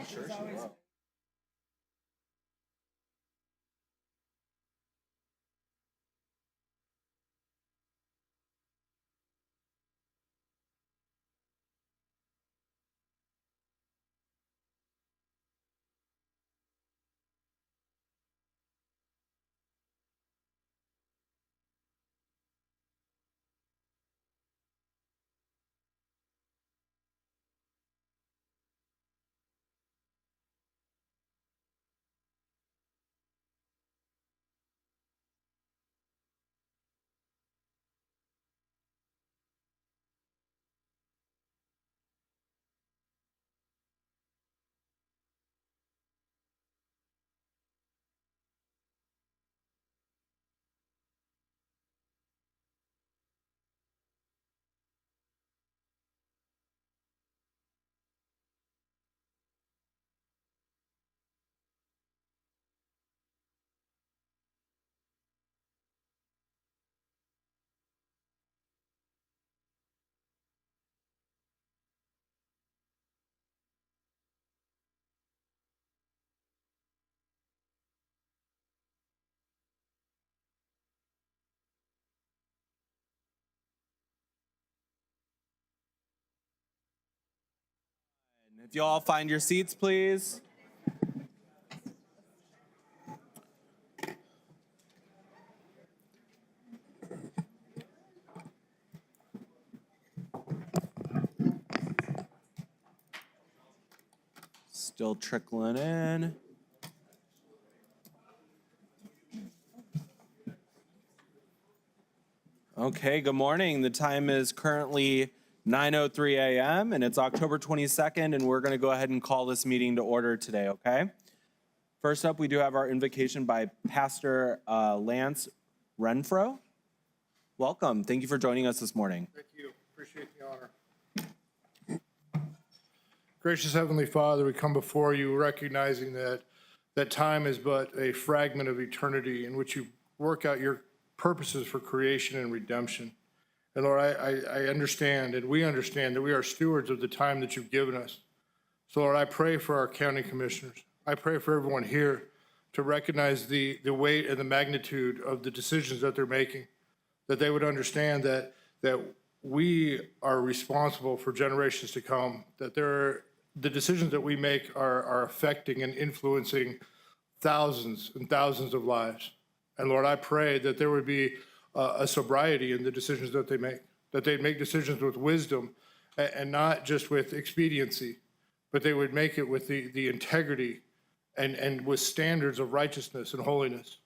sure she will. If you all find your seats, please. Still trickling in. Okay, good morning. The time is currently 9:03 a.m. and it's October 22nd, and we're going to go ahead and call this meeting to order today, okay? First up, we do have our invocation by Pastor Lance Renfro. Welcome. Thank you for joining us this morning. Thank you. Appreciate the honor. Gracious Heavenly Father, we come before you recognizing that time is but a fragment of eternity in which you work out your purposes for creation and redemption. And Lord, I understand and we understand that we are stewards of the time that you've given us. So Lord, I pray for our county commissioners. I pray for everyone here to recognize the weight and the magnitude of the decisions that they're making, that they would understand that we are responsible for generations to come, that the decisions that we make are affecting and influencing thousands and thousands of lives. And Lord, I pray that there would be a sobriety in the decisions that they make, that they'd make decisions with wisdom and not just with expediency, but they would make it with the integrity and with standards of righteousness and holiness.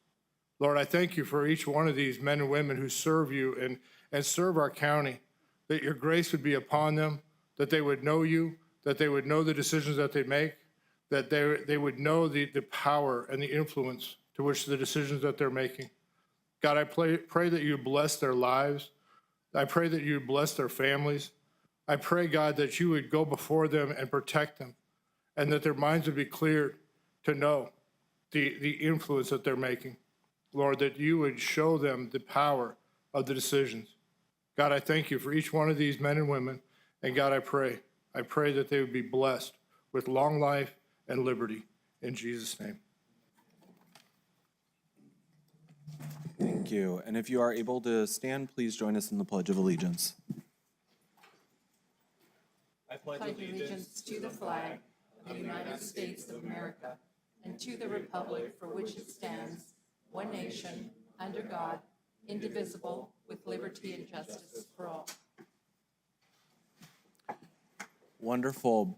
Lord, I thank you for each one of these men and women who serve you and serve our county, that your grace would be upon them, that they would know you, that they would know the decisions that they make, that they would know the power and the influence to which the decisions that they're making. God, I pray that you bless their lives. I pray that you bless their families. I pray, God, that you would go before them and protect them, and that their minds would be cleared to know the influence that they're making. Lord, that you would show them the power of the decisions. God, I thank you for each one of these men and women. And God, I pray that they would be blessed with long life and liberty. In Jesus' name. Thank you. And if you are able to stand, please join us in the Pledge of Allegiance. I pledge allegiance to the flag of the United States of America and to the republic for which it stands, one nation, under God, indivisible, with liberty and justice for all. Wonderful.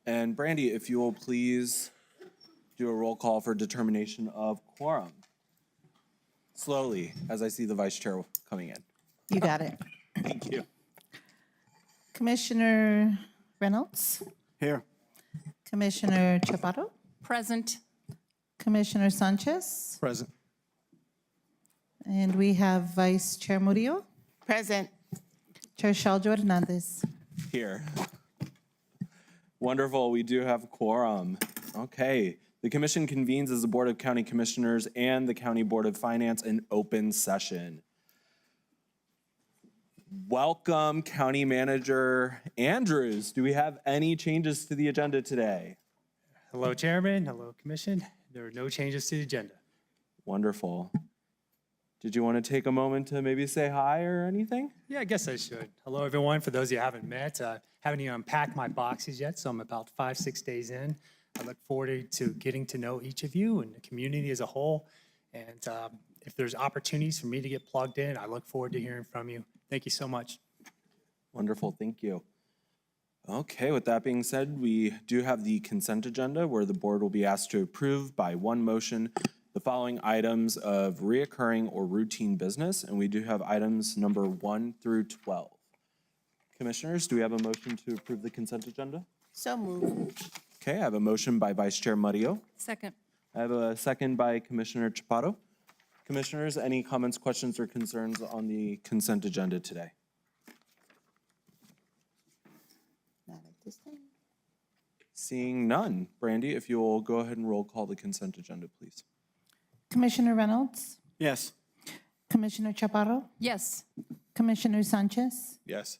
And Brandy, if you will please do a roll call for determination of quorum. Slowly, as I see the vice chair coming in. You got it. Thank you. Commissioner Reynolds, Here. Commissioner Chaparro, Present. Commissioner Sanchez, Present. and we have Vice Chair Murillo, Present. Chair Shaljo Hernandez. Here. Wonderful. We do have a quorum. Okay. The commission convenes as the Board of County Commissioners and the County Board of Finance in open session. Welcome, County Manager Andrews. Do we have any changes to the agenda today? Hello, Chairman. Hello, Commission. There are no changes to the agenda. Wonderful. Did you want to take a moment to maybe say hi or anything? Yeah, I guess I should. Hello, everyone. For those of you I haven't met, haven't even unpacked my boxes yet, so I'm about 5-6 days in. I look forward to getting to know each of you and the community as a whole. And if there's opportunities for me to get plugged in, I look forward to hearing from you. Thank you so much. Wonderful, thank you. Okay, with that being said, we do have the consent agenda where the board will be asked to approve by one motion the following items of reoccurring or routine business, and we do have items number 1 through 12. Commissioners, do we have a motion to approve the consent agenda? So moved. Okay, I have a motion by Vice Chair Murillo. Second. I have a second by Commissioner Chaparro. Commissioners, any comments, questions, or concerns on the consent agenda today? Not at this time. Seeing none. Brandy, if you will go ahead and roll call the consent agenda, please. Commissioner Reynolds? Yes. Commissioner Chaparro? Yes. Commissioner Sanchez? Yes.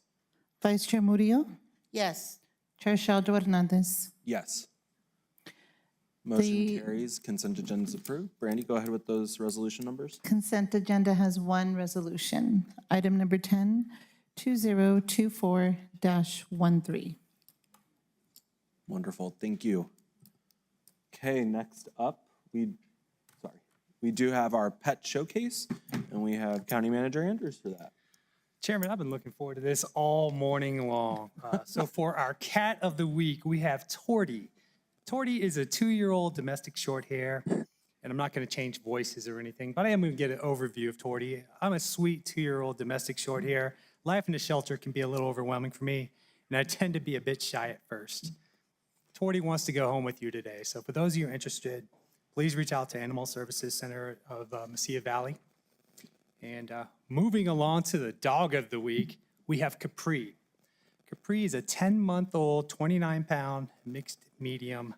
Vice Chair Murillo? Yes. Chair Shaldo Hernandez? Yes. Motion The- carries. Consent agenda is approved. Brandy, go ahead with those resolution numbers. Consent agenda has one resolution. Item number 10, 2024-13. Wonderful, thank you. Okay, next up, we do have our pet showcase, and we have County Manager Andrews for that. Chairman, I've been looking forward to this all morning long. So for our cat of the week, we have Torty. Torty is a 2-year-old domestic short hair, and I'm not going to change voices or anything, but I am going to get an overview of Torty. I'm a sweet 2-year-old domestic short hair. Life in the shelter can be a little overwhelming for me, and I tend to be a bit shy at first. Torty wants to go home with you today, so for those of you interested, please reach out to Animal Services Center of Mesilla Valley. And moving along to the dog of the week, we have Capri. Capri is a 10-month-old, 29-pound mixed medium.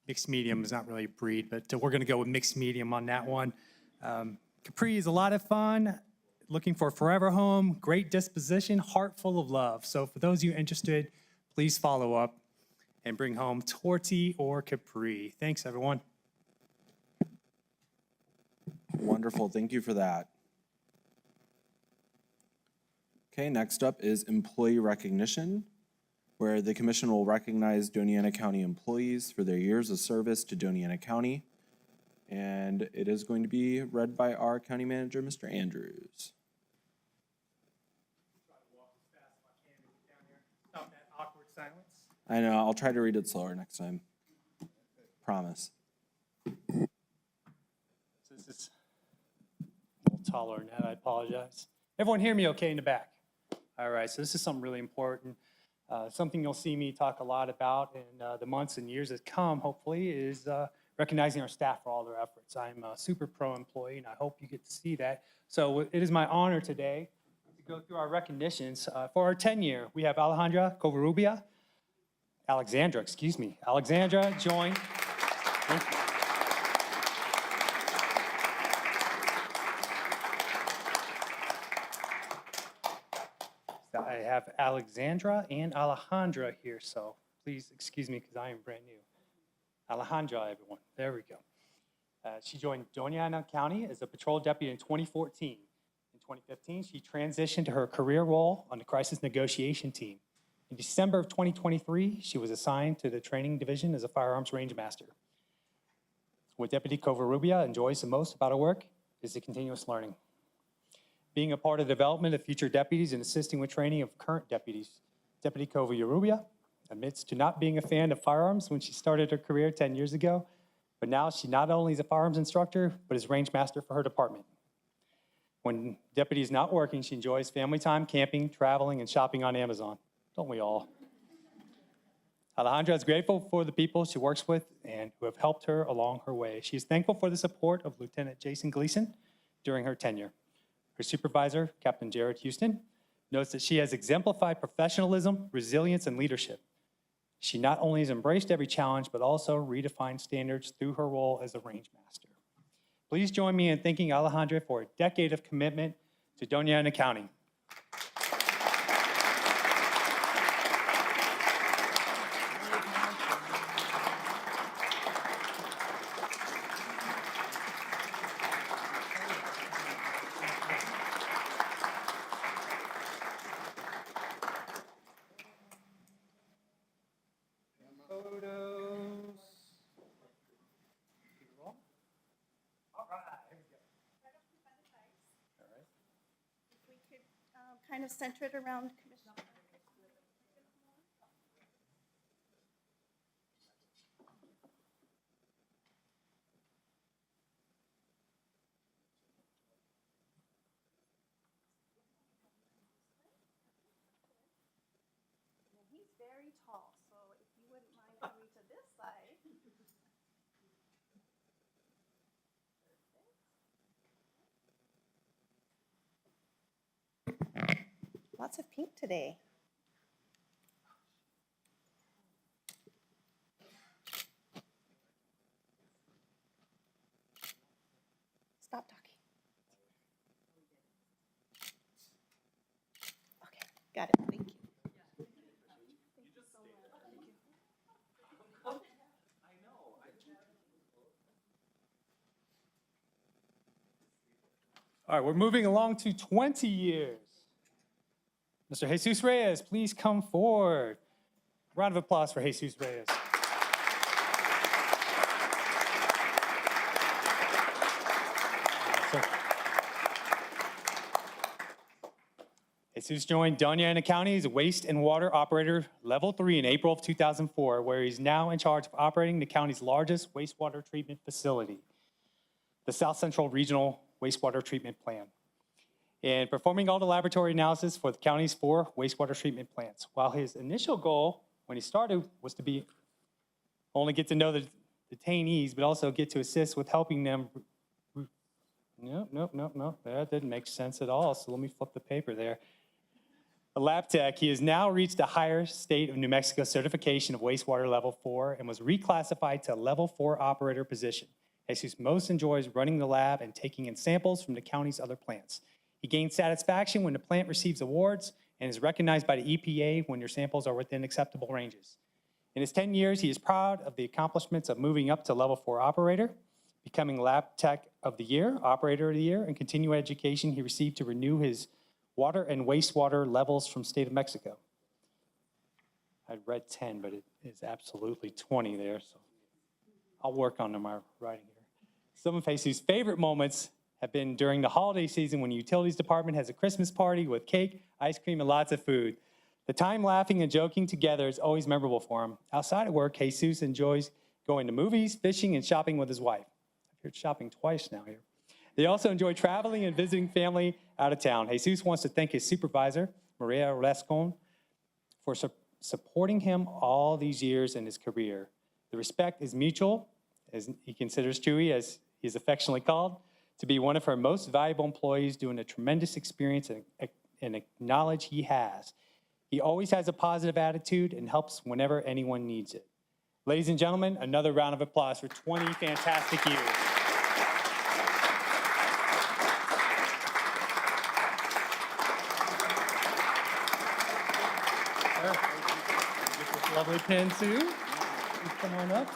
Mixed medium is not really a breed, but we're going to go with mixed medium on that one. Capri is a lot of fun, looking for a forever home, great disposition, heart full of love. So for those of you interested, please follow up and bring home Torty or Capri. Thanks, everyone. Wonderful, thank you for that. Okay, next up is employee recognition, where the commission will recognize Doña County employees for their years of service to Doña County. And it is going to be read by our county manager, Mr. Andrews. Stop that awkward silence. I know, I'll try to read it slower next time. Promise. So this is a little taller than that, I apologize. Everyone hear me okay in the back? All right, so this is something really important. Something you'll see me talk a lot about in the months and years that come, hopefully, is recognizing our staff for all their efforts. I'm a super pro employee, and I hope you get to see that. So it is my honor today to go through our recognitions. For our 10-year, we have Alejandra Alexandra joined. Thank you. I have Alexandra and Alejandra here, so please excuse me because I am brand new. Alejandra, everyone. There we go. She joined Doña County as a patrol deputy in 2014. In 2015, she transitioned to her career role on the crisis negotiation team. In December of 2023, she was assigned to the training division as a firearms range master. What Deputy Covarrubia enjoys the most about her work is the continuous learning. Being a part of the development of future deputies and assisting with training of current deputies, Deputy Covarrubia admits to not being a fan of firearms when she started her career 10 years ago, but now she not only is a firearms instructor, but is range master for her department. When deputy is not working, she enjoys family time, camping, traveling, and shopping on Amazon. Don't we all? Alejandra is grateful for the people she works with and who have helped her along her way. She is thankful for the support of Lieutenant Jason Gleason during her tenure. Her supervisor, Captain Jared Houston, notes that she has exemplified professionalism, resilience, and leadership. She not only has embraced every challenge, but also redefined standards through her role as a range master. Please join me in thanking Alejandra for a decade of commitment to Doña County. could kind of center it around Commissioner. And he's very tall, so if you wouldn't mind coming to this side. Lots of pink today. Stop talking. Okay, got it. Thank you. All right, we're moving along to 20 years. Mr. Jesus Reyes, please come forward. Round of applause for Jesus Reyes. Jesus joined Doña County as a waste and water operator level 3 in April of 2004, where he's now in charge of operating the county's largest wastewater treatment facility, the South Central Regional Wastewater Treatment Plant, and performing all the laboratory analysis for the county's 4 wastewater treatment plants. While his initial goal when he started was to be only get to know the detainees, but also get to assist with helping them. No, that didn't make sense at all, so let me flip the paper there. A lab tech, he has now reached a higher state of New Mexico certification of wastewater level 4 and was reclassified to a level 4 operator position. Jesus most enjoys running the lab and taking in samples from the county's other plants. He gains satisfaction when the plant receives awards and is recognized by the EPA when your samples are within acceptable ranges. In his 10 years, he is proud of the accomplishments of moving up to level 4 operator, becoming Lab Tech of the Year, Operator of the Year, and continuing education he received to renew his water and wastewater levels from state of Mexico. I'd read 10, but it is absolutely 20 there, so I'll work on my writing here. Some of Jesus' favorite moments have been during the holiday season when the utilities department has a Christmas party with cake, ice cream, and lots of food. The time laughing and joking together is always memorable for him. Outside of work, Jesus enjoys going to movies, fishing, and shopping with his wife. I've heard shopping twice now here. They also enjoy traveling and visiting family out of town. Jesus wants to thank his supervisor, Maria Rascon, for supporting him all these years in his career. The respect is mutual, as he considers Chewy, as he's affectionately called, to be one of her most valuable employees, doing a tremendous experience and acknowledge he has. He always has a positive attitude and helps whenever anyone needs it. Ladies and gentlemen, another round of applause for 20 fantastic years. Get this lovely pen too. Come on up.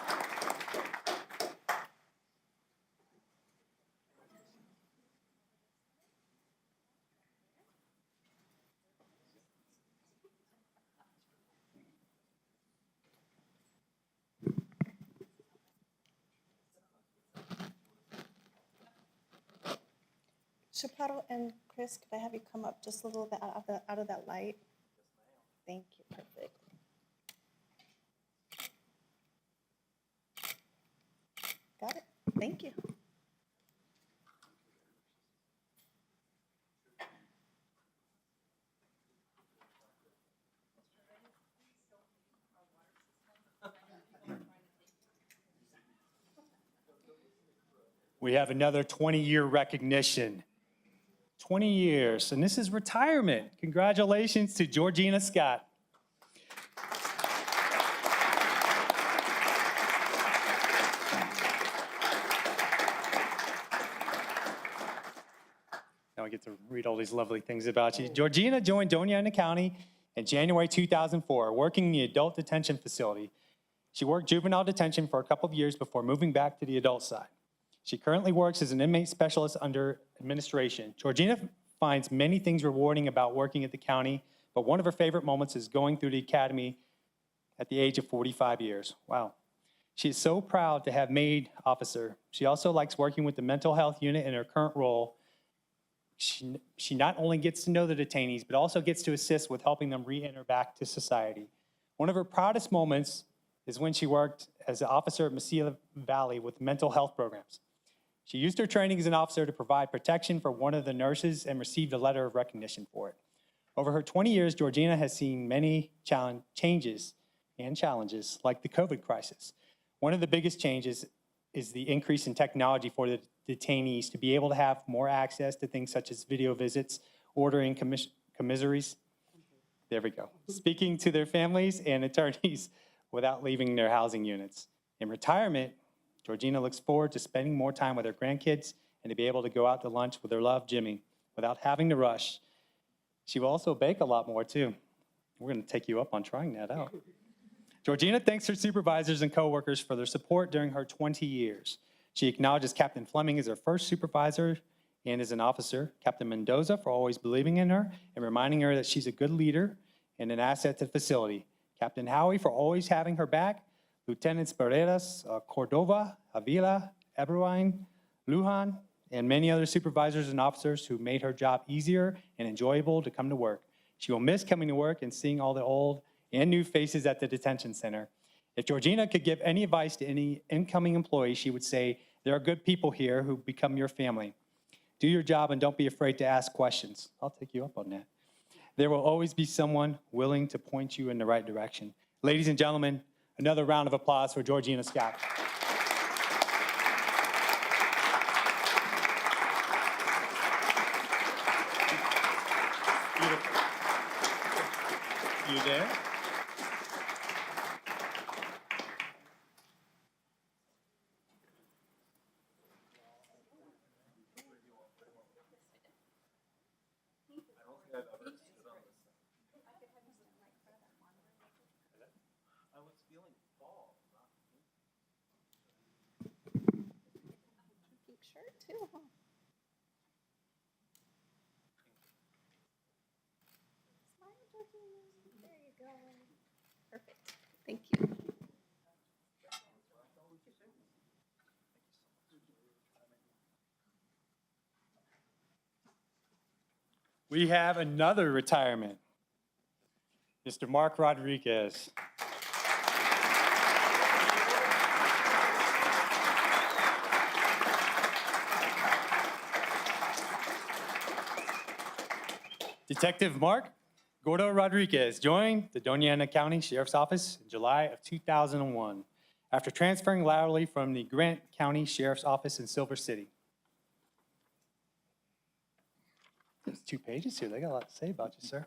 Chaparro and Chris, could I have you come up just a little bit out of that light? Thank you, perfect. Got it, thank you. We have another 20-year recognition. 20 years, and this is retirement. Congratulations to Georgina Scott. Now I get to read all these lovely things about you. Georgina joined Doña County in January 2004, working in the adult detention facility. She worked juvenile detention for a couple of years before moving back to the adult side. She currently works as an inmate specialist under administration. Georgina finds many things rewarding about working at the county, but one of her favorite moments is going through the academy at the age of 45 years. Wow. She is so proud to have made officer. She also likes working with the mental health unit in her current role. She not only gets to know the detainees, but also gets to assist with helping them re-enter back to society. One of her proudest moments is when she worked as an officer at Mesilla Valley with mental health programs. She used her training as an officer to provide protection for one of the nurses and received a letter of recognition for it. Over her 20 years, Georgina has seen many changes and challenges, like the COVID crisis. One of the biggest changes is the increase in technology for the detainees to be able to have more access to things such as video visits, ordering commissaries. There we go. Speaking to their families and attorneys without leaving their housing units. In retirement, Georgina looks forward to spending more time with her grandkids and to be able to go out to lunch with her love, Jimmy, without having to rush. She will also bake a lot more, too. We're going to take you up on trying that out. Georgina thanks her supervisors and coworkers for their support during her 20 years. She acknowledges Captain Fleming as her first supervisor and as an officer, Captain Mendoza for always believing in her and reminding her that she's a good leader and an asset to the facility, Captain Howie for always having her back, Lieutenants Barreras, Cordova, Avila, Eberwein, Lujan, and many other supervisors and officers who made her job easier and enjoyable to come to work. She will miss coming to work and seeing all the old and new faces at the detention center. If Georgina could give any advice to any incoming employee, she would say, there are good people here who become your family. Do your job and don't be afraid to ask questions. I'll take you up on that. There will always be someone willing to point you in the right direction. Ladies and gentlemen, another round of applause for Georgina Scott. Beautiful. You there? Pink shirt too, huh? Smile, Georgina. There you go. Perfect. Thank you. We have another retirement. Mr. Mark Rodriguez. Detective Mark Gordo Rodriguez joined the Doña County Sheriff's Office in July of 2001 after transferring laterally from the Grant County Sheriff's Office in Silver City. There's 2 pages here. They got a lot to say about you, sir.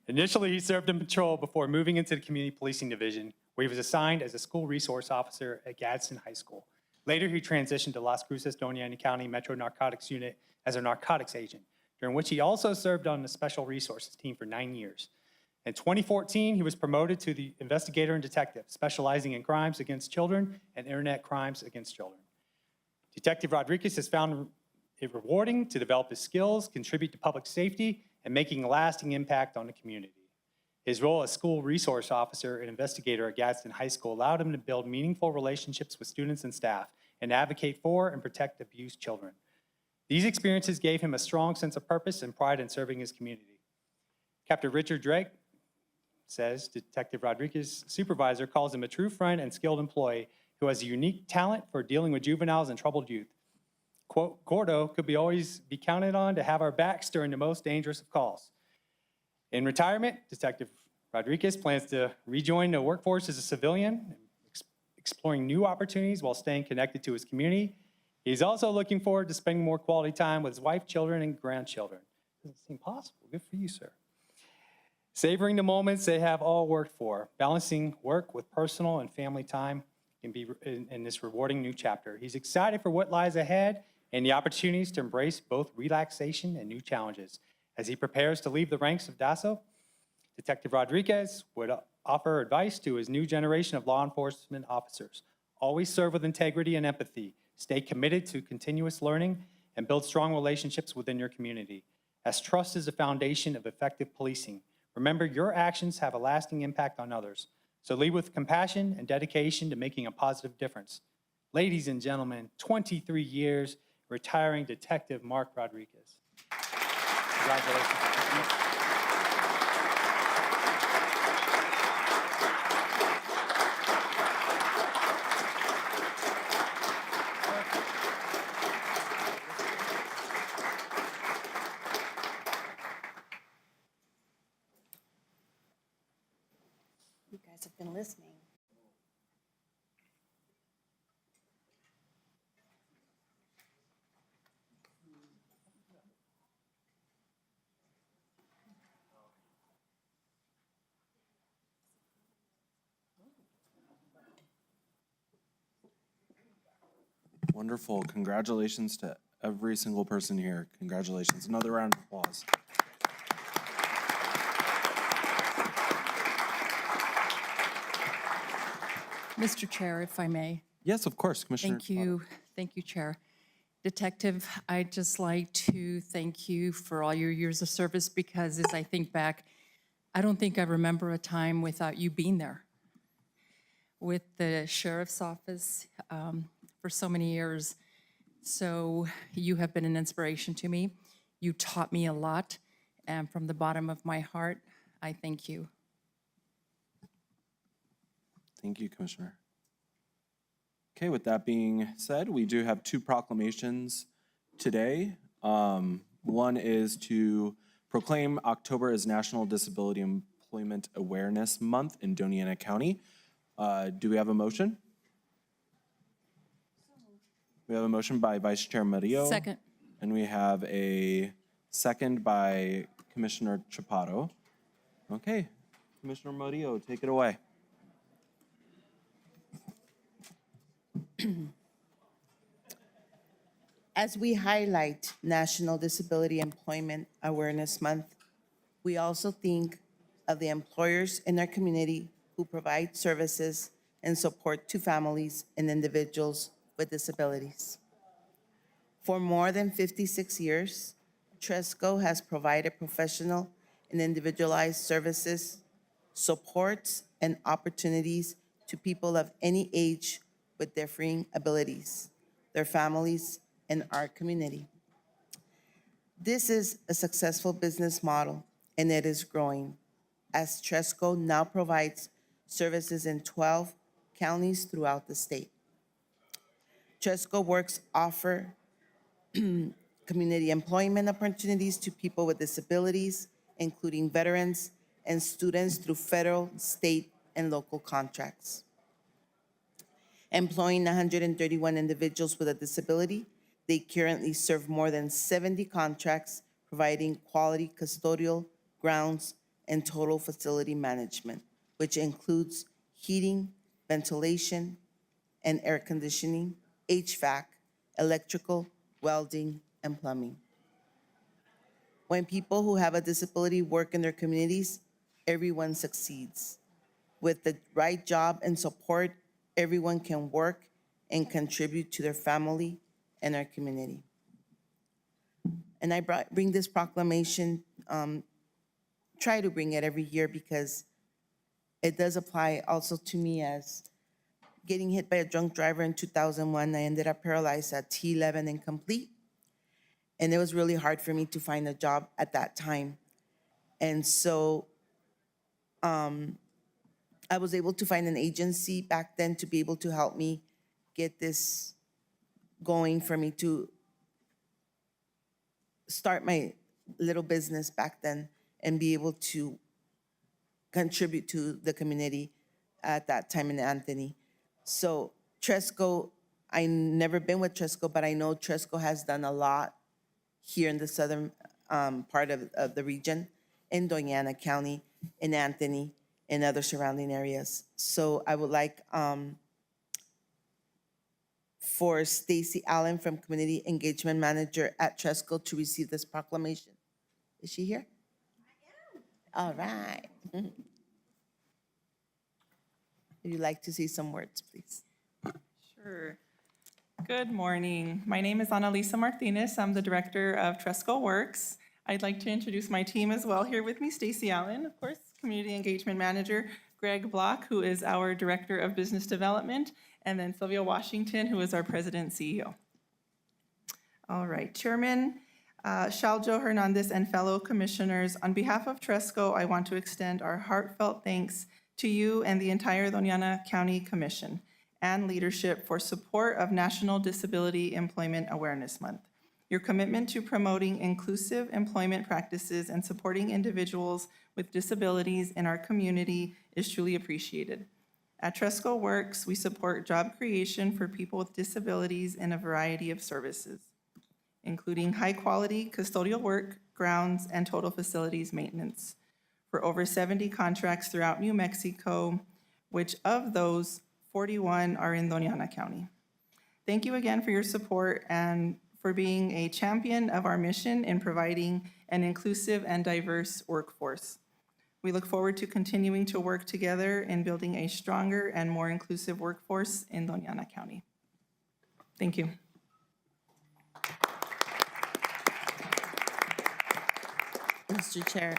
Initially, he served in patrol before moving into the Community Policing Division, where he was assigned as a school resource officer at Gadsden High School. Later, he transitioned to Las Cruces Doña County Metro Narcotics Unit as a narcotics agent, during which he also served on the Special Resources team for 9 years. In 2014, he was promoted to the investigator and detective, specializing in crimes against children and internet crimes against children. Detective Rodriguez has found it rewarding to develop his skills, contribute to public safety, and making a lasting impact on the community. His role as school resource officer and investigator at Gadsden High School allowed him to build meaningful relationships with students and staff and advocate for and protect abused children. These experiences gave him a strong sense of purpose and pride in serving his community. Captain Richard Drake says Detective Rodriguez's supervisor calls him a true friend and skilled employee who has a unique talent for dealing with juveniles and troubled youth. Quote, Gordo could always be counted on to have our backs during the most dangerous of calls. In retirement, Detective Rodriguez plans to rejoin the workforce as a civilian, exploring new opportunities while staying connected to his community. He's also looking forward to spending more quality time with his wife, children, and grandchildren. Doesn't seem possible. Good for you, sir. Savoring the moments they have all worked for, balancing work with personal and family time can be in this rewarding new chapter. He's excited for what lies ahead and the opportunities to embrace both relaxation and new challenges. As he prepares to leave the ranks of DASO, Detective Rodriguez would offer advice to his new generation of law enforcement officers. Always serve with integrity and empathy. Stay committed to continuous learning and build strong relationships within your community. As trust is the foundation of effective policing, remember your actions have a lasting impact on others. So lead with compassion and dedication to making a positive difference. Ladies and gentlemen, 23 years, retiring Detective Mark Rodriguez. Congratulations. You guys have been listening. Wonderful. Congratulations to every single person here. Congratulations. Another round of applause. Mr. Chair, if I may. Yes, of course, Commissioner. Thank you. Thank you, Chair. Detective, I'd just like to thank you for all your years of service because as I think back, I don't think I remember a time without you being there with the sheriff's office for so many years. So you have been an inspiration to me. You taught me a lot, and from the bottom of my heart, I thank you. Thank you, Commissioner. Okay, with that being said, we do have two proclamations today. One is to proclaim October as National Disability Employment Awareness Month in Doña County. Do we have a motion? We have a motion by Vice Chair Murillo. Second. And we have a second by Commissioner Chaparro. Okay, Commissioner Murillo, take it away. As we highlight National Disability Employment Awareness Month, we also think of the employers in our community who provide services and support to families and individuals with disabilities. For more than 56 years, Tresco has provided professional and individualized services, supports, and opportunities to people of any age with differing abilities, their families, and our community. This is a successful business model, and it is growing, as Tresco now provides services in 12 counties throughout the state. Tresco Works offer community employment opportunities to people with disabilities, including veterans and students through federal, state, and local contracts. Employing 131 individuals with a disability, they currently serve more than 70 contracts, providing quality custodial, grounds, and total facility management, which includes heating, ventilation, and air conditioning, HVAC, electrical, welding, and plumbing. When people who have a disability work in their communities, everyone succeeds. With the right job and support, everyone can work and contribute to their family and our community. And I bring this proclamation, try to bring it every year because it does apply also to me as getting hit by a drunk driver in 2001. I ended up paralyzed at T11 and complete. And it was really hard for me to find a job at that time. And so I was able to find an agency back then to be able to help me get this going for me to start my little business back then and be able to contribute to the community at that time in Anthony. So Tresco, I've never been with Tresco, but I know Tresco has done a lot here in the southern part of the region, in Doña County, in Anthony, and other surrounding areas. So I would like for Stacy Allen from Community Engagement Manager at Tresco to receive this proclamation. Is she here? I am. All right. Would you like to say some words, please? Sure. Good morning. My name is Annalisa Martinez. I'm the director of Tresco Works. I'd like to introduce my team as well. Here with me, Stacy Allen, of course, Community Engagement Manager, Greg Block, who is our Director of Business Development, and then Sylvia Washington, who is our President and CEO. All right, Chairman, Shaljo Hernandez and fellow commissioners, on behalf of Tresco, I want to extend our heartfelt thanks to you and the entire Doña County Commission and leadership for support of National Disability Employment Awareness Month. Your commitment to promoting inclusive employment practices and supporting individuals with disabilities in our community is truly appreciated. At Tresco Works, we support job creation for people with disabilities in a variety of services, including high-quality custodial work, grounds, and total facilities maintenance for over 70 contracts throughout New Mexico, which of those, 41 are in Doña County. Thank you again for your support and for being a champion of our mission in providing an inclusive and diverse workforce. We look forward to continuing to work together in building a stronger and more inclusive workforce in Doña County. Thank you. Mr. Chair,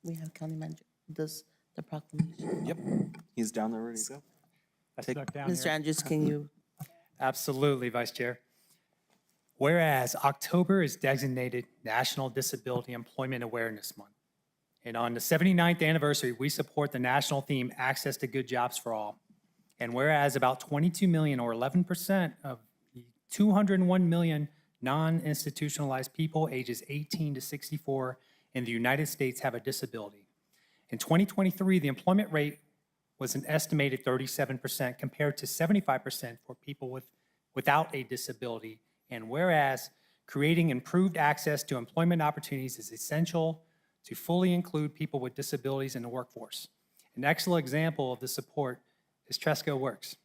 we have county manager, does the proclamation. Yep, he's down there ready to go. I snuck down Mr. here. Andrews, can you? Absolutely, Vice Chair. Whereas October is designated National Disability Employment Awareness Month. And on the 79th anniversary, we support the national theme, Access to Good Jobs for All. And whereas about 22 million or 11% of the 201 million non-institutionalized people ages 18 to 64 in the United States have a disability. In 2023, the employment rate was an estimated 37% compared to 75% for people without a disability. And whereas creating improved access to employment opportunities is essential to fully include people with disabilities in the workforce. An excellent example of this support is Tresco Works.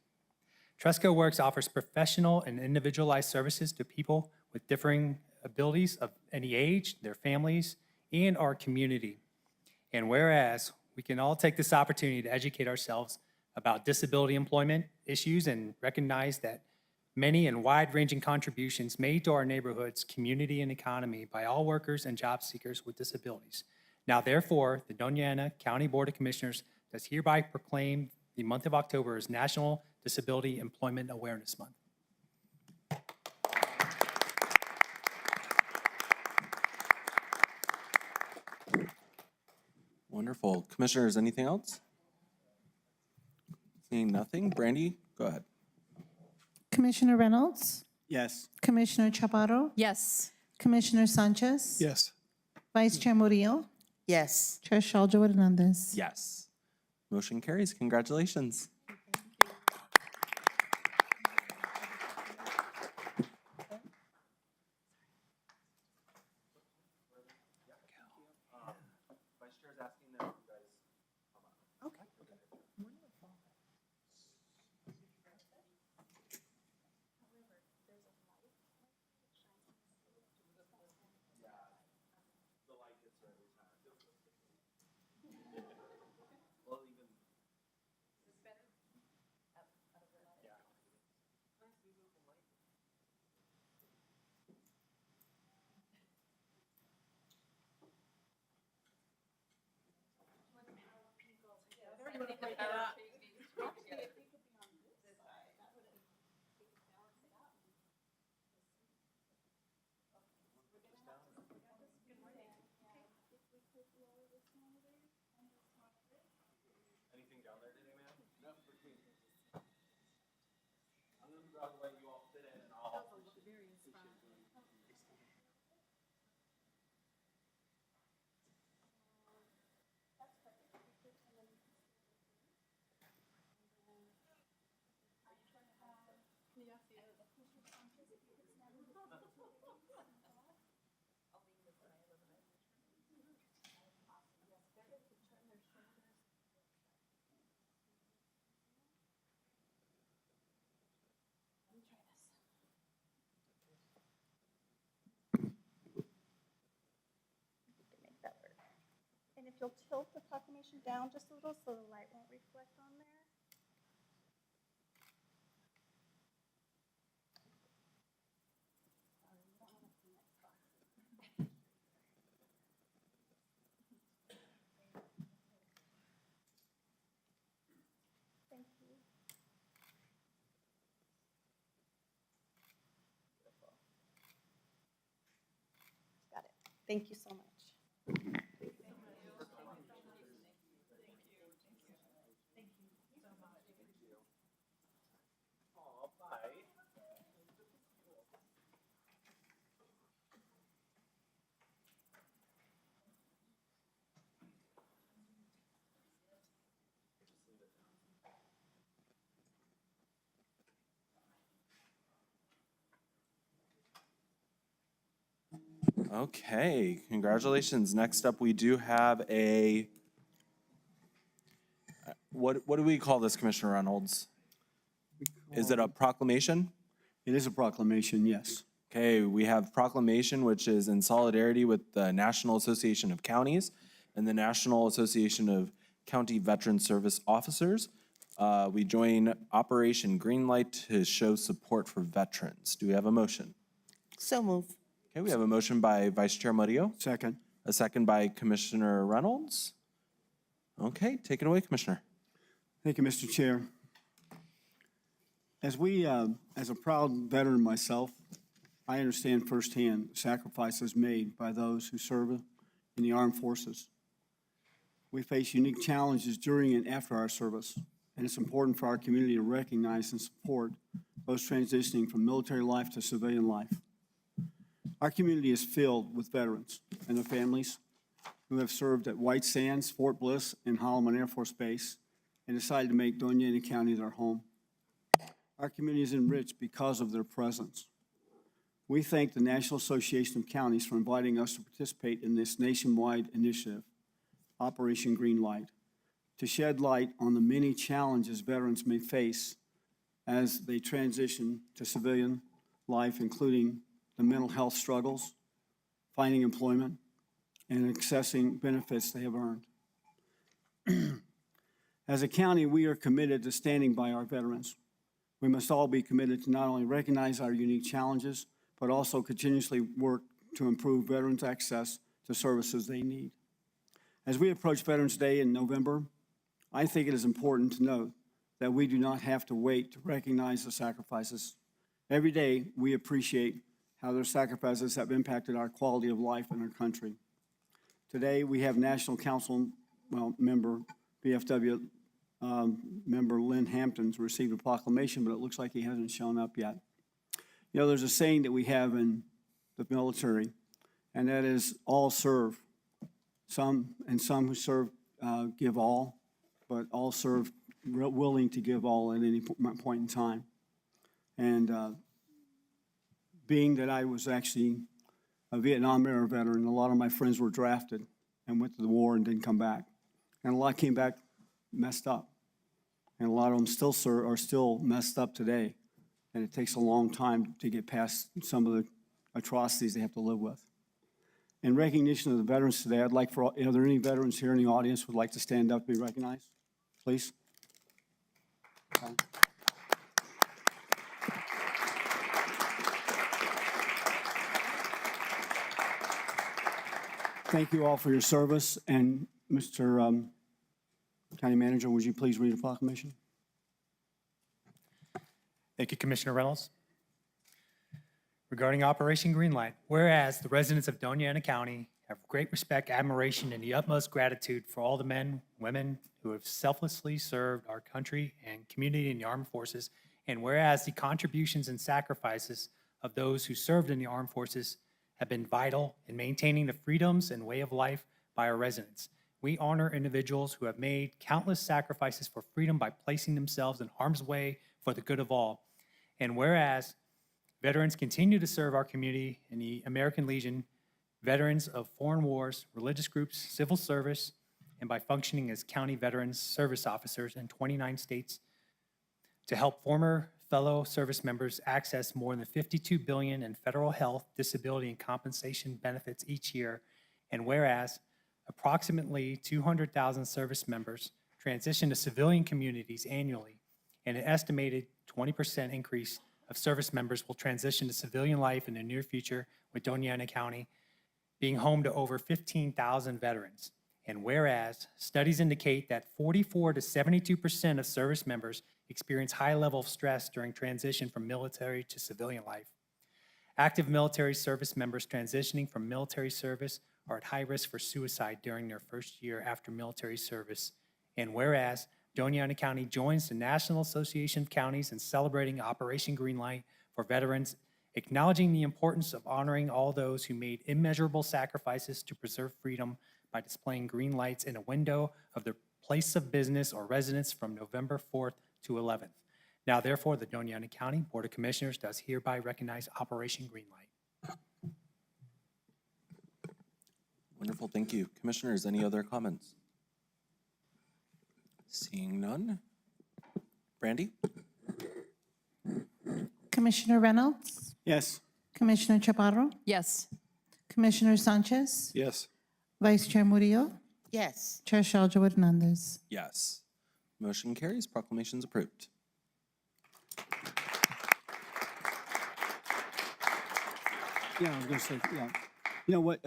Tresco Works offers professional and individualized services to people with differing abilities of any age, their families, and our community. And whereas we can all take this opportunity to educate ourselves about disability employment issues and recognize that many and wide-ranging contributions made to our neighborhoods, community, and economy by all workers and job seekers with disabilities. Now, therefore, the Doña County Board of Commissioners does hereby proclaim the month of October as National Disability Employment Awareness Month. Wonderful. Commissioners, anything else? Seeing nothing. Brandy, go ahead. Commissioner Reynolds, Yes. Commissioner Chaparro, Yes. Commissioner Sanchez, Yes. Vice Chair Murillo, Yes. Chair Shaljo Hernandez. Yes. Motion carries. Congratulations. And if you'll tilt the proclamation down just a little so the light won't reflect on there. Thank you. Thank you so much. Okay, congratulations. Next up, we do have what do we call this, Commissioner Reynolds? Is it a proclamation? It is a proclamation, yes. Okay, we have proclamation, which is in solidarity with the National Association of Counties and the National Association of County Veteran Service Officers. We join Operation Greenlight to show support for veterans. Do we have a motion? So move. Okay, we have a motion by Vice Chair Murillo, Second. a second by Commissioner Reynolds. Okay, take it away, Commissioner. Thank you, Mr. Chair. As a proud veteran myself, I understand firsthand the sacrifices made by those who serve in the armed forces. We face unique challenges during and after our service, and it's important for our community to recognize and support those transitioning from military life to civilian life. Our community is filled with veterans and their families who have served at White Sands, Fort Bliss, and Holloman Air Force Base and decided to make Doña County their home. Our community is enriched because of their presence. We thank the National Association of Counties for inviting us to participate in this nationwide initiative, Operation Greenlight, to shed light on the many challenges veterans may face as they transition to civilian life, including the mental health struggles, finding employment, and accessing benefits they have earned. As a county, we are committed to standing by our veterans. We must all be committed to not only recognize our unique challenges, but also continuously work to improve veterans' access to services they need. As we approach Veterans Day in November, I think it is important to note that we do not have to wait to recognize the sacrifices. Every day, we appreciate how their sacrifices have impacted our quality of life in our country. Today, we have National Council member, BFW member Lynn Hampton's received a proclamation, but it looks like he hasn't shown up yet. You know, there's a saying that we have in the military, and that is all serve. Some who serve give all, but all serve willing to give all at any point in time. And being that I was actually a Vietnam era veteran, a lot of my friends were drafted and went to the war and didn't come back. And a lot came back messed up. And a lot of them are still messed up today. And it takes a long time to get past some of the atrocities they have to live with. In recognition of the veterans today, I'd like are there any veterans here in the audience who would like to stand up to be recognized? Please. Thank you all for your service. And Mr. County Manager, would you please read the proclamation? Thank you, Commissioner Reynolds. Regarding Operation Greenlight, whereas the residents of Doña County have great respect, admiration, and the utmost gratitude for all the men, women who have selflessly served our country and community in the armed forces, and whereas the contributions and sacrifices of those who served in the armed forces have been vital in maintaining the freedoms and way of life by our residents. We honor individuals who have made countless sacrifices for freedom by placing themselves in harm's way for the good of all. And whereas veterans continue to serve our community in the American Legion, veterans of foreign wars, religious groups, civil service, and by functioning as county veterans service officers in 29 states to help former fellow service members access more than $52 billion in federal health, disability, and compensation benefits each year. And whereas approximately 200,000 service members transition to civilian communities annually, and an estimated 20% increase of service members will transition to civilian life in the near future, with Doña County being home to over 15,000 veterans. And whereas studies indicate that 44 to 72% of service members experience high level of stress during transition from military to civilian life. Active military service members transitioning from military service are at high risk for suicide during their first year after military service. And whereas Doña County joins the National Association of Counties in celebrating Operation Greenlight for veterans, acknowledging the importance of honoring all those who made immeasurable sacrifices to preserve freedom by displaying green lights in a window of their place of business or residence from November 4th to 11th. Now therefore, the Doña County Board of Commissioners does hereby recognize Operation Greenlight. Wonderful, thank you. Commissioners, any other comments? Seeing none. Brandy? Commissioner Reynolds, Yes. Commissioner Chaparro, Yes. Commissioner Sanchez, Yes. Vice Chair Murillo, Yes. Chair Shalja Hernandez. Yes. Motion carries, proclamation's approved. Yeah, I was going to say, yeah. You know what,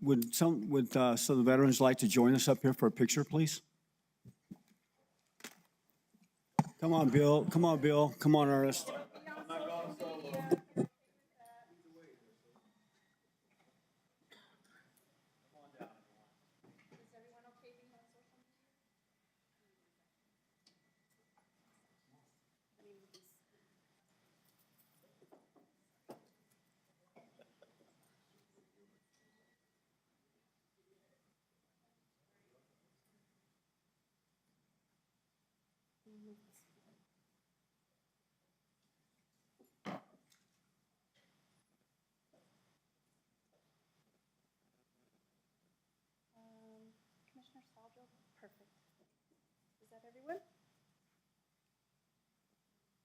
would some of the veterans like to join us up here for a picture, please? Come on, Bill. Come on, Bill. Come on, Ernest. Commissioner Saljo, perfect. Is that everyone?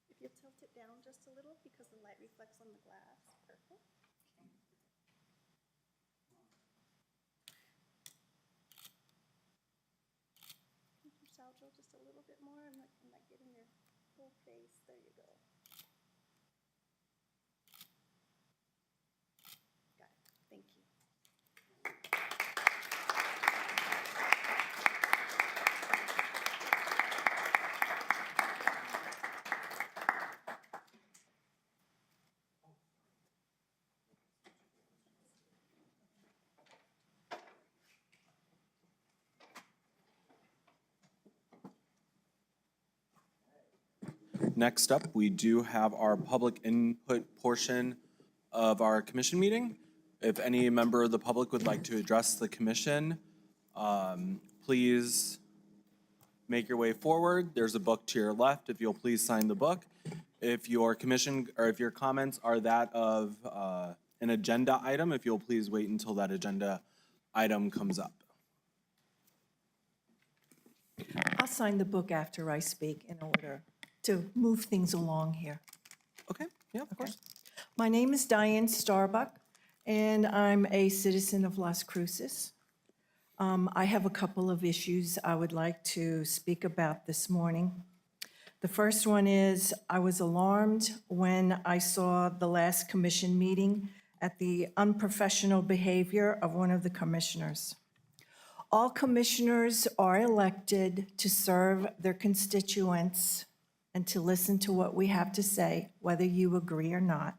If you tilt it down just a little because the light reflects on the glass, perfect. Commissioner Saljo, just a little bit more. I'm not getting your whole face. There you go. Got it. Thank you. Next up, we do have our public input portion of our commission meeting. If any member of the public would like to address the commission, please make your way forward. There's a book to your left, if you'll please sign the book. If your commission, or if your comments are that of an agenda item, if you'll please wait until that agenda item comes up. I'll sign the book after I speak in order to move things along here. Okay, yeah, of course. My name is Diane Starbuck, and I'm a citizen of Las Cruces. I have a couple of issues I would like to speak about this morning. The first one is I was alarmed when I saw the last commission meeting at the unprofessional behavior of one of the commissioners. All commissioners are elected to serve their constituents and to listen to what we have to say, whether you agree or not.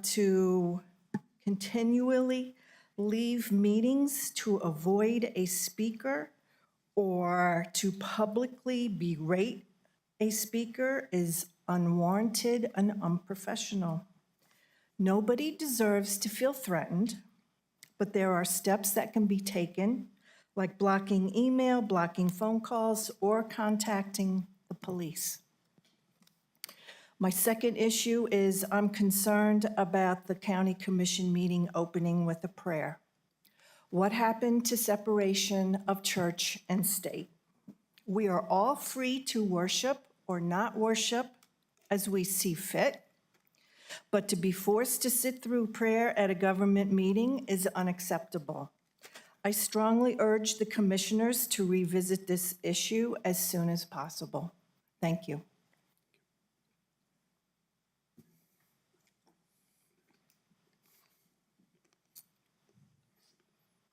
To continually leave meetings to avoid a speaker or to publicly berate a speaker is unwarranted and unprofessional. Nobody deserves to feel threatened, but there are steps that can be taken, like blocking email, blocking phone calls, or contacting the police. My second issue is I'm concerned about the county commission meeting opening with a prayer. What happened to separation of church and state? We are all free to worship or not worship as we see fit, but to be forced to sit through prayer at a government meeting is unacceptable. I strongly urge the commissioners to revisit this issue as soon as possible. Thank you.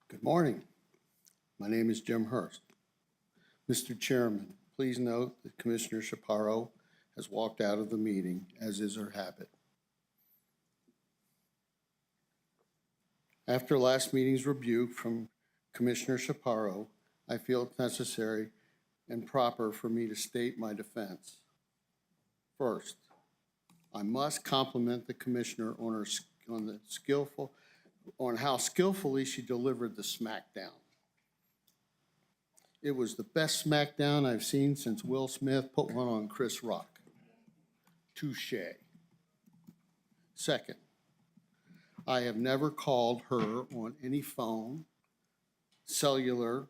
Good morning. My name is Jim Hurst. Mr. Chairman, please note that Commissioner Chaparro has walked out of the meeting, as is her habit. After last meeting's rebuke from Commissioner Chaparro, I feel it's necessary and proper for me to state my defense. First, I must compliment the commissioner on how skillfully she delivered the smackdown. It was the best smackdown I've seen since Will Smith put one on Chris Rock. Touché. Second, I have never called her on any phone, cellular,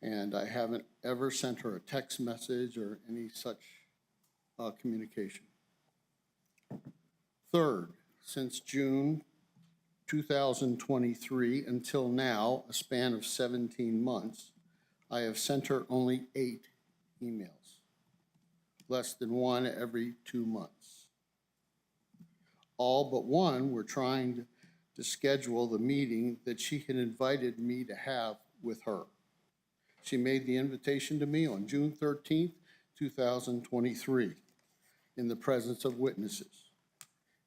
and I haven't ever sent her a text message or any such communication. Third, since June 2023 until now, a span of 17 months, I have sent her only 8 emails, less than one every 2 months. All but one were trying to schedule the meeting that she had invited me to have with her. She made the invitation to me on June 13th, 2023, in the presence of witnesses.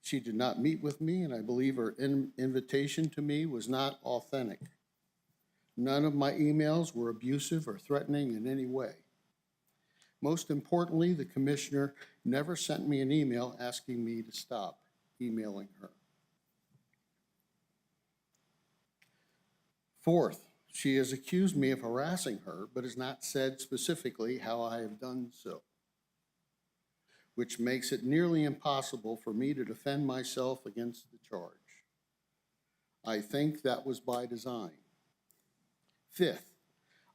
She did not meet with me, and I believe her invitation to me was not authentic. None of my emails were abusive or threatening in any way. Most importantly, the commissioner never sent me an email asking me to stop emailing her. Fourth, she has accused me of harassing her, but has not said specifically how I have done so, which makes it nearly impossible for me to defend myself against the charge. I think that was by design. Fifth,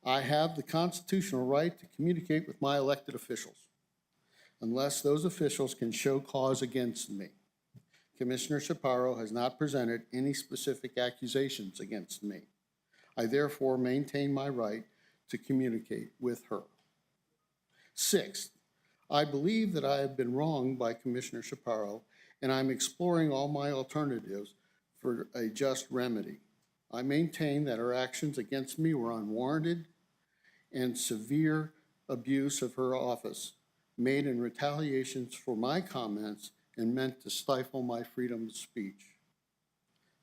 I have the constitutional right to communicate with my elected officials, unless those officials can show cause against me. Commissioner Chaparro has not presented any specific accusations against me. I therefore maintain my right to communicate with her. Sixth, I believe that I have been wronged by Commissioner Chaparro, and I'm exploring all my alternatives for a just remedy. I maintain that her actions against me were unwarranted and severe abuse of her office, made in retaliations for my comments and meant to stifle my freedom of speech.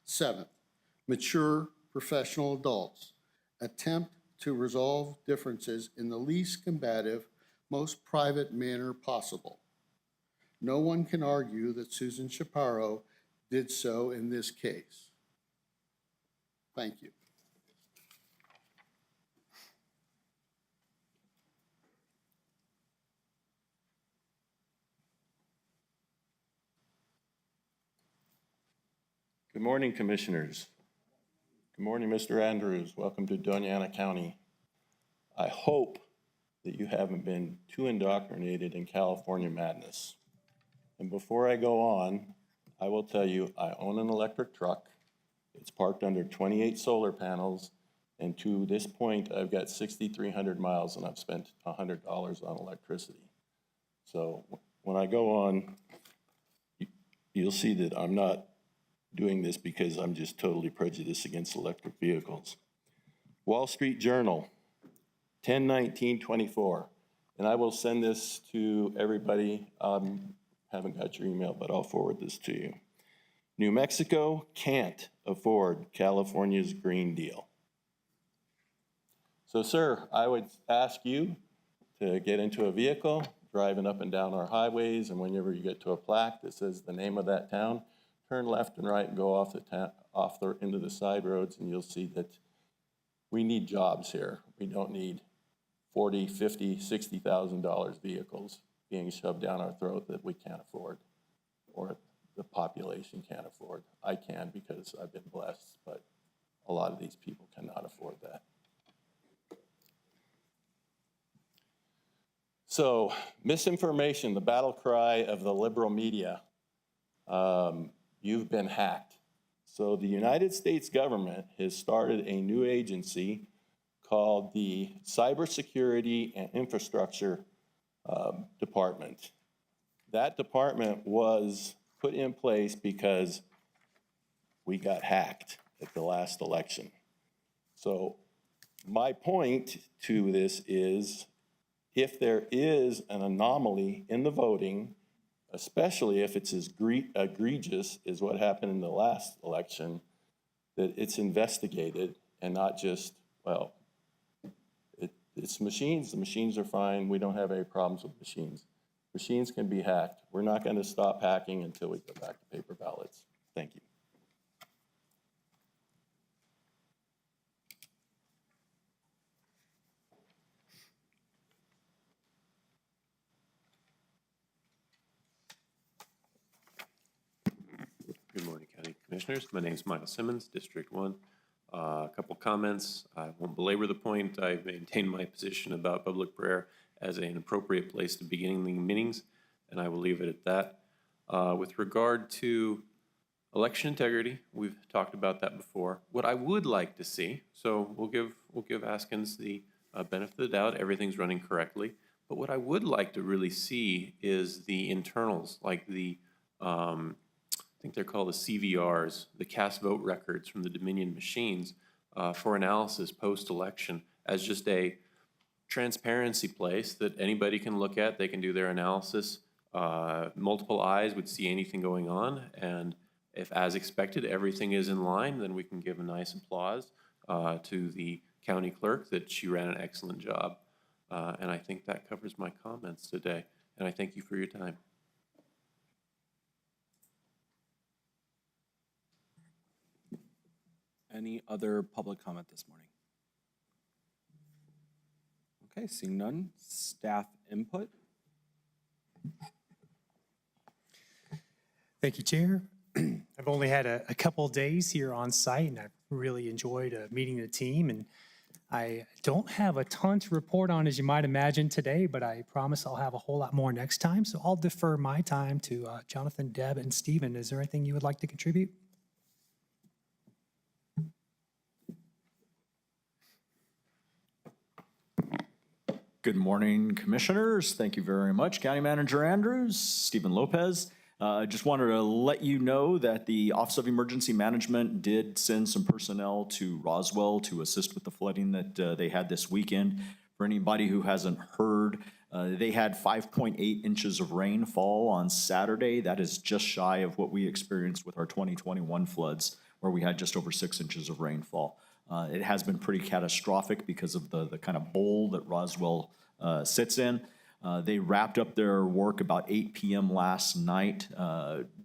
Seventh, mature professional adults attempt to resolve differences in the least combative, most private manner possible. No one can argue that Susan Chaparro did so in this case. Thank you. Good morning, Commissioners. Good morning, Mr. Andrews. Welcome to Doña County. I hope that you haven't been too indoctrinated in California madness. And before I go on, I will tell you I own an electric truck. It's parked under 28 solar panels, and to this point, I've got 6,300 miles and I've spent $100 on electricity. So when I go on, you'll see that I'm not doing this because I'm just totally prejudiced against electric vehicles. Wall Street Journal, 10/19/24, and I will send this to everybody. Haven't got your email, but I'll forward this to you. New Mexico can't afford California's Green Deal. So, sir, I would ask you to get into a vehicle, driving up and down our highways, and whenever you get to a plaque that says the name of that town, turn left and right and go into the side roads, and you'll see that we need jobs here. We don't need $40,000, $50,000, $60,000 vehicles being shoved down our throat that we can't afford, or the population can't afford. I can because I've been blessed, but a lot of these people cannot afford that. So, misinformation, the battle cry of the liberal media. You've been hacked. So the United States government has started a new agency called the Cybersecurity and Infrastructure Department. That department was put in place because we got hacked at the last election. So my point to this is, if there is an anomaly in the voting, especially if it's as egregious as what happened in the last election, that it's investigated and not just, well, it's machines. The machines are fine. We don't have any problems with machines. Machines can be hacked. We're not going to stop hacking until we go back to paper ballots. Thank you. Good morning, County Commissioners. My name is Michael Simmons, District 1. A couple comments. I won't belabor the point. I maintain my position about public prayer as an appropriate place to begin meetings, and I will leave it at that. With regard to election integrity, we've talked about that before. What I would like to see, so we'll give Askins the benefit of the doubt, everything's running correctly. But what I would like to really see is the internals, like the I think they're called the CVRs, the cast vote records from the Dominion machines for analysis post-election as just a transparency place that anybody can look at. They can do their analysis. Multiple eyes would see anything going on. And if, as expected, everything is in line, then we can give a nice applause to the county clerk that she ran an excellent job. And I think that covers my comments today. And I thank you for your time. Any other public comment this morning? Okay, seeing none. Staff input. Thank you, Chair. I've only had a couple days here on site, and I've really enjoyed meeting the team. And I don't have a ton to report on, as you might imagine, today, but I promise I'll have a whole lot more next time. So I'll defer my time to Jonathan, Deb, and Stephen. Is there anything you would like to contribute? Good morning, Commissioners. Thank you very much. County Manager Andrews, Stephen Lopez. Just wanted to let you know that the Office of Emergency Management did send some personnel to Roswell to assist with the flooding that they had this weekend. For anybody who hasn't heard, they had 5.8 inches of rainfall on Saturday. That is just shy of what we experienced with our 2021 floods, where we had just over 6 inches of rainfall. It has been pretty catastrophic because of the kind of bowl that Roswell sits in. They wrapped up their work about 8 p.m. last night,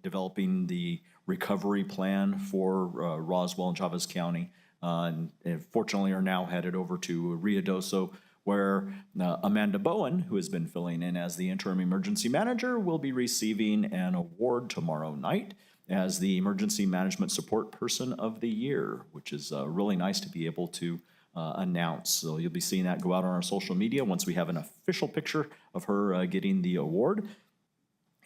developing the recovery plan for Roswell and Chavez County, and fortunately are now headed over to Ruidoso, where Amanda Bowen, who has been filling in as the interim emergency manager, will be receiving an award tomorrow night as the Emergency Management Support Person of the Year, which is really nice to be able to announce. So you'll be seeing that go out on our social media once we have an official picture of her getting the award.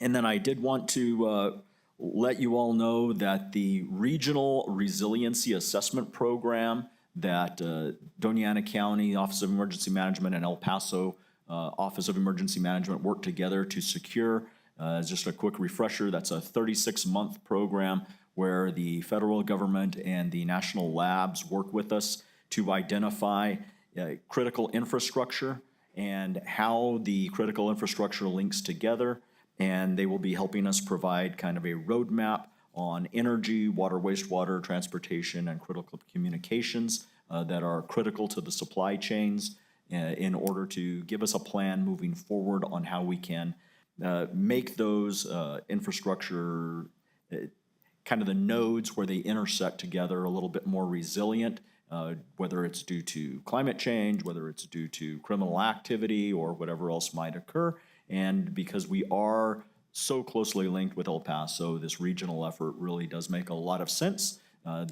And then I did want to let you all know that the Regional Resiliency Assessment Program that Doña County Office of Emergency Management and El Paso Office of Emergency Management worked together to secure. Just a quick refresher, that's a 36-month program where the federal government and the national labs work with us to identify critical infrastructure and how the critical infrastructure links together. And they will be helping us provide kind of a roadmap on energy, water, wastewater, transportation, and critical communications that are critical to the supply chains in order to give us a plan moving forward on how we can make those infrastructure kind of the nodes where they intersect together a little bit more resilient, whether it's due to climate change, whether it's due to criminal activity, or whatever else might occur. And because we are so closely linked with El Paso, this regional effort really does make a lot of sense.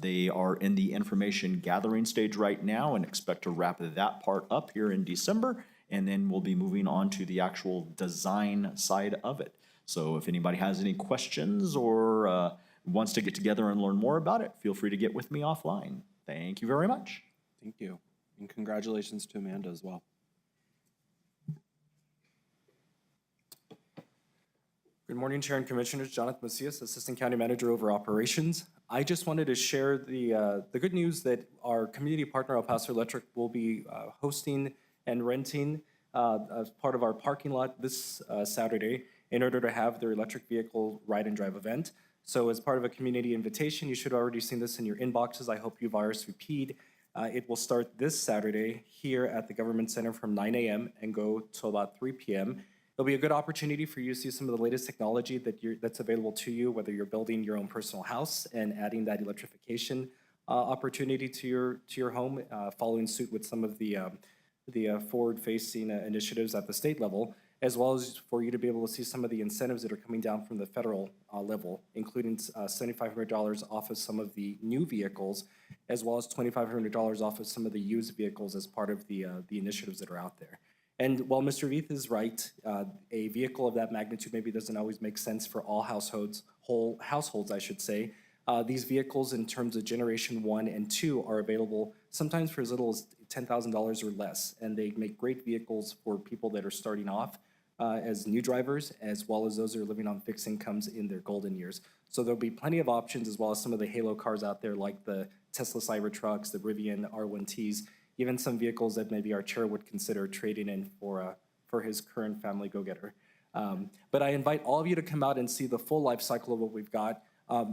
They are in the information gathering stage right now and expect to wrap that part up here in December. And then we'll be moving on to the actual design side of it. So if anybody has any questions or wants to get together and learn more about it, feel free to get with me offline. Thank you very much. Thank you. And congratulations to Amanda as well. Good morning, Chair and Commissioners. Jonathan Macias, Assistant County Manager over Operations. I just wanted to share the good news that our community partner, El Paso Electric, will be hosting and renting as part of our parking lot this Saturday in order to have their electric vehicle ride and drive event. So as part of a community invitation, you should have already seen this in your inboxes. I hope you've RSVP'd. It will start this Saturday here at the Government Center from 9 a.m. and go till about 3 p.m. It'll be a good opportunity for you to see some of the latest technology that's available to you, whether you're building your own personal house and adding that electrification opportunity to your home, following suit with some of the forward-facing initiatives at the state level, as well as for you to be able to see some of the incentives that are coming down from the federal level, including $7,500 off of some of the new vehicles, as well as $2,500 off of some of the used vehicles as part of the initiatives that are out there. And while Mr. Veith is right, a vehicle of that magnitude maybe doesn't always make sense for all households, whole households, I should say. These vehicles in terms of generation 1 and 2 are available sometimes for as little as $10,000 or less, and they make great vehicles for people that are starting off as new drivers, as well as those who are living on fixed incomes in their golden years. So there'll be plenty of options, as well as some of the halo cars out there like the Tesla Cybertrucks, the Rivian R1Ts, even some vehicles that maybe our chair would consider trading in for his current family go-getter. But I invite all of you to come out and see the full life cycle of what we've got.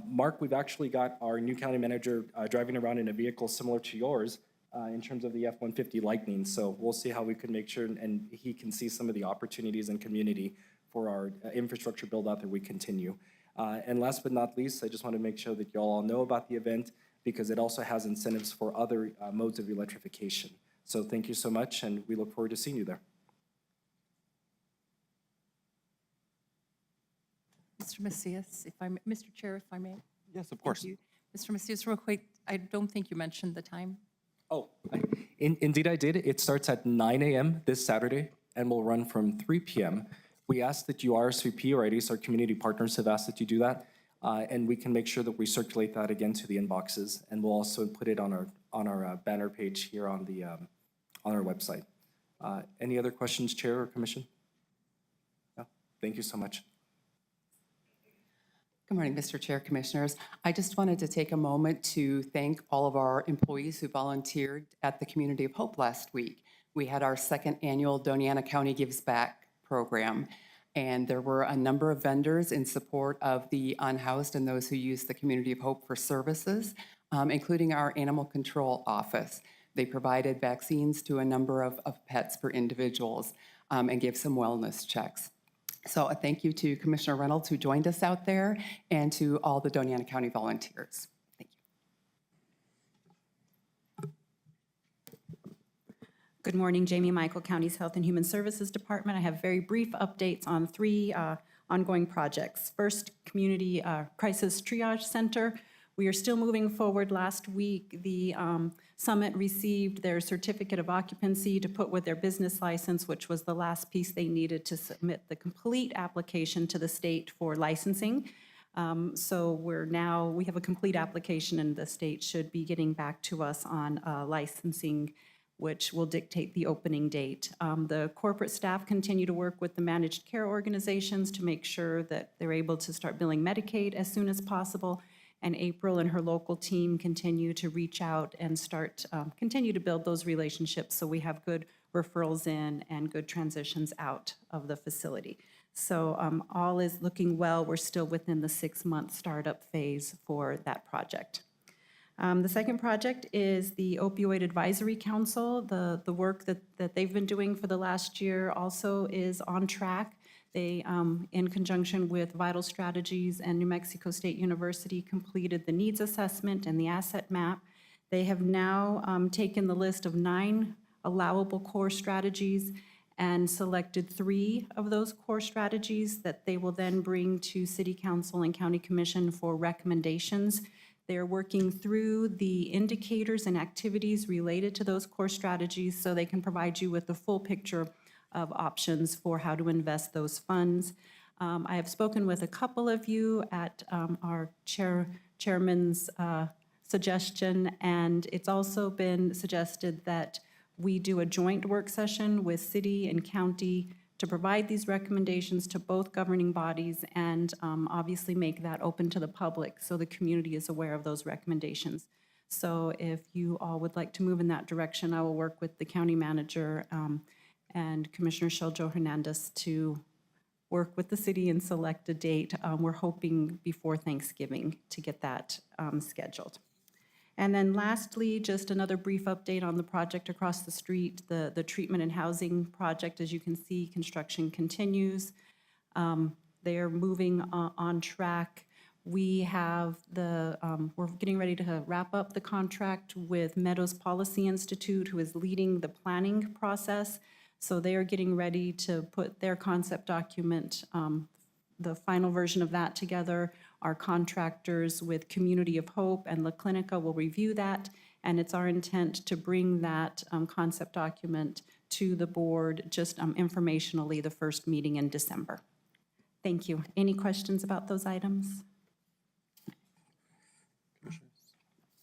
Mark, we've actually got our new county manager driving around in a vehicle similar to yours in terms of the F-150 Lightning. So we'll see how we can make sure and he can see some of the opportunities and community for our infrastructure build out that we continue. And last but not least, I just want to make sure that you all know about the event because it also has incentives for other modes of electrification. So thank you so much, and we look forward to seeing you there. Mr. Macias, Mr. Chair, if I may. Yes, of course. Thank you. Mr. Macias, real quick, I don't think you mentioned the time. Oh, indeed I did. It starts at 9 a.m. this Saturday and will run from 3 p.m. We ask that you RSVP, or at least our community partners have asked that you do that, and we can make sure that we circulate that again to the inboxes, and we'll also put it on our banner page here on our website. Any other questions, Chair or Commission? No? Thank you so much. Good morning, Mr. Chair, Commissioners. I just wanted to take a moment to thank all of our employees who volunteered at the Community of Hope last week. We had our second annual Doña County Gives Back program, and there were a number of vendors in support of the unhoused and those who use the Community of Hope for services, including our animal control office. They provided vaccines to a number of pets for individuals and gave some wellness checks. So a thank you to Commissioner Reynolds, who joined us out there, and to all the Doña County volunteers. Thank you. Good morning, Jamie Michael, County's Health and Human Services Department. I have very brief updates on three ongoing projects. First, Community Crisis Triage Center. We are still moving forward. Last week, the Summit received their certificate of occupancy to put with their business license, which was the last piece they needed to submit the complete application to the state for licensing. So we have a complete application, and the state should be getting back to us on licensing, which will dictate the opening date. The corporate staff continue to work with the managed care organizations to make sure that they're able to start billing Medicaid as soon as possible. And April and her local team continue to reach out and continue to build those relationships so we have good referrals in and good transitions out of the facility. So all is looking well. We're still within the 6-month startup phase for that project. The second project is the Opioid Advisory Council. The work that they've been doing for the last year also is on track. They, in conjunction with Vital Strategies and New Mexico State University, completed the needs assessment and the asset map. They have now taken the list of 9 allowable core strategies and selected 3 of those core strategies that they will then bring to City Council and County Commission for recommendations. They're working through the indicators and activities related to those core strategies so they can provide you with the full picture of options for how to invest those funds. I have spoken with a couple of you at our chairman's suggestion, and it's also been suggested that we do a joint work session with city and county to provide these recommendations to both governing bodies and obviously make that open to the public so the community is aware of those recommendations. So if you all would like to move in that direction, I will work with the county manager and Commissioner Sheljo Hernandez to work with the city and select a date. We're hoping before Thanksgiving to get that scheduled. And then lastly, just another brief update on the project across the street, the treatment and housing project. As you can see, construction continues. They're moving on track. We have we're getting ready to wrap up the contract with Meadows Policy Institute, who is leading the planning process. So they are getting ready to put their concept document, the final version of that together. Our contractors with Community of Hope and La Clinica will review that, and it's our intent to bring that concept document to the board just informationally the first meeting in December. Thank you. Any questions about those items?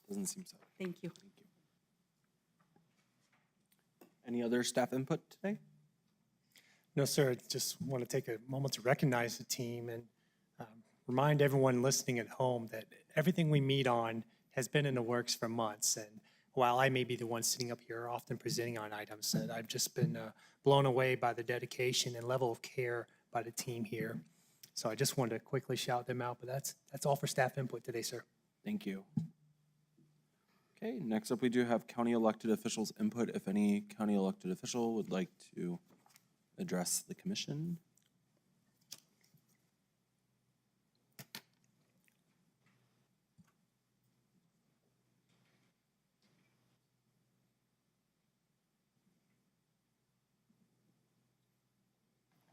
Doesn't seem so. Thank you. Any other staff input today? No, sir. I just want to take a moment to recognize the team and remind everyone listening at home that everything we meet on has been in the works for months. And while I may be the one sitting up here often presenting on items, that I've just been blown away by the dedication and level of care by the team here. So I just wanted to quickly shout them out, but that's all for staff input today, sir. Thank you. Okay, next up we do have county elected officials input. If any county elected official would like to address the commission.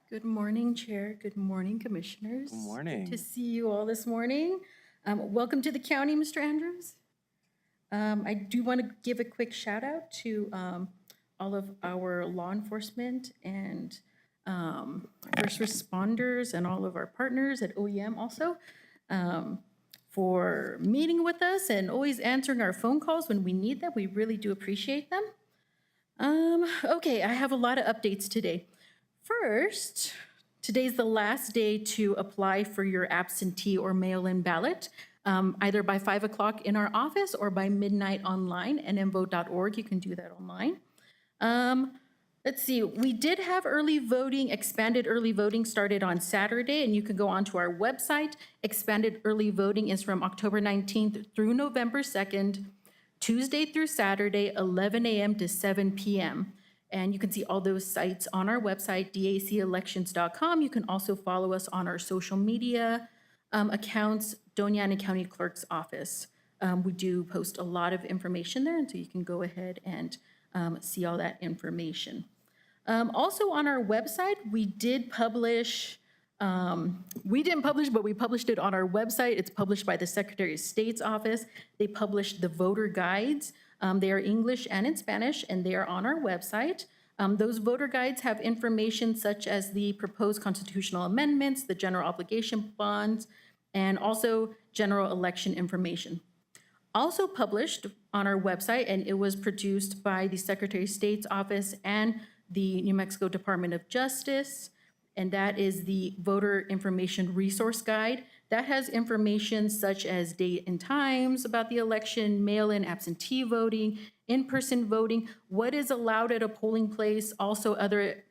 Good morning, Chair. Good morning, Commissioners. Good morning. Good to see you all this morning. Welcome to the county, Mr. Andrews. I do want to give a quick shout out to all of our law enforcement and first responders and all of our partners at OEM also for meeting with us and always answering our phone calls when we need them. We really do appreciate them. Okay, I have a lot of updates today. First, today's the last day to apply for your absentee or mail-in ballot, either by 5 o'clock in our office or by midnight online, nmvote.org. You can do that online. Let's see, we did have early voting, expanded early voting started on Saturday, and you can go onto our website. Expanded early voting is from October 19th through November 2nd, Tuesday through Saturday, 11 a.m. to 7 p.m. And you can see all those sites on our website, dacelections.com. You can also follow us on our social media accounts, Doña County Clerk's Office. We do post a lot of information there, and so you can go ahead and see all that information. Also on our website, we didn't publish, but we published it on our website. It's published by the Secretary of State's office. They published the voter guides. They are English and in Spanish, and they are on our website. Those voter guides have information such as the proposed constitutional amendments, the general obligation bonds, and also general election information. Also published on our website, and it was produced by the Secretary of State's office and the New Mexico Department of Justice, and that is the Voter Information Resource Guide. That has information such as date and times about the election, mail-in absentee voting, in-person voting, what is allowed at a polling place, also other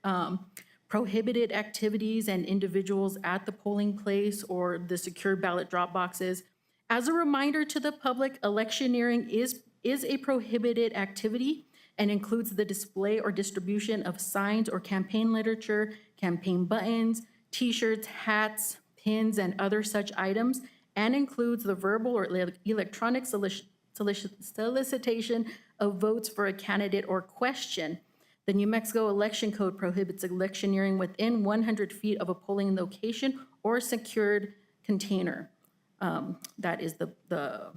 prohibited activities and individuals at the polling place or the secure ballot drop boxes. As a reminder to the public, electioneering is a prohibited activity and includes the display or distribution of signs or campaign literature, campaign buttons, T-shirts, hats, pins, and other such items, and includes the verbal or electronic solicitation of votes for a candidate or question. The New Mexico Election Code prohibits electioneering within 100 feet of a polling location or secured container. That is the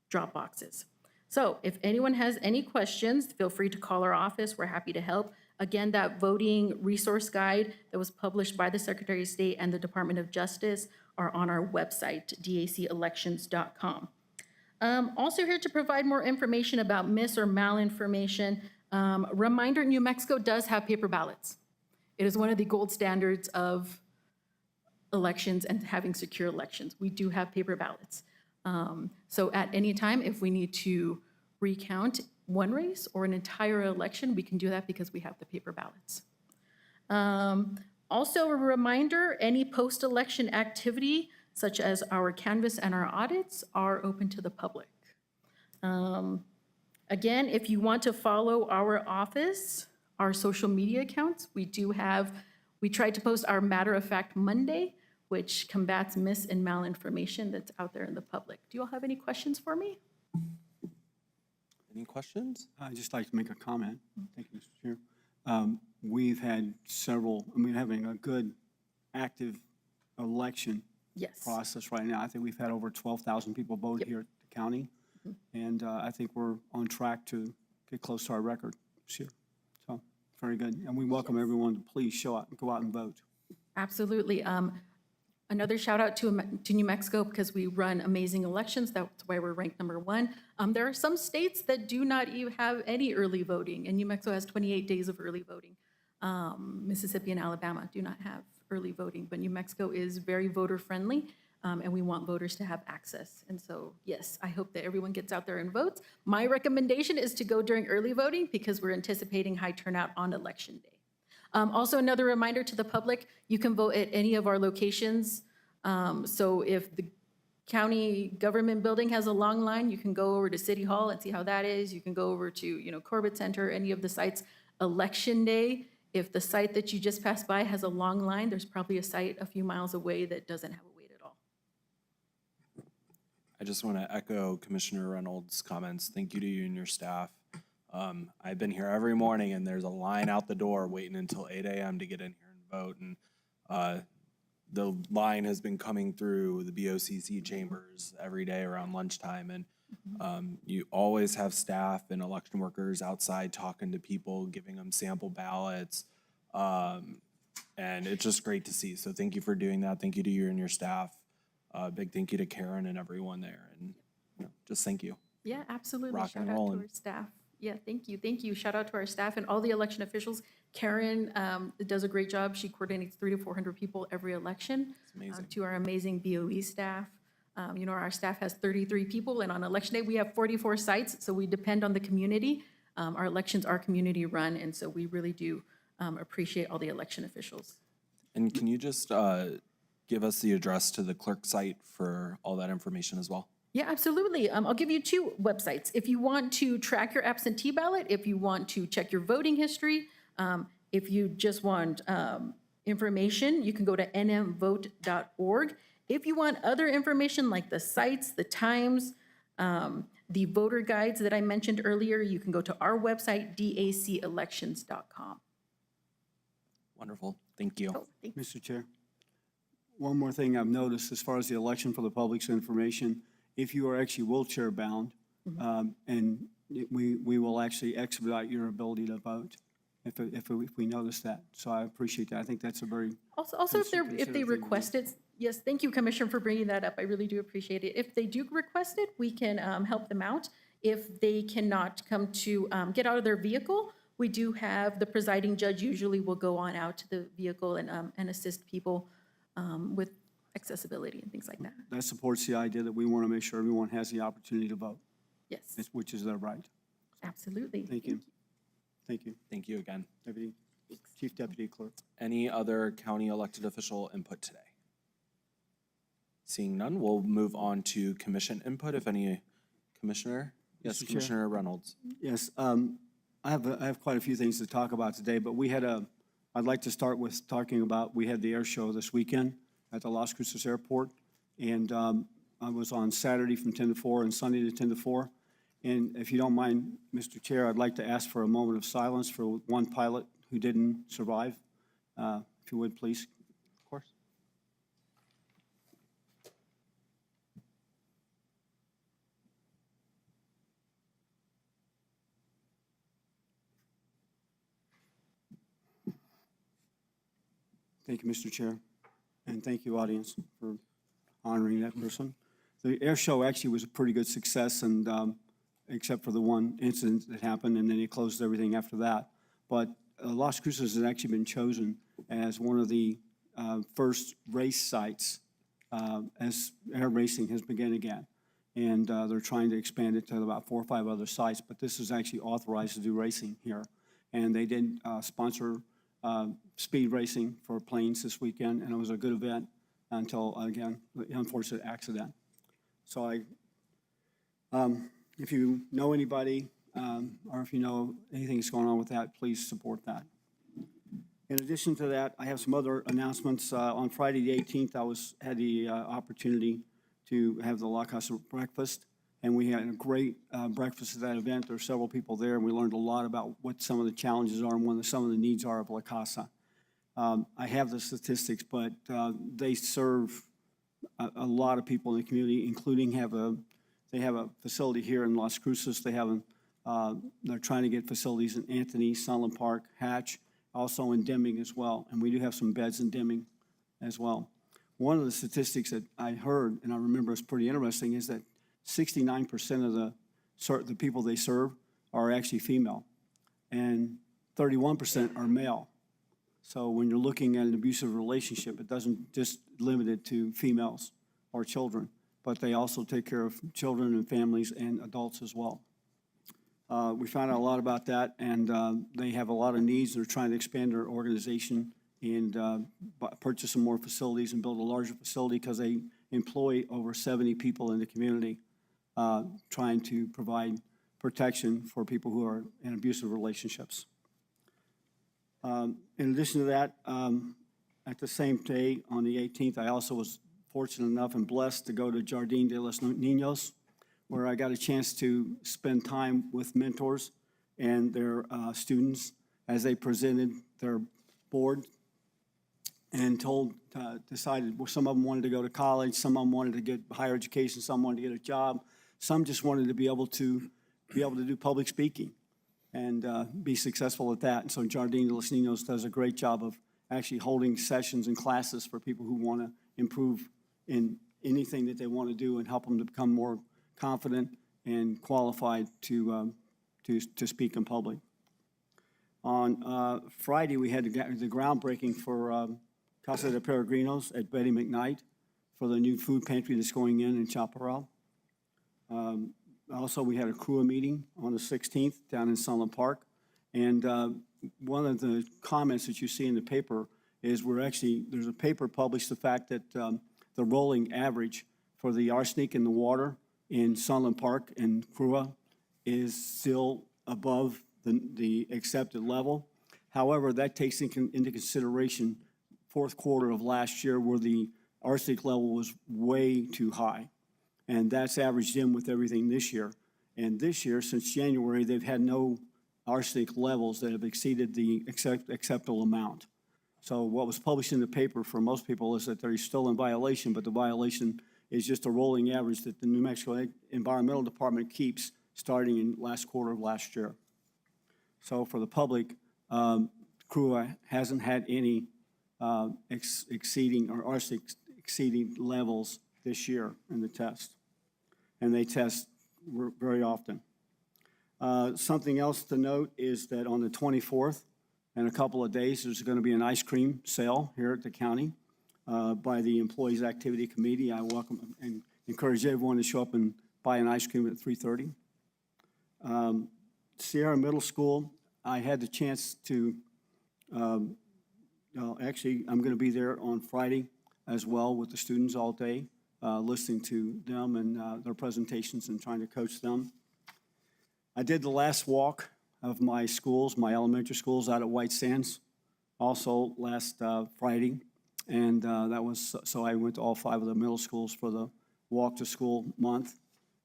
drop boxes. So if anyone has any questions, feel free to call our office. We're happy to help. Again, that voting resource guide that was published by the Secretary of State and the Department of Justice are on our website, dacelections.com. Also here to provide more information about mis or malinformation. Reminder, New Mexico does have paper ballots. It is one of the gold standards of elections and having secure elections. We do have paper ballots. So at any time, if we need to recount one race or an entire election, we can do that because we have the paper ballots. Also, a reminder, any post-election activity, such as our canvass and our audits, are open to the public. Again, if you want to follow our office, our social media accounts, we tried to post our Matter of Fact Monday, which combats mis and malinformation that's out there in the public. Do you all have any questions for me? Any questions? I'd just like to make a comment. Thank you, Mr. Chair. We've had having a good, active election Yes. process right now. I think we've had over 12,000 people vote here at the county. And I think we're on track to get close to our record this year. So, very good. And we welcome everyone to please go out and vote. Absolutely. Another shout out to New Mexico because we run amazing elections. That's why we're ranked #1. There are some states that do not even have any early voting, and New Mexico has 28 days of early voting. Mississippi and Alabama do not have early voting, but New Mexico is very voter friendly, and we want voters to have access. And so, yes, I hope that everyone gets out there and votes. My recommendation is to go during early voting because we're anticipating high turnout on election day. Also, another reminder to the public, you can vote at any of our locations. So if the county government building has a long line, you can go over to City Hall and see how that is. You can go over to, Corbett Center, any of the sites. Election day, if the site that you just passed by has a long line, there's probably a site a few miles away that doesn't have a wait at all. I just want to echo Commissioner Reynolds' comments. Thank you to you and your staff. I've been here every morning and there's a line out the door waiting until 8 a.m. to get in here and vote. And the line has been coming through the BOCC chambers every day around lunchtime. And you always have staff and election workers outside talking to people, giving them sample ballots. And it's just great to see. So thank you for doing that. Thank you to you and your staff. Big thank you to Karen and everyone there. And just thank you. Yeah, absolutely. Rock and Shout out to rollin'. our staff. Yeah, thank you. Thank you. Shout out to our staff and all the election officials. Karen does a great job. She coordinates 300 to 400 people every election. Amazing. To our amazing BOE staff. Our staff has 33 people, and on election day, we have 44 sites, so we depend on the community. Our elections are community run, and so we really do appreciate all the election officials. And can you just give us the address to the clerk site for all that information as well? Yeah, absolutely. I'll give you 2 websites. If you want to track your absentee ballot, if you want to check your voting history, if you just want information, you can go to nmvote.org. If you want other information like the sites, the times, the voter guides that I mentioned earlier, you can go to our website, dacelections.com. Wonderful. Thank you. Oh, thank you. Mr. Chair, one more thing I've noticed as far as the election for the public's information, if you are actually wheelchair bound, and we will actually expedite your ability to vote if we notice that. So I appreciate that. I think that's a very Also, if they request it, yes, thank you, Commissioner, for bringing that up. I really do appreciate it. If they do request it, we can help them out. If they cannot come to get out of their vehicle, we do have the presiding judge usually will go on out to the vehicle and assist people with accessibility and things like that. That supports the idea that we want to make sure everyone has the opportunity to vote, Yes, which is their right. absolutely. Thank you. Thank you. Thank you again. Deputy, Chief Deputy Clerk. Any other county elected official input today? Seeing none, we'll move on to commission input, if any. Commissioner? Yes, Mr. Chair. Commissioner Reynolds. Yes, I have quite a few things to talk about today, but I'd like to start with talking about, we had the air show this weekend at the Las Cruces Airport, and I was on Saturday from 10 to 4 and Sunday to 10 to 4. And if you don't mind, Mr. Chair, I'd like to ask for a moment of silence for one pilot who didn't survive. If you would, please. Of course. Thank you, Mr. Chair, and thank you, audience, for honoring that person. The air show actually was a pretty good success, and except for the one incident that happened, and then he closed everything after that. But Las Cruces has actually been chosen as one of the first race sites as air racing has begun again. And they're trying to expand it to about 4 or 5 other sites, but this is actually authorized to do racing here. And they did sponsor speed racing for planes this weekend, and it was a good event until, again, the unfortunate accident. So if you know anybody, or if you know anything that's going on with that, please support that. In addition to that, I have some other announcements. On Friday, the 18th, I had the opportunity to have the La Casa breakfast, and we had a great breakfast at that event. There were several people there, and we learned a lot about what some of the challenges are and what some of the needs are of La Casa. I have the statistics, but they serve a lot of people in the community, including they have a facility here in Las Cruces. They're trying to get facilities in Anthony, Sunland Park, Hatch, also in Deming as well, and we do have some beds in Deming as well. One of the statistics that I heard, and I remember is pretty interesting, is that 69% of the people they serve are actually female, and 31% are male. So when you're looking at an abusive relationship, it doesn't just limit it to females or children, but they also take care of children and families and adults as well. We found out a lot about that, and they have a lot of needs. They're trying to expand their organization and purchase some more facilities and build a larger facility because they employ over 70 people in the community, trying to provide protection for people who are in abusive relationships. In addition to that, at the same day, on the 18th, I also was fortunate enough and blessed to go to Jardín de los Niños, where I got a chance to spend time with mentors and their students as they presented their board and decided, well, some of them wanted to go to college, some of them wanted to get higher education, some wanted to get a job, some just wanted to be able to do public speaking and be successful at that. And so Jardín de los Niños does a great job of actually holding sessions and classes for people who want to improve in anything that they want to do and help them to become more confident and qualified to speak in public. On Friday, we had the groundbreaking for Casa de Peregrinos at Betty McKnight for the new food pantry that's going in Chaparral. Also, we had a CRUA meeting on the 16th down in Sunland Park. And one of the comments that you see in the paper is there's a paper published the fact that the rolling average for the arsenic in the water in Sunland Park and CRUA is still above the accepted level. However, that takes into consideration fourth quarter of last year where the arsenic level was way too high. And that's averaged in with everything this year. And this year, since January, they've had no arsenic levels that have exceeded the acceptable amount. So what was published in the paper for most people is that they're still in violation, but the violation is just a rolling average that the New Mexico Environmental Department keeps starting in last quarter of last year. So for the public, CRUA hasn't had any exceeding or arsenic exceeding levels this year in the test. And they test very often. Something else to note is that on the 24th, in a couple of days, there's going to be an ice cream sale here at the county by the Employees Activity Committee. I welcome and encourage everyone to show up and buy an ice cream at 3:30. Sierra Middle School, I had the chance to, actually, I'm going to be there on Friday as well with the students all day, listening to them and their presentations and trying to coach them. I did the last walk of my schools, my elementary schools out at White Sands, also last Friday. And so I went to all 5 of the middle schools for the Walk to School month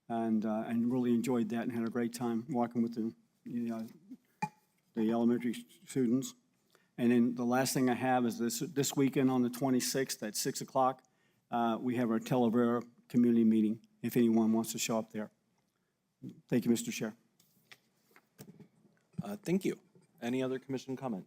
and really enjoyed that and had a great time walking with the elementary students. And then the last thing I have is this weekend on the 26th at 6 o'clock, we have our Talavera community meeting, if anyone wants to show up there. Thank you, Mr. Chair. Thank you. Any other commission comment?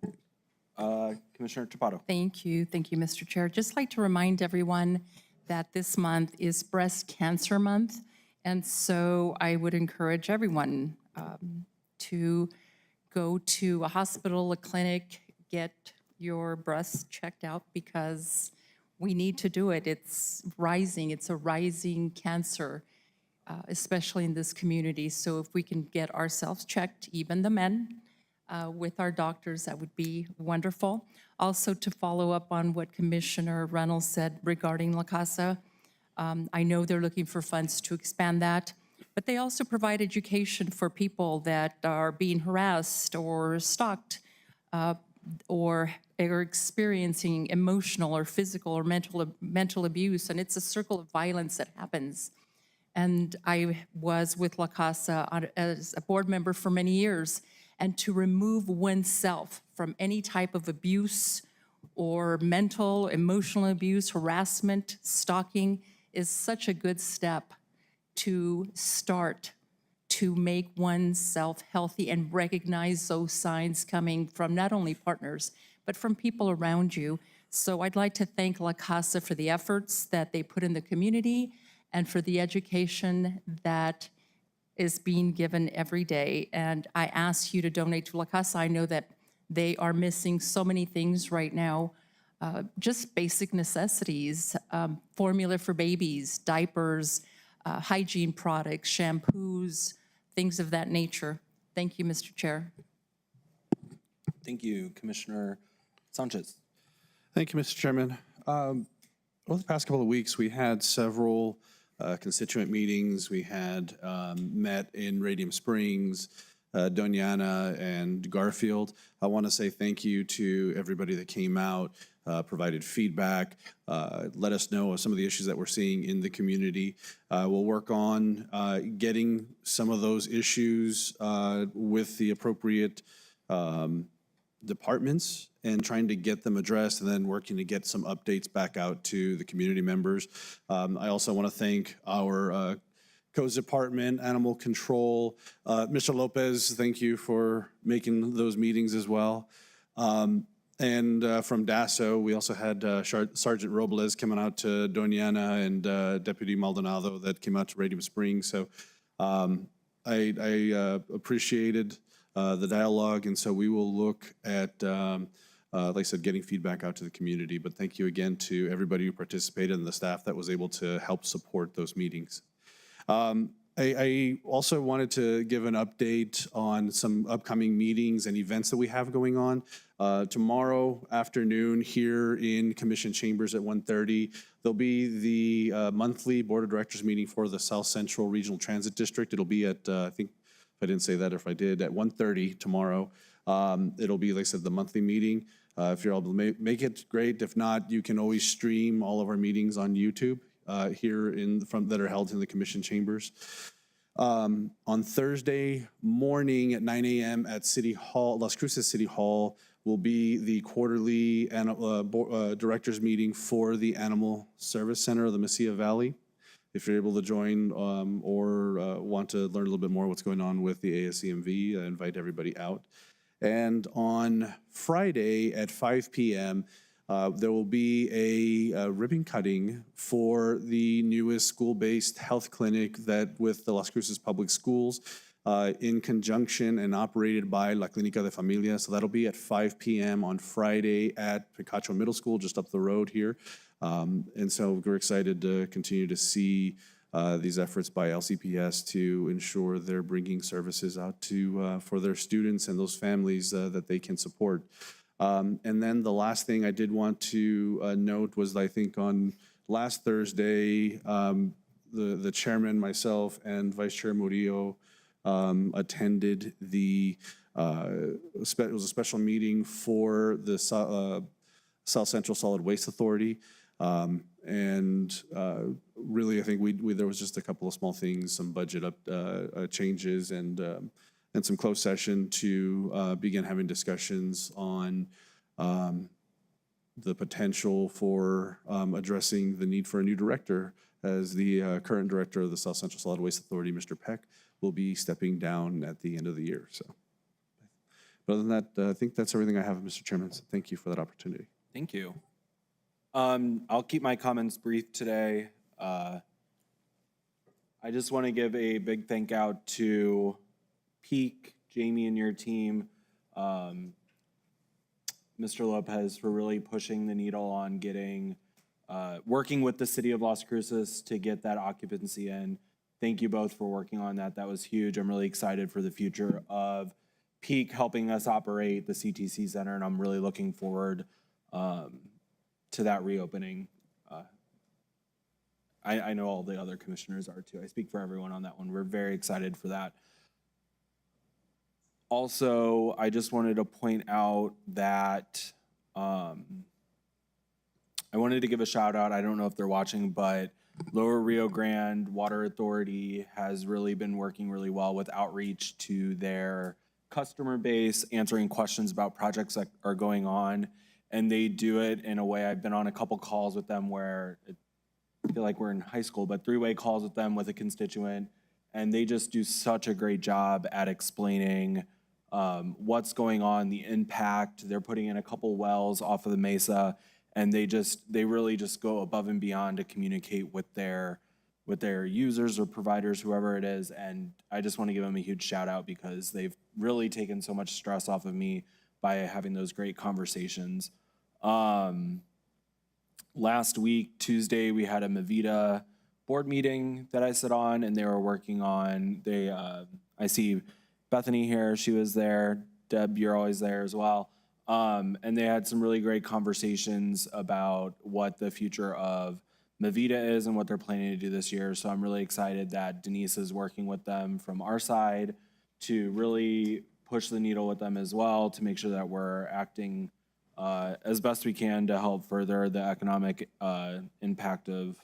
Commissioner Chaparro. Thank you, Mr. Chair. Just like to remind everyone that this month is Breast Cancer Month, and so I would encourage everyone to go to a hospital, a clinic, get your breasts checked out because we need to do it. It's rising. It's a rising cancer, especially in this community. So if we can get ourselves checked, even the men, with our doctors, that would be wonderful. Also, to follow up on what Commissioner Reynolds said regarding La Casa, I know they're looking for funds to expand that, but they also provide education for people that are being harassed or stalked or are experiencing emotional or physical or mental abuse, and it's a circle of violence that happens. And I was with La Casa as a board member for many years, and to remove oneself from any type of abuse or mental, emotional abuse, harassment, stalking is such a good step to start to make oneself healthy and recognize those signs coming from not only partners, but from people around you. So I'd like to thank La Casa for the efforts that they put in the community and for the education that is being given every day. And I ask you to donate to La Casa. I know that they are missing so many things right now, just basic necessities, formula for babies, diapers, hygiene products, shampoos, things of that nature. Thank you, Mr. Chair. Thank you, Commissioner Sanchez. Thank you, Mr. Chairman. Over the past couple of weeks, we had several constituent meetings. We had met in Radium Springs, Doña, and Garfield. I want to say thank you to everybody that came out, provided feedback, let us know some of the issues that we're seeing in the community. We'll work on getting some of those issues with the appropriate departments and trying to get them addressed, and then working to get some updates back out to the community members. I also want to thank our Codes Department, Animal Control. Mr. Lopez, thank you for making those meetings as well. And from DASO, we also had Sergeant Robles coming out to Doña and Deputy Maldonado that came out to Radium Springs. So I appreciated the dialogue, and so we will look at, like I said, getting feedback out to the community. But thank you again to everybody who participated and the staff that was able to help support those meetings. I also wanted to give an update on some upcoming meetings and events that we have going on. Tomorrow afternoon here in Commission Chambers at 1:30, there'll be the monthly Board of Directors meeting for the South Central Regional Transit District. It'll be at, I think, if I didn't say that, or if I did, at 1:30 tomorrow. It'll be, like I said, the monthly meeting. If you're able to make it, great. If not, you can always stream all of our meetings on YouTube here that are held in the Commission Chambers. On Thursday morning at 9 a.m. at City Hall, Las Cruces City Hall, will be the quarterly directors meeting for the Animal Service Center of the Mesilla Valley. If you're able to join or want to learn a little bit more what's going on with the ASCMV, I invite everybody out. And on Friday at 5 p.m., there will be a ribbon cutting for the newest school-based health clinic that with the Las Cruces Public Schools in conjunction and operated by La Clínica de Familia. So that'll be at 5 p.m. on Friday at Picacho Middle School, just up the road here. And so we're excited to continue to see these efforts by LCPS to ensure they're bringing services out to for their students and those families that they can support. And then the last thing I did want to note was, I think on last Thursday, the chairman, myself, and Vice Chair Murillo attended the, it was a special meeting for the South Central Solid Waste Authority. And really, I think there was just a couple of small things, some budget changes and some closed session to begin having discussions on the potential for addressing the need for a new director, as the current director of the South Central Solid Waste Authority, Mr. Peck, will be stepping down at the end of the year. So, but other than that, I think that's everything I have, Mr. Chairman. So thank you for that opportunity. Thank you. I'll keep my comments brief today. I just want to give a big thank out to Peak, Jamie and your team, Mr. Lopez, for really pushing the needle on getting, working with the city of Las Cruces to get that occupancy in. Thank you both for working on that. That was huge. I'm really excited for the future of Peak helping us operate the CTC Center, and I'm really looking forward to that reopening. I know all the other commissioners are too. I speak for everyone on that one. We're very excited for that. Also, I just wanted to point out that I wanted to give a shout out. I don't know if they're watching, but Lower Rio Grande Water Authority has really been working really well with outreach to their customer base, answering questions about projects that are going on. And they do it in a way, I've been on a couple calls with them where I feel like we're in high school, but three-way calls with them with a constituent. And they just do such a great job at explaining what's going on, the impact. They're putting in a couple wells off of the mesa, and they really just go above and beyond to communicate with their users or providers, whoever it is. And I just want to give them a huge shout out because they've really taken so much stress off of me by having those great conversations. Last week, Tuesday, we had a Mavita board meeting that I sit on, and they were working on, I see Bethany here, she was there. Deb, you're always there as well. And they had some really great conversations about what the future of Mavita is and what they're planning to do this year. So I'm really excited that Denise is working with them from our side to really push the needle with them as well to make sure that we're acting as best we can to help further the economic impact of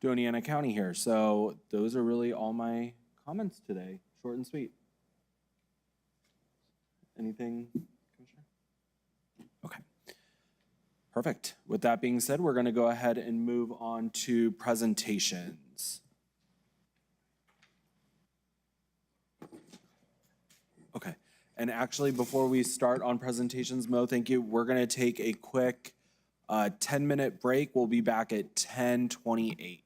Doña County here. So those are really all my comments today, short and sweet. Anything, Commissioner? Okay. Perfect. With that being said, we're going to go ahead and move on to presentations. Okay. And actually, before we start on presentations, Mo, thank you. We're going to take a quick 10-minute break. We'll be back at 10:28.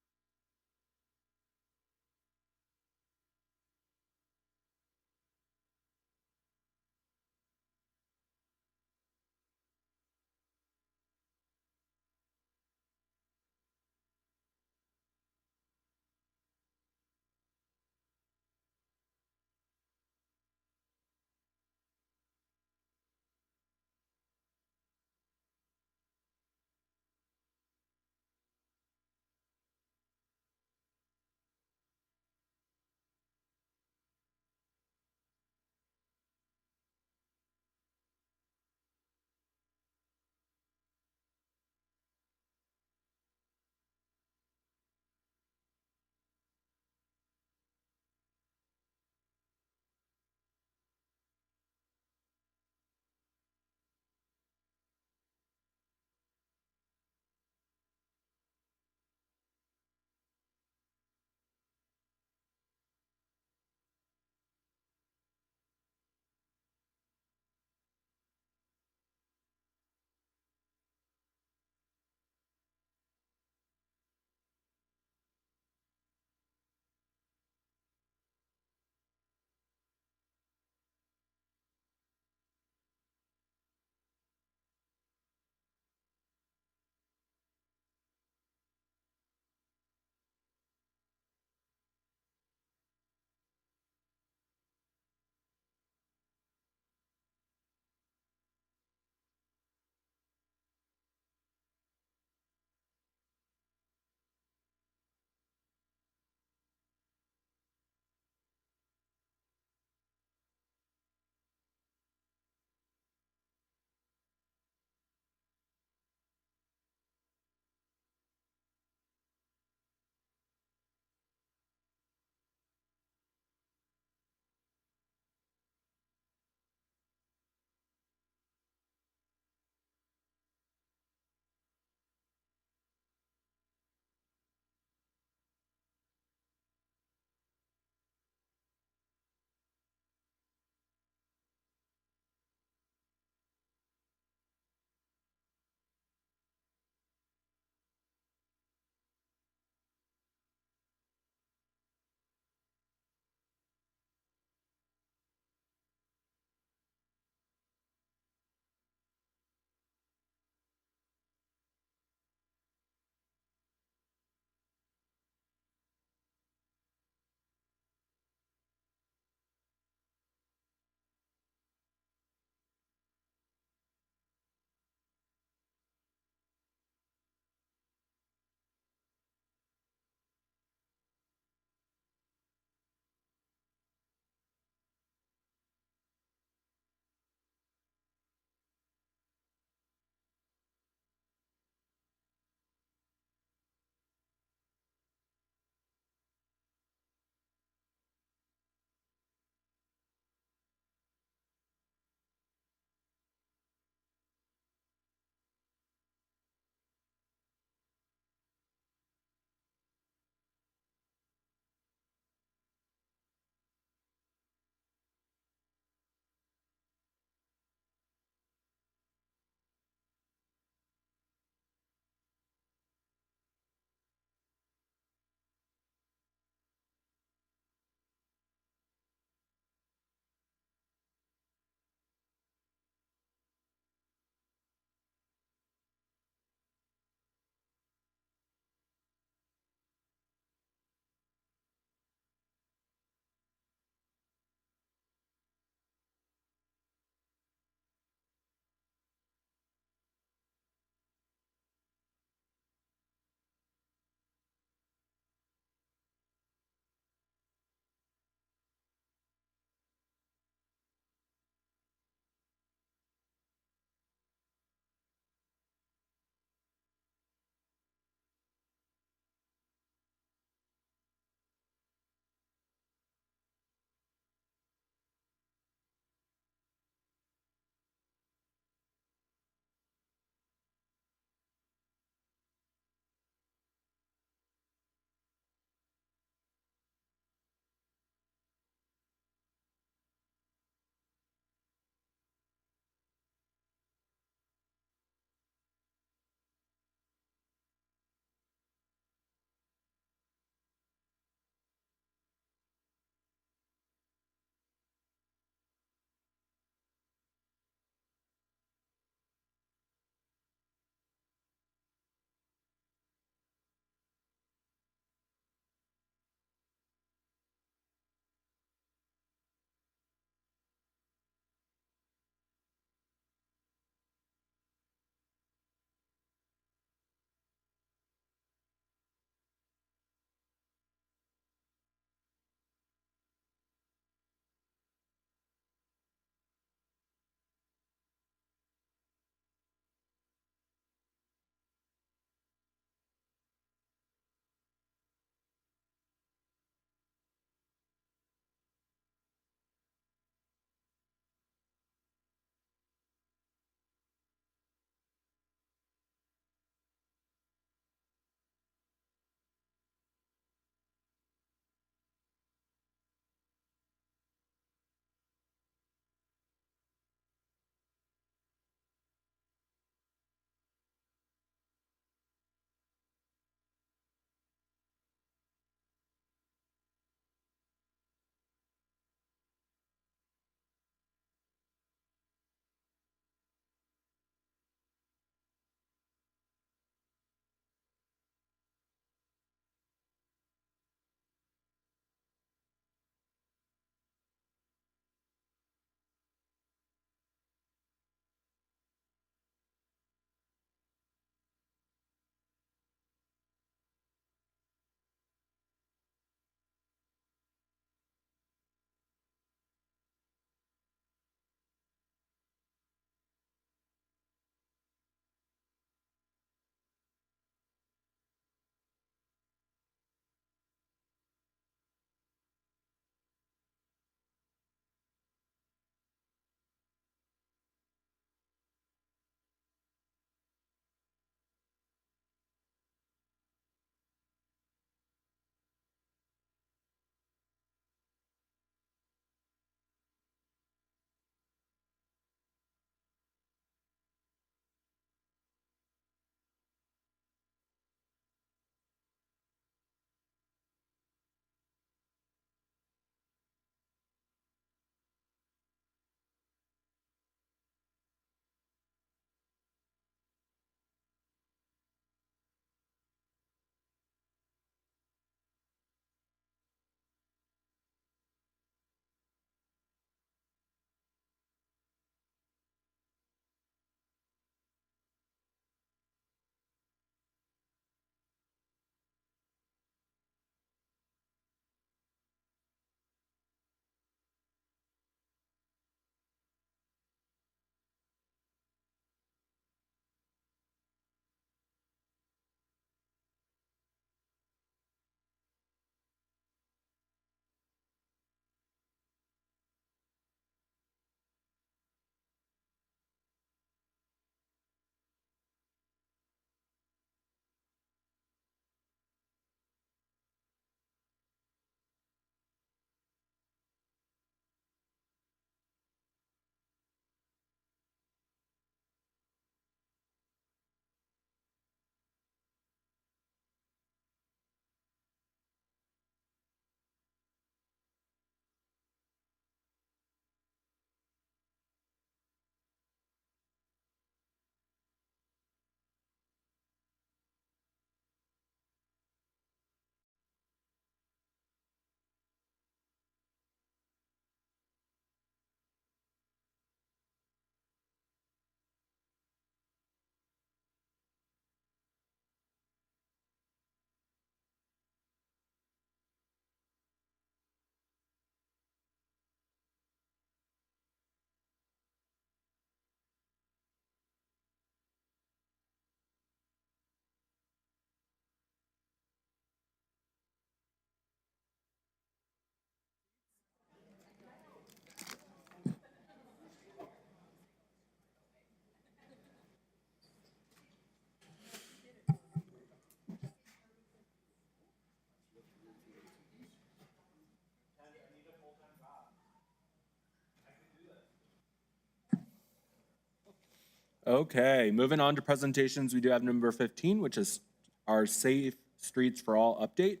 Okay, moving on to presentations, we do have number 15, which is our Safe Streets for All update.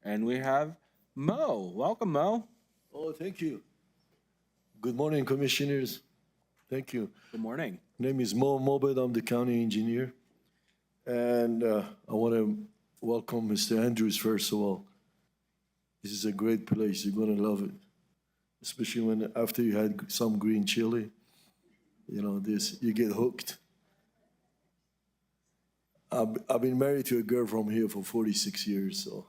And we have Mo. Welcome, Mo. Oh, thank you. Good morning, commissioners. Thank you. Good morning. Name is Mo Mobed. I'm the county engineer. And I want to welcome Mr. Andrews, first of all. This is a great place. You're going to love it, especially when after you had some green chili. You know, this, you get hooked. I've been married to a girl from here for 46 years, so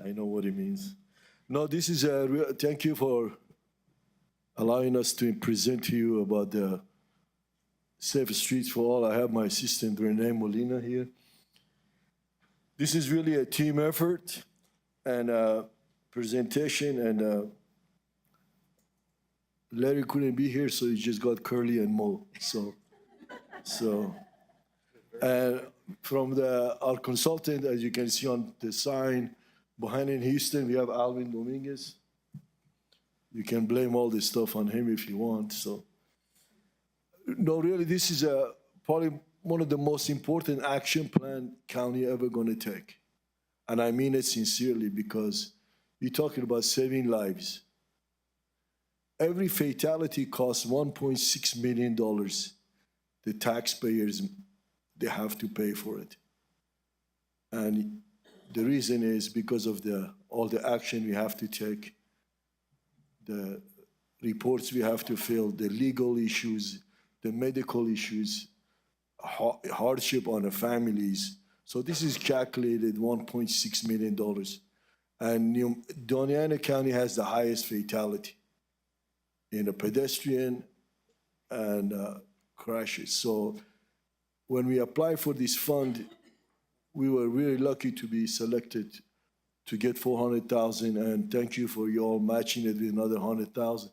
I know what it means. No, this is a real, thank you for allowing us to present to you about the Safe Streets for All. I have my assistant, Renee Molina, here. This is really a team effort and a presentation, and Larry couldn't be here, so he just got Curly and Mo. And from our consultant, as you can see on the sign, behind in Houston, we have Alvin Dominguez. You can blame all this stuff on him if you want. So, no, really, this is probably one of the most important action plan county ever going to take. And I mean it sincerely, because you're talking about saving lives. Every fatality costs $1.6 million. The taxpayers, they have to pay for it. And the reason is because of all the action we have to take, the reports we have to fill, the legal issues, the medical issues, hardship on the families. So this is calculated $1.6 million. And Doña County has the highest fatality in a pedestrian and crashes. So when we applied for this fund, we were really lucky to be selected to get $400,000, and thank you for you all matching it with another $100,000.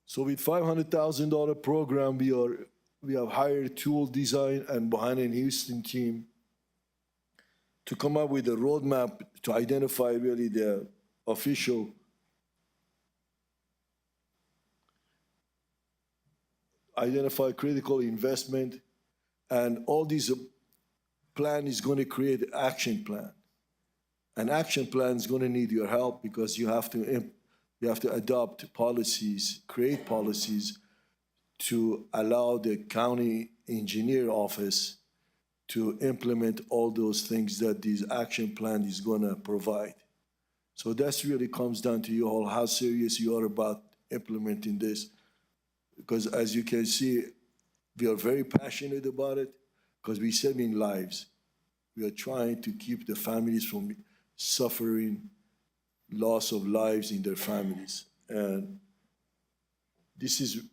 So with $500,000 program, we have hired tool design and behind in Houston team to come up with a roadmap to identify really the official critical investment, and all these plan is going to create an action plan. An action plan is going to need your help, because you have to adopt policies, create policies to allow the county engineer office to implement all those things that this action plan is going to provide. So that's really comes down to you all, how serious you are about implementing this. Because as you can see, we are very passionate about it, because we're saving lives. We are trying to keep the families from suffering loss of lives in their families. And this is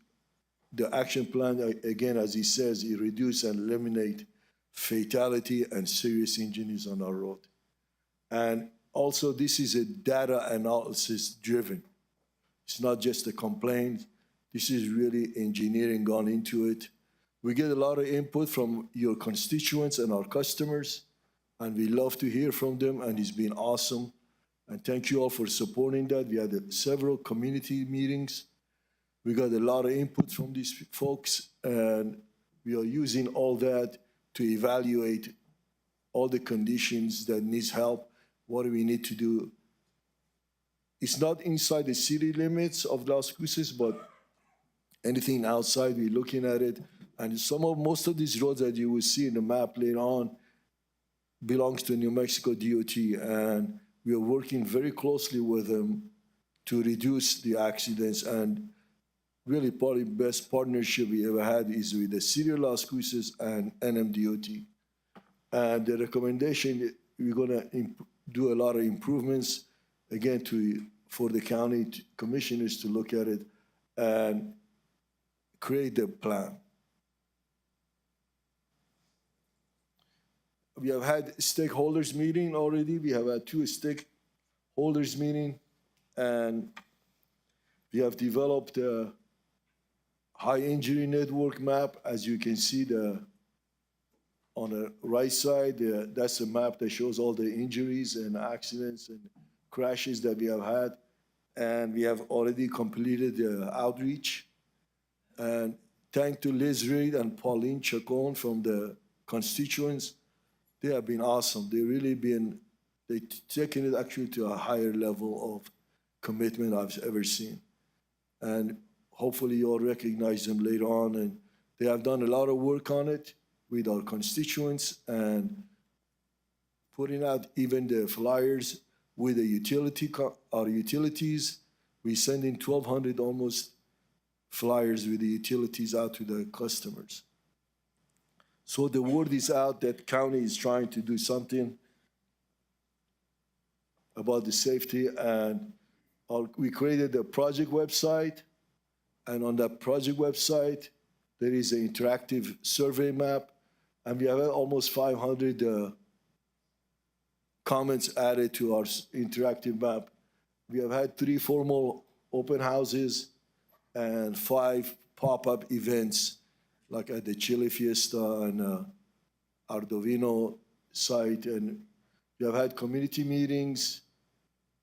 the action plan, again, as he says, it reduce and eliminate fatality and serious injuries on our road. And also, this is a data analysis driven. It's not just a complaint. This is really engineering gone into it. We get a lot of input from your constituents and our customers, and we love to hear from them, and it's been awesome. And thank you all for supporting that. We had several community meetings. We got a lot of input from these folks, and we are using all that to evaluate all the conditions that needs help. What do we need to do? It's not inside the city limits of Las Cruces, but anything outside, we're looking at it. And most of these roads that you will see in the map later on belongs to New Mexico DOT, and we are working very closely with them to reduce the accidents. And really, probably the best partnership we ever had is with the City of Las Cruces and NMDOT. And the recommendation, we're gonna do a lot of improvements, again, for the county commissioners to look at it and create a plan. We have had stakeholders meeting already. We have had 2 stakeholders meeting, and we have developed a high injury network map. As you can see, on the right side, that's a map that shows all the injuries and accidents and crashes that we have had. And we have already completed the outreach. And thank to Liz Reed and Pauline Chacon from the constituents. They have been awesome. They've taken it actually to a higher level of commitment I've ever seen. And hopefully you'll recognize them later on. And they have done a lot of work on it with our constituents and putting out even the flyers with the our utilities. We send in 1,200 almost flyers with the utilities out to the customers. So the word is out that county is trying to do something about the safety, and we created a project website, and on that project website, there is an interactive survey map, and we have almost 500 comments added to our interactive map. We have had 3 formal open houses and 5 pop-up events, like at the Chili Fiesta and Ardovino site. And we have had community meetings,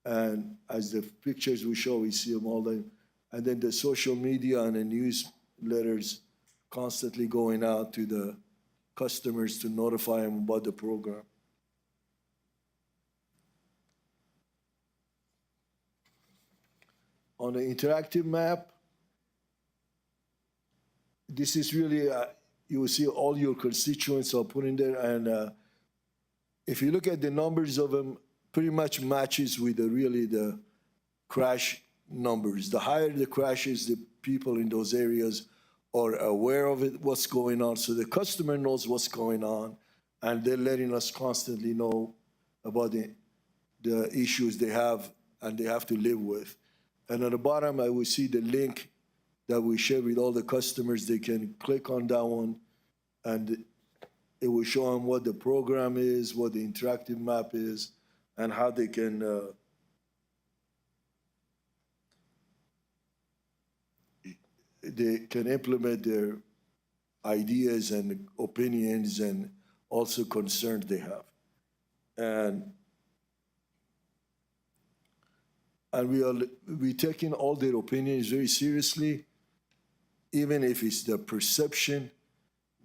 and as the pictures we show, we see them all day. And then the social media and the newsletters constantly going out to the customers to notify them about the program. On the interactive map, this is really, you will see all your constituents are put in there. And if you look at the numbers of them, pretty much matches with the crash numbers. The higher the crashes, the people in those areas are aware of it, what's going on. So the customer knows what's going on, and they're letting us constantly know about the issues they have and they have to live with. And at the bottom, I will see the link that we share with all the customers. They can click on that one, and it will show them what the program is, what the interactive map is, and how they can implement their ideas and opinions and also concerns they have. And we're taking all their opinions very seriously, even if it's the perception.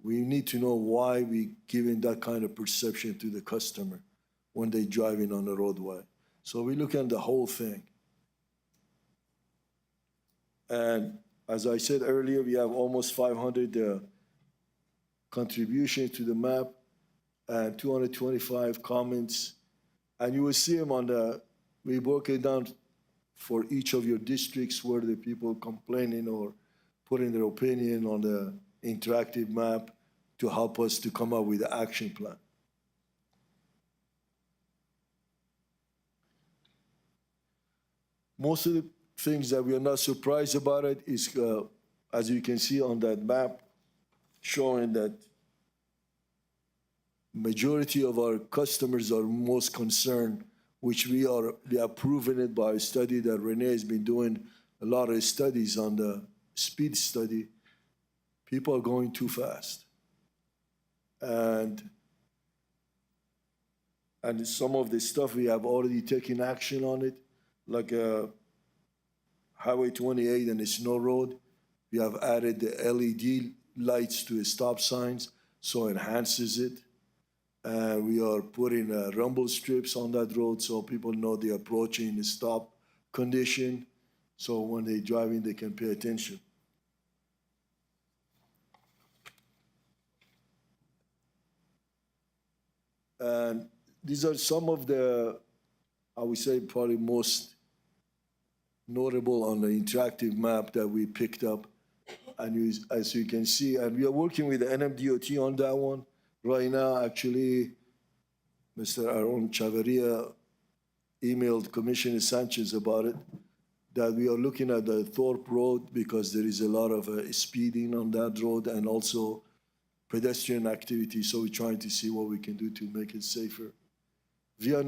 We need to know why we're giving that kind of perception to the customer when they're driving on the roadway. So we look at the whole thing. And as I said earlier, we have almost 500 contributions to the map and 225 comments. And you will see them we broke it down for each of your districts where the people complaining or putting their opinion on the interactive map to help us to come up with an action plan. Most of the things that we are not surprised about it is, as you can see on that map, showing that majority of our customers are most concerned, which we have proven it by a study that Renee has been doing a lot of studies on the speed study. People are going too fast. And some of the stuff we have already taken action on it, like Highway 28 and the Snow Road. We have added the LED lights to the stop signs, so it enhances it. And we are putting rumble strips on that road so people know they're approaching the stop condition, so when they're driving, they can pay attention. And these are some of the, I would say, probably most notable on the interactive map that we picked up. And as you can see, and we are working with the NMDOT on that one. Right now, actually, Mr. Aaron Chavarria emailed Commissioner Sanchez about it, that we are looking at the Thorpe Road because there is a lot of speeding on that road and also pedestrian activity. So we're trying to see what we can do to make it safer. Via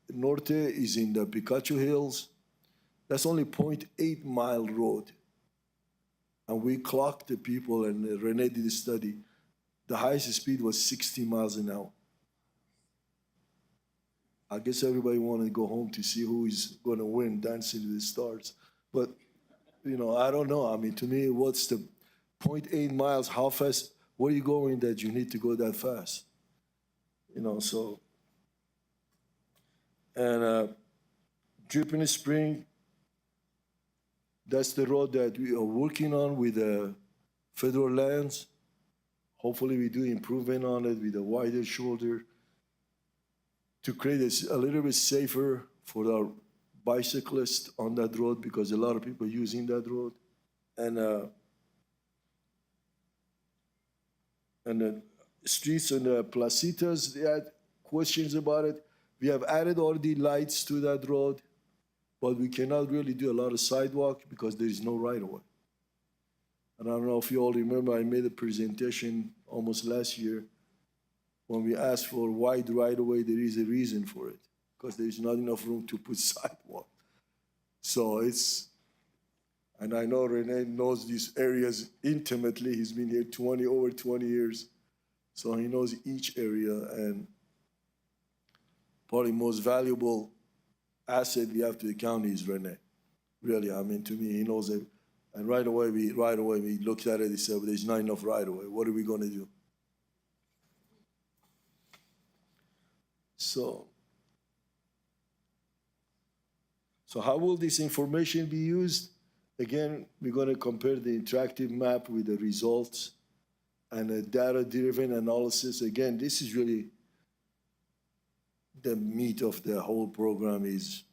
Norte is in the Picacho Hills. That's only 0.8 mile road. And we clocked the people, and Renee did a study. The highest speed was 60 miles an hour. I guess everybody wanted to go home to see who is going to win Dancing with the Stars. But, I don't know. I mean, to me, what's the 0.8 miles, how fast, where are you going that you need to go that fast? So, and Dripping Spring, that's the road that we are working on with the federal lands. Hopefully we do improvement on it with a wider shoulder to create a little bit safer for our bicyclists on that road, because a lot of people using that road. And the streets and the placitas, they had questions about it. We have added already lights to that road, but we cannot really do a lot of sidewalk because there is no right-of-way. And I don't know if you all remember, I made a presentation almost last year. When we asked for wide right-of-way, there is a reason for it, because there is not enough room to put sidewalk. So and I know Rene knows these areas intimately. He's been here over 20 years. So he knows each area, and probably most valuable asset we have to the county is Rene. Really, I mean, to me, he knows it. And right away we looked at it, he said, well, there's not enough right away. What are we gonna do? So how will this information be used? Again, we're gonna compare the interactive map with the results and a data-driven analysis. Again, this is really the meat of the whole program. Is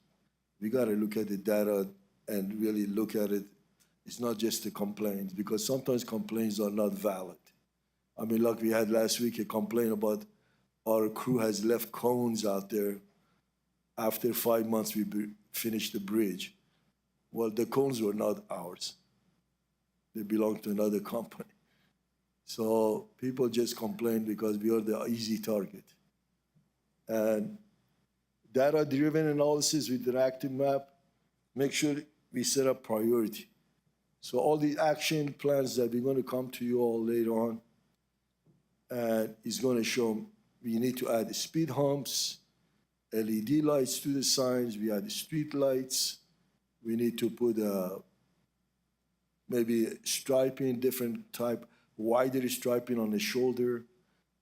we gotta look at the data and really look at it. It's not just the complaints, because sometimes complaints are not valid. I mean, like we had last week, a complaint about our crew has left cones out there after 5 months we finished the bridge. Well, the cones were not ours. They belonged to another company. So people just complain because we are the easy target. And data-driven analysis with an active map, make sure we set up priority. So all the action plans that we're going to come to you all later on, is going to show we need to add speed humps, LED lights to the signs, we add street lights, we need to put maybe striping, different type, wider striping on the shoulder,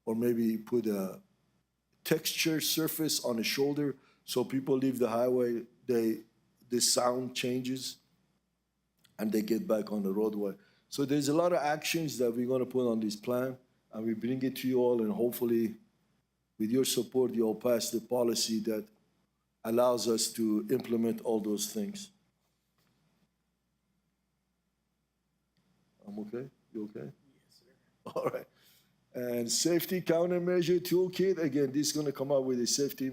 or maybe put a texture surface on the shoulder so people leave the highway, the sound changes and they get back on the roadway. So there's a lot of actions that we're going to put on this plan, and we bring it to you all, and hopefully with your support, you'll pass the policy that allows us to implement all those things. I'm okay? You okay? Yes, sir. All right. And safety countermeasure toolkit, again, this is going to come up with a safety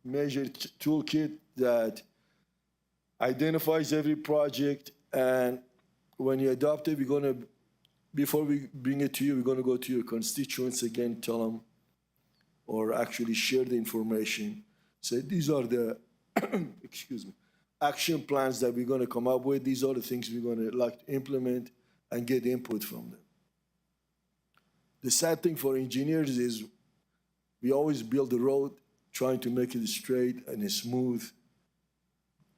measure toolkit that identifies every project, and when you adopt it, before we bring it to you, we're going to go to your constituents again, tell them, or actually share the information. Say, these are the, excuse me, action plans that we're going to come up with. These are the things we're going to like to implement and get input from them. The sad thing for engineers is we always build the road trying to make it straight and smooth,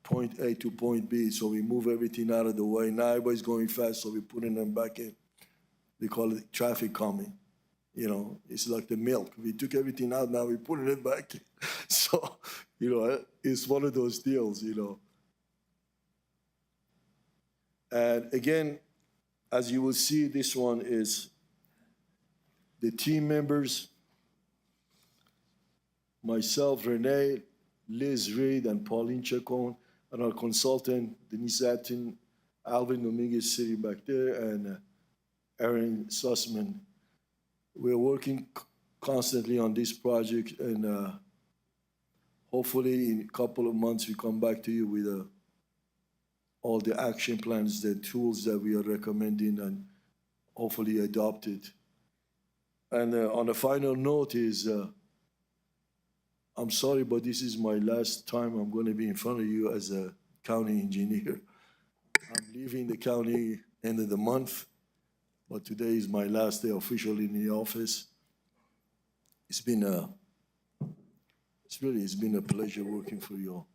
point A to point B, so we move everything out of the way. Now everybody's going fast, so we're putting them back in. We call it traffic calming. It's like the milk. We took everything out, now we're putting it back in. So, it's one of those deals, And again, as you will see, this one is the team members, myself, Renee, Liz Reed, and Pauline Chacon, and our consultant, Denise Attin, Alvin Dominguez sitting back there, and Aaron Sussman. We're working constantly on this project, and hopefully in a couple of months we come back to you with all the action plans, the tools that we are recommending, and hopefully adopted. And on a final note is, I'm sorry, but this is my last time I'm going to be in front of you as a county engineer. I'm leaving the county end of the month, but today is my last day officially in the office. It's been a pleasure working for you all.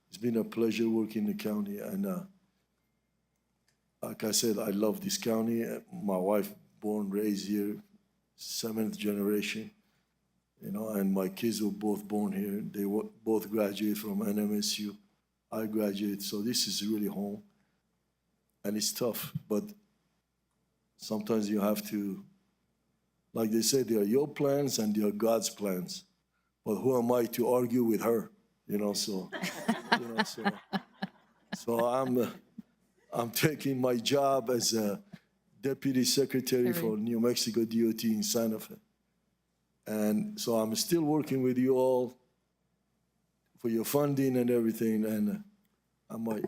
It's been a pleasure working in the county, and like I said, I love this county. My wife, born, raised here, 7th generation, you know, and my kids were both born here. They both graduated from NMSU. I graduated, so this is really home. And it's tough, but sometimes you have to, like they say, they are your plans and they are God's plans. But who am I to argue with her? You know, so, so I'm taking my job as a deputy secretary for New Mexico DOT in Santa Fe. And so I'm still working with you all for your funding and everything. And I might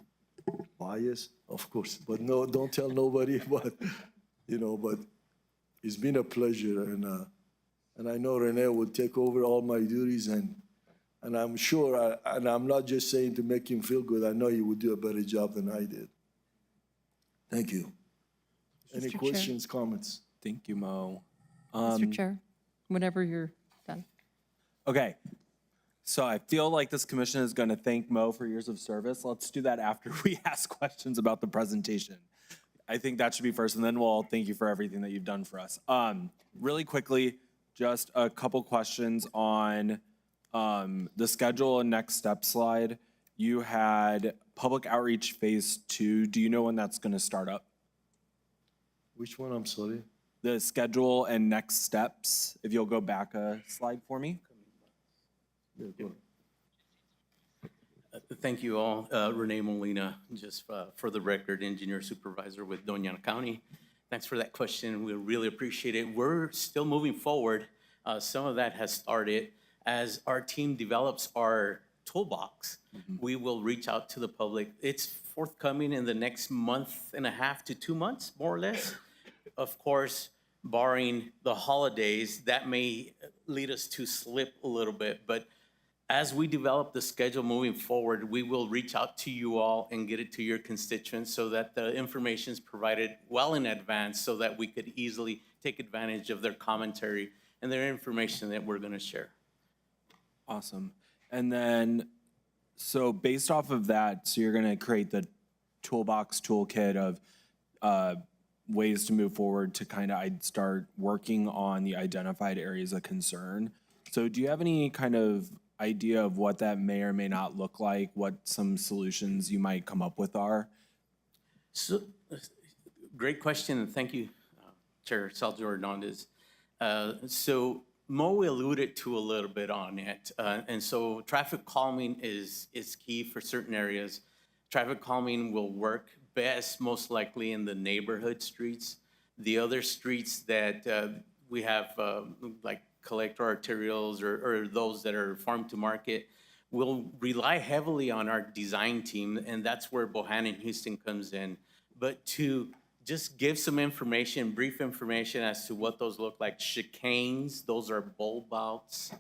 bias, of course, but no, don't tell nobody. But you know, but it's been a pleasure, and I know Renee will take over all my duties, and I'm sure, and I'm not just saying to make him feel good. I know he would do a better job than I did. Thank you. Any questions, comments? Thank you, Mo. Mr. Chair, whenever you're done. Okay, so I feel like this commission is going to thank Mo for years of service. Let's do that after we ask questions about the presentation. I think that should be first, and then we'll thank you for everything that you've done for us. Really quickly, just a couple questions on the schedule and next step slide. You had public outreach phase 2. Do you know when that's going to start up? Which one? I'm sorry. The schedule and next steps. If you'll go back a slide for me. Yeah, go ahead. Thank you all. Renee Molina, just for the record, engineer supervisor with Doña County. Thanks for that question. We really appreciate it. We're still moving forward. Some of that has started. As our team develops our toolbox, we will reach out to the public. It's forthcoming in the next month and a half to 2 months, more or less. Of course, barring the holidays, that may lead us to slip a little bit, but as we develop the schedule moving forward, we will reach out to you all and get it to your constituents so that the information is provided well in advance so that we could easily take advantage of their commentary and their information that we're going to share. Awesome. And then, so based off of that, so you're going to create the toolbox toolkit of ways to move forward to kind of start working on the identified areas of concern. So do you have any kind of idea of what that may or may not look like, what some solutions you might come up with are? So, great question, and thank you, Chair Salvador Hernandez. So Mo alluded to a little bit on it, and so traffic calming is key for certain areas. Traffic calming will work best, most likely, in the neighborhood streets. The other streets that we have, like collector arterials or those that are farm to market, will rely heavily on our design team, and that's where Bohannon Houston comes in. But to just give some information, brief information as to what those look like. Chicanes, those are bulb outs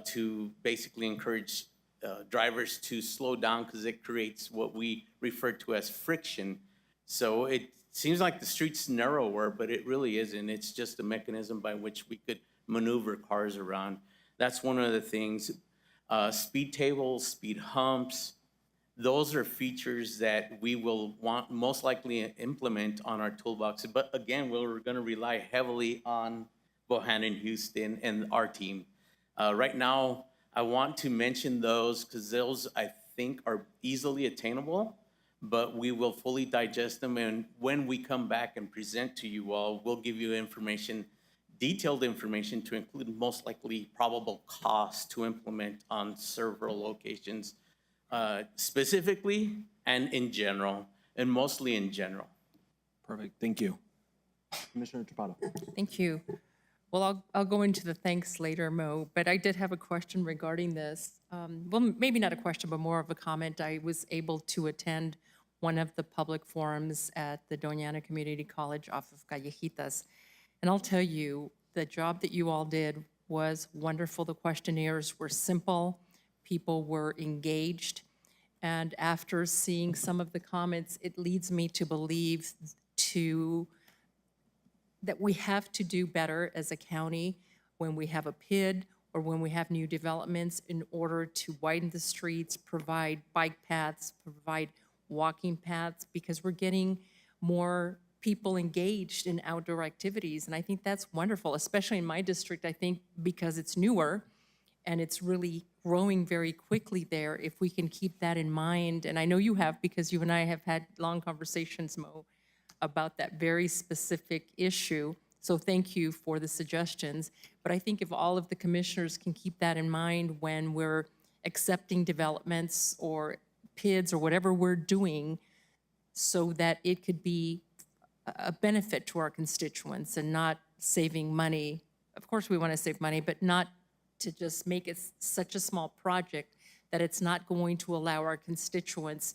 to basically encourage drivers to slow down because it creates what we refer to as friction. So it seems like the street's narrower, but it really isn't. It's just a mechanism by which we could maneuver cars around. That's one of the things. Speed tables, speed humps, those are features that we will want most likely implement on our toolbox. But again, we're going to rely heavily on Bohannon Houston and our team. Right now, I want to mention those because those I think are easily attainable, but we will fully digest them. And when we come back and present to you all, we'll give you information, detailed information to include most likely probable costs to implement on several locations, specifically and in general, and mostly in general. Perfect, thank you. Commissioner Trapado. Thank you. Well, I'll go into the thanks later, Mo, but I did have a question regarding this. Well, maybe not a question, but more of a comment. I was able to attend one of the public forums at the Doña Community College off of Callejitas. And I'll tell you, the job that you all did was wonderful. The questionnaires were simple. People were engaged. And after seeing some of the comments, it leads me to believe that we have to do better as a county when we have a PID or when we have new developments in order to widen the streets, provide bike paths, provide walking paths, because we're getting more people engaged in outdoor activities. And I think that's wonderful, especially in my district, I think because it's newer and it's really growing very quickly there. If we can keep that in mind, and I know you have because you and I have had long conversations, Mo, about that very specific issue. So thank you for the suggestions. But I think if all of the commissioners can keep that in mind when we're accepting developments or PIDs or whatever we're doing, so that it could be a benefit to our constituents and not saving money. Of course, we want to save money, but not to just make it such a small project that it's not going to allow our constituents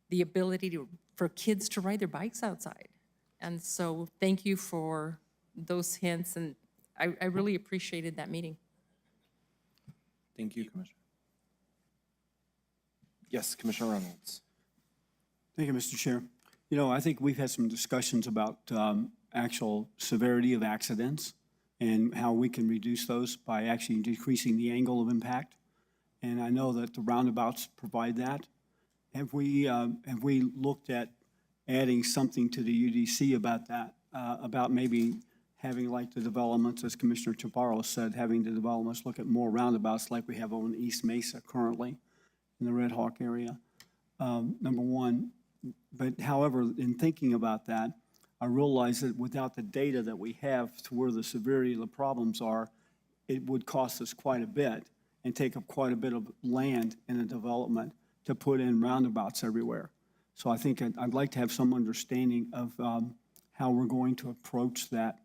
the ability for kids to ride their bikes outside. And so thank you for those hints, and I really appreciated that meeting. Thank you, Commissioner. Yes, Commissioner Reynolds. Thank you, Mr. Chair. You know, I think we've had some discussions about actual severity of accidents and how we can reduce those by actually decreasing the angle of impact. And I know that the roundabouts provide that. Have we looked at adding something to the UDC about that, about maybe having like the developments, as Commissioner Chaparro said, having the developments look at more roundabouts like we have on East Mesa currently in the Red Hawk area, number one. But however, in thinking about that, I realize that without the data that we have to where the severity of the problems are, it would cost us quite a bit and take up quite a bit of land in a development to put in roundabouts everywhere. So I think I'd like to have some understanding of how we're going to approach that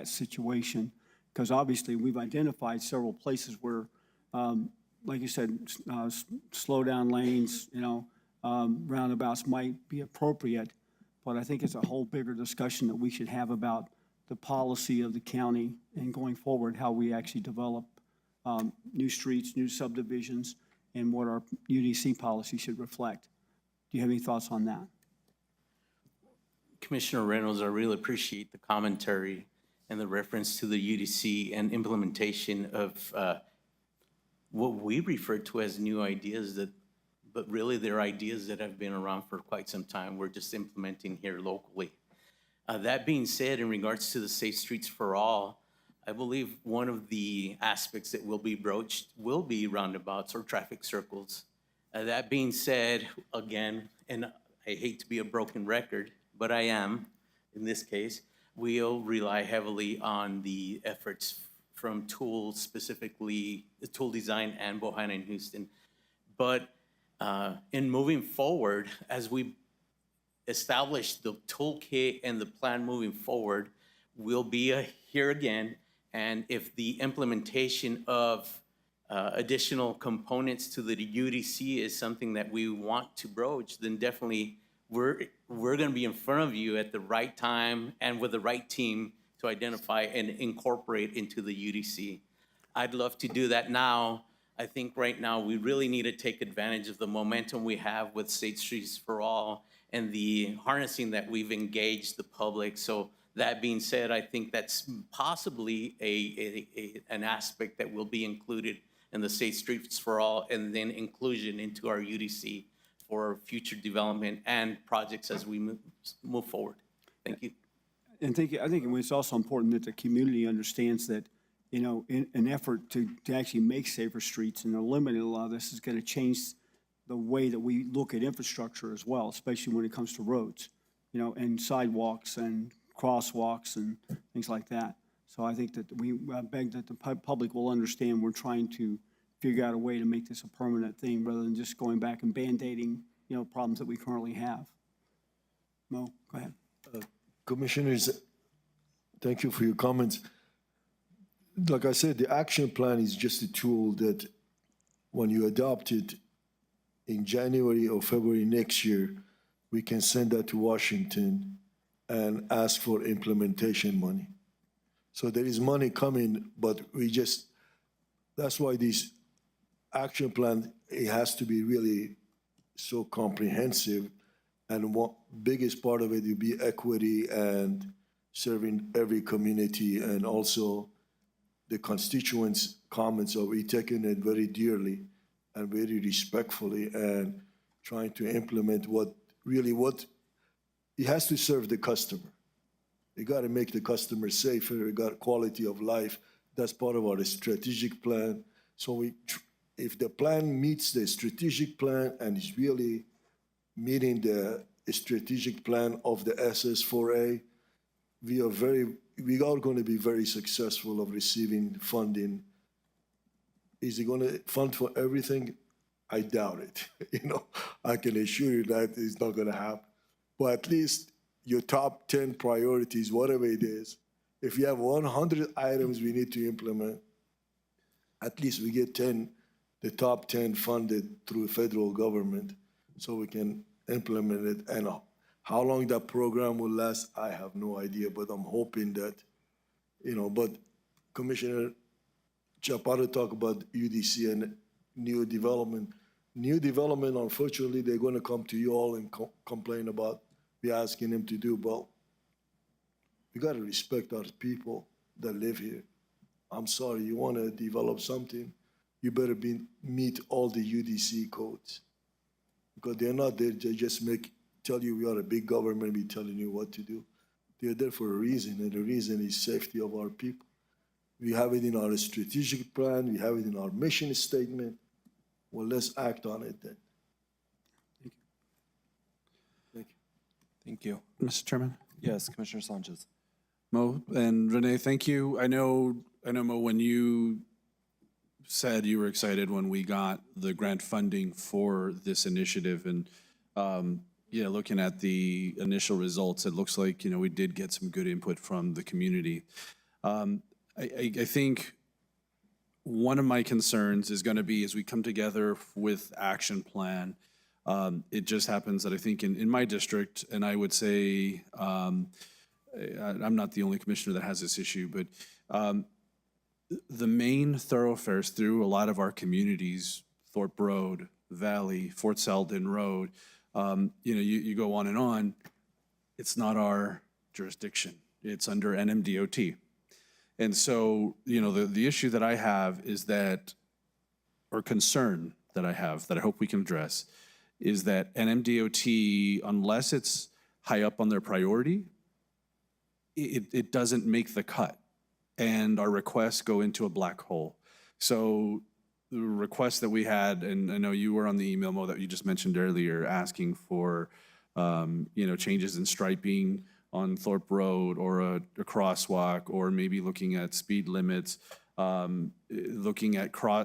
situation. Because obviously we've identified several places where, like you said, slow down lanes, you know, roundabouts might be appropriate, but I think it's a whole bigger discussion that we should have about the policy of the county and going forward, how we actually develop new streets, new subdivisions, and what our UDC policy should reflect. Do you have any thoughts on that? Commissioner Reynolds, I really appreciate the commentary and the reference to the UDC and implementation of what we refer to as new ideas, but really they're ideas that have been around for quite some time. We're just implementing here locally. That being said, in regards to the Safe Streets for All, I believe one of the aspects that will be broached will be roundabouts or traffic circles. That being said, again, and I hate to be a broken record, but I am in this case, we'll rely heavily on the efforts from Tool, specifically the Tool Design and Bohanna and Houston. But in moving forward, as we establish the toolkit and the plan moving forward, we'll be here again. And if the implementation of additional components to the UDC is something that we want to broach, then definitely we're going to be in front of you at the right time and with the right team to identify and incorporate into the UDC. I'd love to do that now. I think right now we really need to take advantage of the momentum we have with Safe Streets for All and the harnessing that we've engaged the public. So that being said, I think that's possibly an aspect that will be included in the Safe Streets for All and then inclusion into our UDC for future development and projects as we move forward. Thank you. And I think it's also important that the community understands that, you know, in an effort to actually make safer streets and eliminate a lot of this is going to change the way that we look at infrastructure as well, especially when it comes to roads, you know, and sidewalks and crosswalks and things like that. So I think that we beg that the public will understand we're trying to figure out a way to make this a permanent thing rather than just going back and band-aiding, you know, problems that we currently have. Mo, go ahead. Commissioners, thank you for your comments. Like I said, the action plan is just a tool that when you adopt it in January or February next year, we can send that to Washington and ask for implementation money. So there is money coming, but that's why this action plan, it has to be really so comprehensive. And what biggest part of it will be equity and serving every community, and also the constituents' comments of we taking it very dearly and very respectfully and trying to implement what it has to serve the customer. You got to make the customer safer. You got quality of life. That's part of our strategic plan. So if the plan meets the strategic plan and is really meeting the strategic plan of the SS4A, we are going to be very successful of receiving funding. Is it going to fund for everything? I doubt it. I can assure you that it's not going to happen. But at least your top 10 priorities, whatever it is, if you have 100 items we need to implement, at least we get the top 10 funded through the federal government so we can implement it. And how long that program will last, I have no idea, but I'm hoping that, but Commissioner Chaparro talked about UDC and new development. New development, unfortunately, they're going to come to you all and complain about we asking them to do. Well, we got to respect our people that live here. I'm sorry, you want to develop something, you better meet all the UDC codes. Because they're not there to just tell you we are a big government, we telling you what to do. They're there for a reason, and the reason is safety of our people. We have it in our strategic plan, we have it in our mission statement. Well, let's act on it then. Thank you. Thank you. Mr. Chairman? Yes, Commissioner Sanchez. Mo and Renee, thank you. I know, Mo, when you said you were excited when we got the grant funding for this initiative, and looking at the initial results, it looks like, we did get some good input from the community. I think one of my concerns is going to be as we come together with action plan, it just happens that I think in my district, and I would say, I'm not the only commissioner that has this issue, but the main thoroughfares through a lot of our communities, Thorpe Road, Valley, Fort Selden Road, you go on, it's not our jurisdiction. It's under NMDOT. And so, the issue that I have is that, or concern that I have that I hope we can address, is that NMDOT, unless it's high up on their priority, it doesn't make the cut. And our requests go into a black hole. So the request that we had, and I know you were on the email, Mo, that you just mentioned earlier, asking for, changes in striping on Thorpe Road, or a crosswalk, or maybe looking at speed limits, looking at some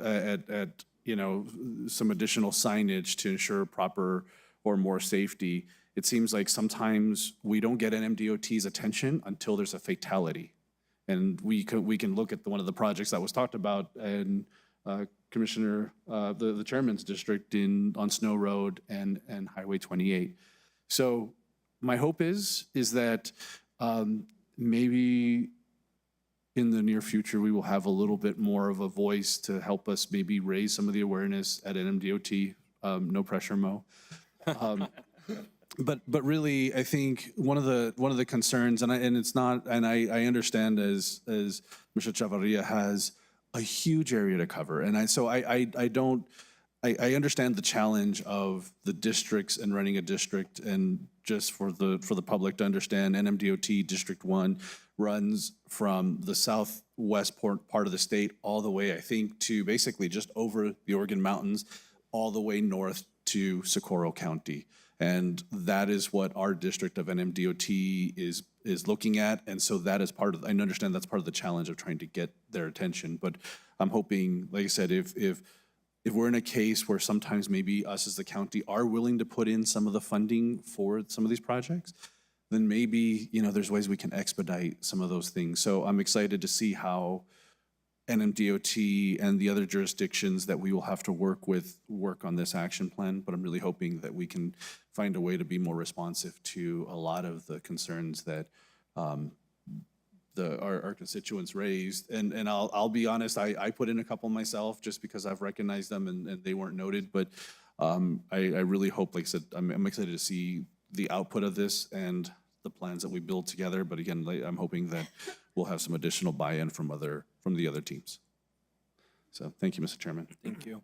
additional signage to ensure proper or more safety. It seems like sometimes we don't get NMDOT's attention until there's a fatality. And we can look at one of the projects that was talked about in Commissioner, the chairman's district on Snow Road and Highway 28. So my hope is that maybe in the near future, we will have a little bit more of a voice to help us maybe raise some of the awareness at NMDOT. No pressure, Mo. But really, I think one of the concerns, and I understand as Mr. Chavarria has a huge area to cover, and I understand the challenge of the districts and running a district, and just for the public to understand, NMDOT District 1 runs from the southwest part of the state all the way, I think, to basically just over the Oregon Mountains, all the way north to Socorro County. And that is what our district of NMDOT is looking at. And so that is I understand that's part of the challenge of trying to get their attention. But I'm hoping, like I said, if we're in a case where sometimes maybe us as the county are willing to put in some of the funding for some of these projects, then maybe, there's ways we can expedite some of those things. So I'm excited to see how NMDOT and the other jurisdictions that we will have to work on this action plan. But I'm really hoping that we can find a way to be more responsive to a lot of the concerns that our constituents raised. And I'll be honest, I put in a couple myself just because I've recognized them and they weren't noted. But I really hope, like I said, I'm excited to see the output of this and the plans that we build together. But again, I'm hoping that we'll have some additional buy-in from the other teams. So thank you, Mr. Chairman. Thank you.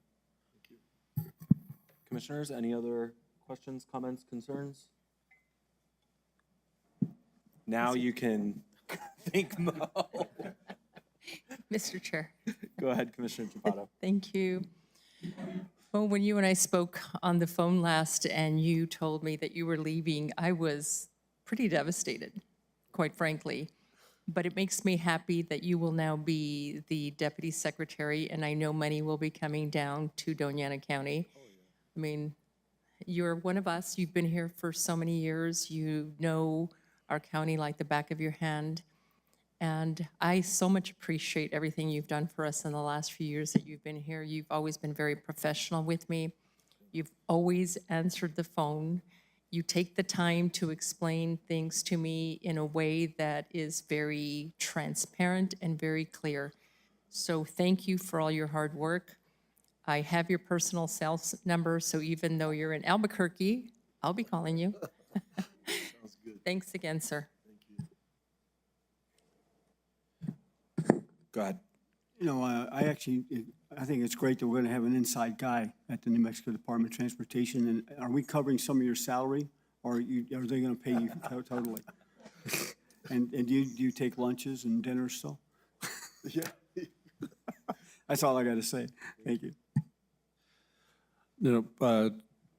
Commissioners, any other questions, comments, concerns? Now you can thank Mo. Mr. Chair, Go ahead, Commissioner Chapato. thank you. Well, when you and I spoke on the phone last and you told me that you were leaving, I was pretty devastated, quite frankly. But it makes me happy that you will now be the deputy secretary, and I know money will be coming down to Doña County. I mean, you're one of us. You've been here for so many years. You know our county like the back of your hand. And I so much appreciate everything you've done for us in the last few years that you've been here. You've always been very professional with me. You've always answered the phone. You take the time to explain things to me in a way that is very transparent and very clear. So thank you for all your hard work. I have your personal cell number, so even though you're in Albuquerque, I'll be calling you. Sounds good. Thanks again, sir. Go ahead. You know, I think it's great that we're going to have an inside guy at the New Mexico Department of Transportation. And are we covering some of your salary, or are they going to pay you totally? And do you take lunches and dinners still? Yeah. That's all I got to say. Thank you.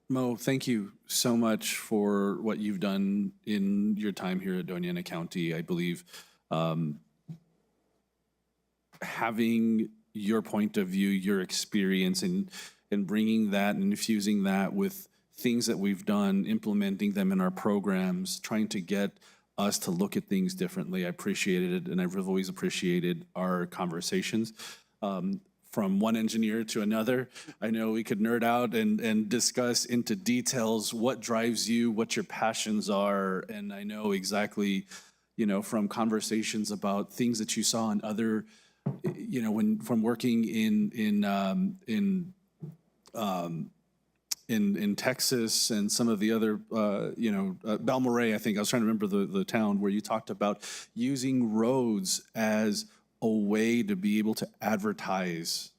Mo, thank you so much for what you've done in your time here at Doña County. I believe having your point of view, your experience, and bringing that and infusing that with things that we've done, implementing them in our programs, trying to get us to look at things differently. I appreciated it, and I've always appreciated our conversations. From one engineer to another, I know we could nerd out and discuss into details what drives you, what your passions are, and I know exactly, from conversations about things that you saw in other, from working in Texas and some of the other, Balmorhea, I think, I was trying to remember the town where you talked about using roads as a way to be able to advertise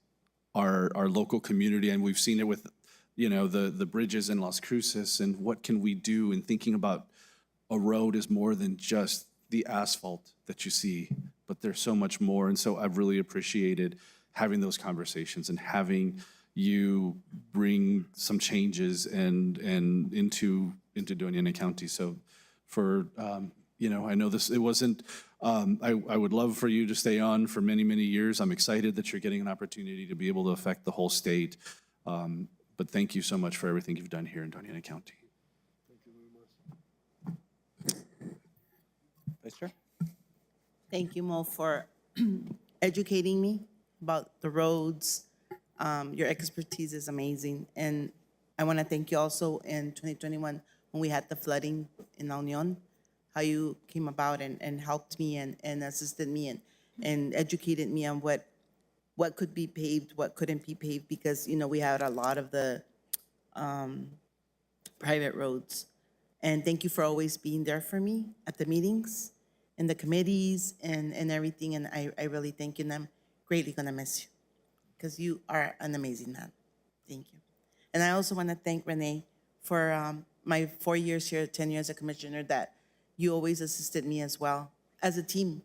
our local community. And we've seen it with, the bridges in Las Cruces, and what can we do, and thinking about a road is more than just the asphalt that you see, but there's so much more. And so I've really appreciated having those conversations and having you bring some changes and into Doña County. So for, I know it wasn't, I would love for you to stay on for many, many years. I'm excited that you're getting an opportunity to be able to affect the whole state. But thank you so much for everything you've done here in Doña County. Thank you very much. Vice Chair? Thank you, Mo, for educating me about the roads. Your expertise is amazing. And I want to thank you also in 2021 when we had the flooding in La Union, how you came about and helped me and assisted me and educated me on what could be paved, what couldn't be paved, because, we had a lot of the private roads. And thank you for always being there for me at the meetings, in the committees, and everything. And I really thank you, and I'm greatly going to miss you, because you are an amazing man. Thank you. And I also want to thank Renee for my 4 years here, 10 years as a commissioner, that you always assisted me as well as a team.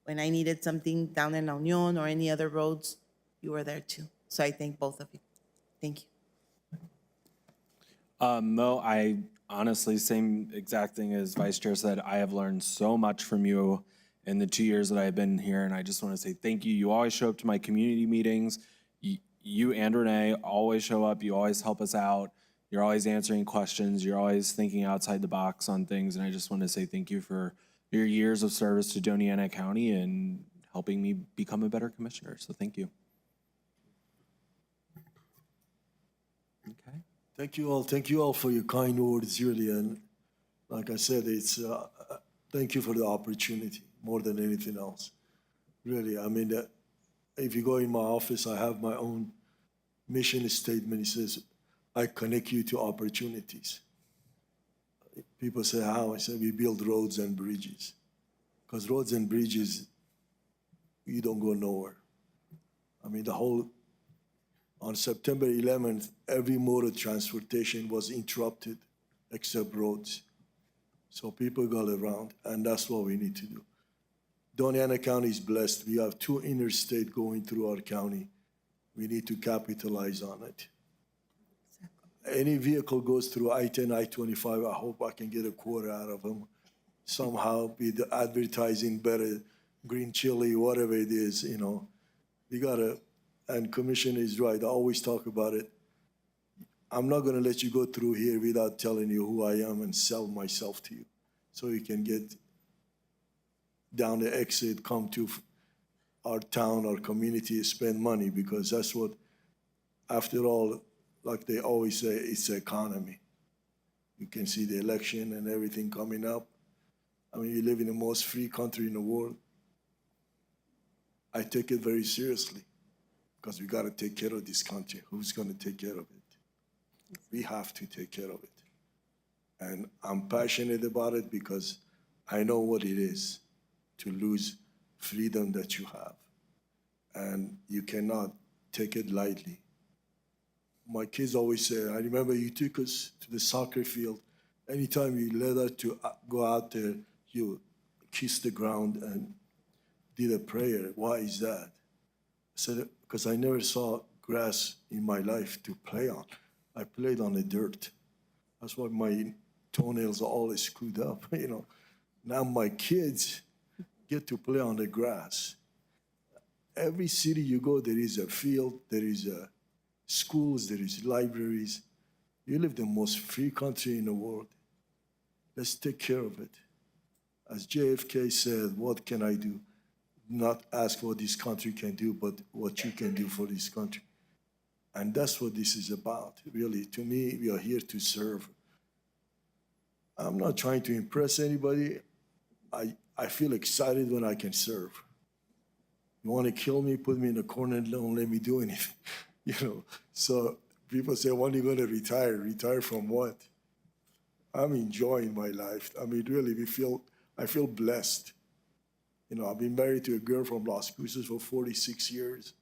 When I needed something down in La Union or any other roads, you were there too. So I thank both of you. Thank you. Mo, I honestly, same exact thing as Vice Chair said. I have learned so much from you in the 2 years that I've been here, and I just want to say thank you. You always show up to my community meetings. You and Renee always show up. You always help us out. You're always answering questions. You're always thinking outside the box on things, and I just want to say thank you for your years of service to Doña County and helping me become a better commissioner. So thank you. Okay. Thank you all. Thank you all for your kind words, really. And like I said, it's thank you for the opportunity more than anything else. Really, I mean, if you go in my office, I have my own mission statement. It says, I connect you to opportunities. People say, how? I say, we build roads and bridges. Because roads and bridges, you don't go nowhere. I mean, on September 11th, every mode of transportation was interrupted except roads. so people go around, and that's what we need to do. Doña County is blessed. We have 2 interstate going through our county. We need to capitalize on it. Any vehicle goes through I-10, I-25, I hope I can get a quarter out of them. Somehow be the advertising better, green chili, whatever it is, you know. We gotta, and Commissioner is right, I always talk about it. I'm not gonna let you go through here without telling you who I am and sell myself to you. So you can get down the exit, come to our town, our community, spend money, because that's what, after all, like they always say, it's the economy. You can see the election and everything coming up. I mean, you live in the most free country in the world. I take it very seriously because we got to take care of this country. Who's going to take care of it? We have to take care of it. And I'm passionate about it because I know what it is to lose freedom that you have. And you cannot take it lightly. My kids always say, I remember you took us to the soccer field. Anytime you let us to go out there, you kiss the ground and did a prayer. Why is that? I said, because I never saw grass in my life to play on. I played on the dirt. That's why my toenails are always screwed up, you know. Now my kids get to play on the grass. Every city you go, there is a field, there is a schools, there is libraries. You live in the most free country in the world. Let's take care of it. As JFK said, what can I do? Not ask what this country can do, but what you can do for this country. And that's what this is about, really. To me, we are here to serve. I'm not trying to impress anybody. I feel excited when I can serve. You want to kill me, put me in a corner and don't let me do anything. You know, so people say, when are you going to retire? Retire from what? I'm enjoying my life. I mean, really, I feel blessed. You know, I've been married to a girl from Las Cruces for 46 years.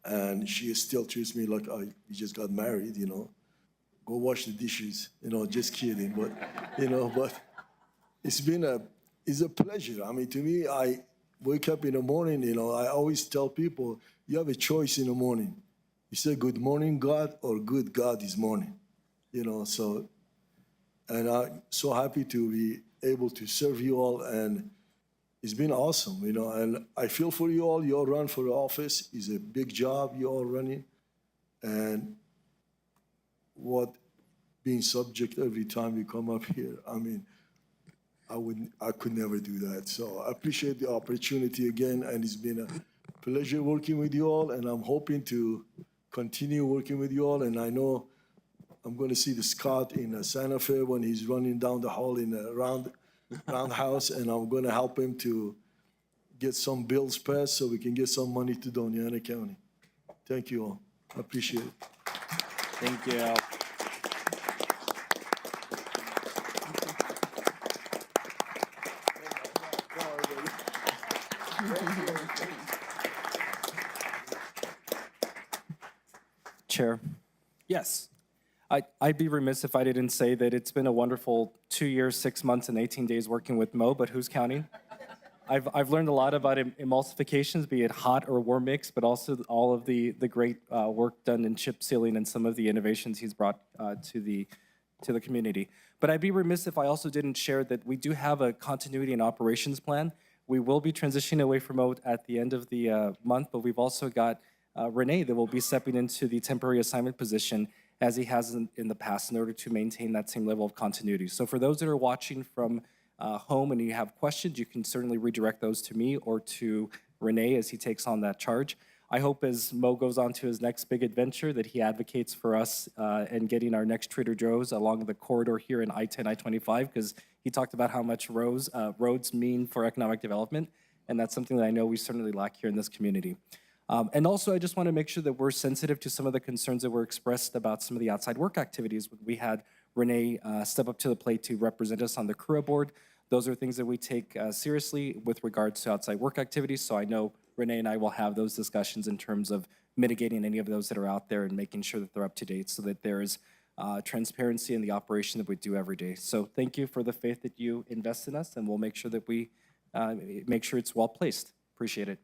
And she still treats me like we just got married, you know. Go wash the dishes, you know, just kidding. But, you know, but it's a pleasure. I mean, to me, I wake up in the morning, you know, I always tell people, you have a choice in the morning. You say, good morning, God, or good God is morning. You know, so, and I'm so happy to be able to serve you all, and it's been awesome, you know, and I feel for you all. You all run for the office. It's a big job you all running, and what being subject every time you come up here, I mean, I could never do that. So I appreciate the opportunity again, and it's been a pleasure working with you all, and I'm hoping to continue working with you all. And I know I'm going to see the Scott in Santa Fe when he's running down the hall in a roundhouse, and I'm going to help him to get some bills passed so we can get some money to Doña County. Thank you all. I appreciate it. Thank you. Chair, Yes. I'd be remiss if I didn't say that it's been a wonderful 2 years, 6 months, and 18 days working with Mo, but who's counting? I've learned a lot about emulsifications, be it hot or warm mix, but also all of the great work done in chip sealing and some of the innovations he's brought to the community. But I'd be remiss if I also didn't share that we do have a continuity and operations plan. We will be transitioning away from Mo at the end of the month, but we've also got Renee that will be stepping into the temporary assignment position as he has in the past in order to maintain that same level of continuity. So for those that are watching from home and you have questions, you can certainly redirect those to me or to Renee as he takes on that charge. I hope as Mo goes on to his next big adventure that he advocates for us and getting our next Trader Joe's along the corridor here in I-10, I-25, because he talked about how much roads mean for economic development, and that's something that I know we certainly lack here in this community. And also, I just want to make sure that we're sensitive to some of the concerns that were expressed about some of the outside work activities. We had Renee step up to the plate to represent us on the CURA board. Those are things that we take seriously with regards to outside work activities. So I know Renee and I will have those discussions in terms of mitigating any of those that are out there and making sure that they're up to date so that there is transparency in the operation that we do every day. So thank you for the faith that you invest in us, and we'll make sure that we make sure it's well placed. Appreciate it.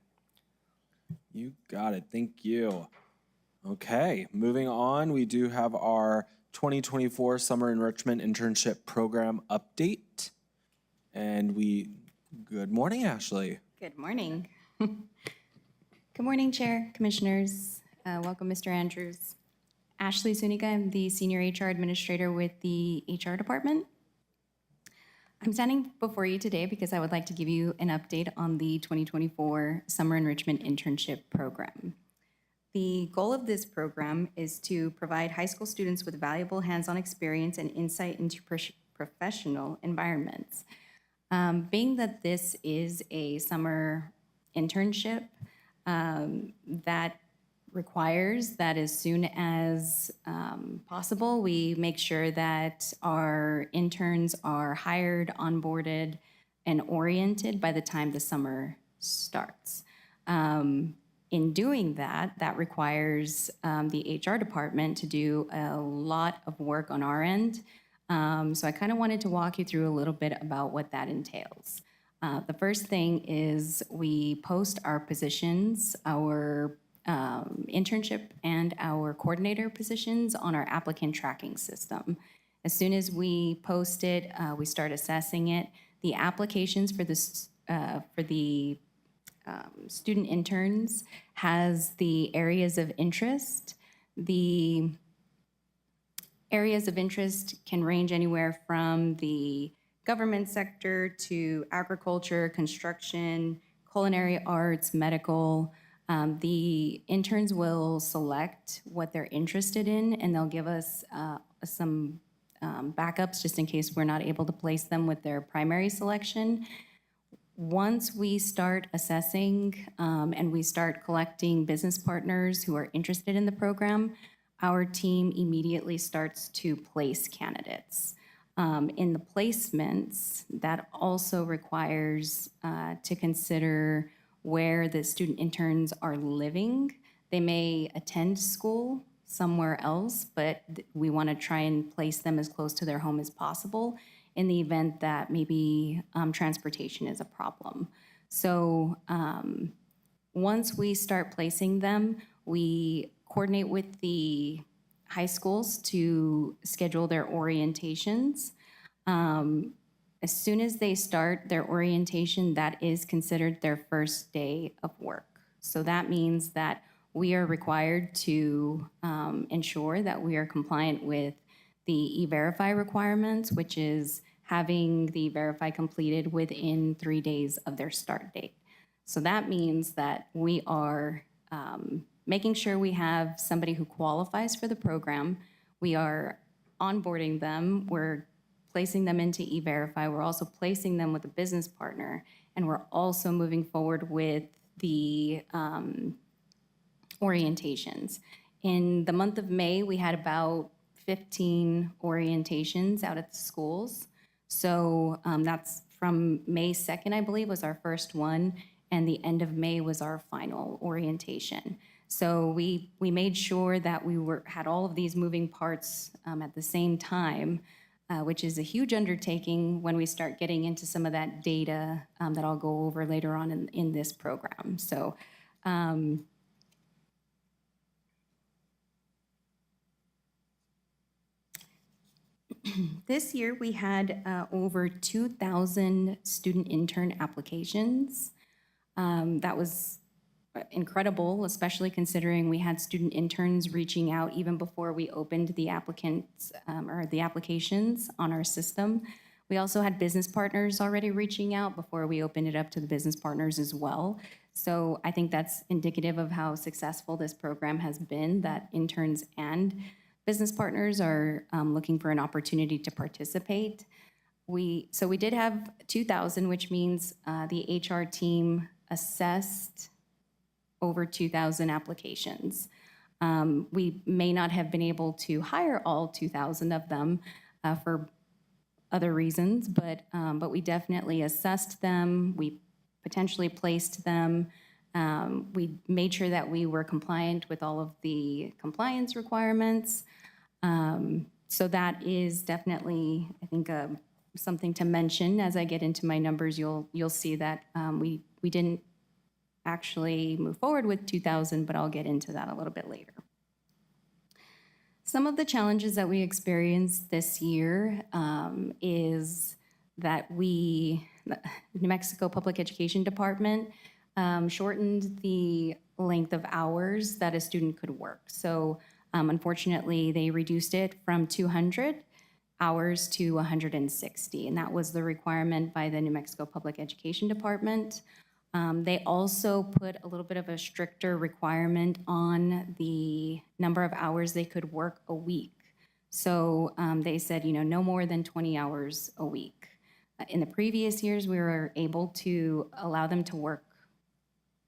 You got it. Thank you. Okay, moving on, we do have our 2024 Summer Enrichment Internship Program update. And good morning, Ashley. Good morning. Good morning, Chair, Commissioners. Welcome, Mr. Andrews. Ashley Zuniga, I'm the Senior HR Administrator with the HR Department. I'm standing before you today because I would like to give you an update on the 2024 Summer Enrichment Internship Program. The goal of this program is to provide high school students with valuable hands-on experience and insight into professional environments. Being that this is a summer internship, that requires that as soon as possible, we make sure that our interns are hired, onboarded, and oriented by the time the summer starts. In doing that, that requires the HR department to do a lot of work on our end. So I kind of wanted to walk you through a little bit about what that entails. The first thing is we post our positions, our internship and our coordinator positions on our applicant tracking system. As soon as we post it, we start assessing it. The applications for the student interns has the areas of interest. The areas of interest can range anywhere from the government sector to agriculture, construction, culinary arts, medical. The interns will select what they're interested in, and they'll give us some backups just in case we're not able to place them with their primary selection. Once we start assessing and we start collecting business partners who are interested in the program, our team immediately starts to place candidates. In the placements, that also requires to consider where the student interns are living. They may attend school somewhere else, but we want to try and place them as close to their home as possible in the event that maybe transportation is a problem. So once we start placing them, we coordinate with the high schools to schedule their orientations. As soon as they start their orientation, that is considered their first day of work. So that means that we are required to ensure that we are compliant with the E-Verify requirements, which is having the Verify completed within 3 days of their start date. So that means that we are making sure we have somebody who qualifies for the program. We are onboarding them. We're placing them into E-Verify. We're also placing them with a business partner, and we're also moving forward with the orientations. In the month of May, we had about 15 orientations out at the schools. So that's from May 2nd, I believe, was our first one, and the end of May was our final orientation. So we made sure that we had all of these moving parts at the same time, which is a huge undertaking when we start getting into some of that data that I'll go over later on in this program. So this year we had over 2,000 student intern applications. That was incredible, especially considering we had student interns reaching out even before we opened the applicants or the applications on our system. We also had business partners already reaching out before we opened it up to the business partners as well. So I think that's indicative of how successful this program has been, that interns and business partners are looking for an opportunity to participate. So we did have 2,000, which means the HR team assessed over 2,000 applications. We may not have been able to hire all 2,000 of them for other reasons, but we definitely assessed them. We potentially placed them. We made sure that we were compliant with all of the compliance requirements. So that is definitely, I think, something to mention. As I get into my numbers, you'll see that we didn't actually move forward with 2,000, but I'll get into that a little bit later. Some of the challenges that we experienced this year is that New Mexico Public Education Department shortened the length of hours that a student could work. So unfortunately, they reduced it from 200 hours to 160, and that was the requirement by the New Mexico Public Education Department. They also put a little bit of a stricter requirement on the number of hours they could work a week. So they said, no more than 20 hours a week. In the previous years, we were able to allow them to work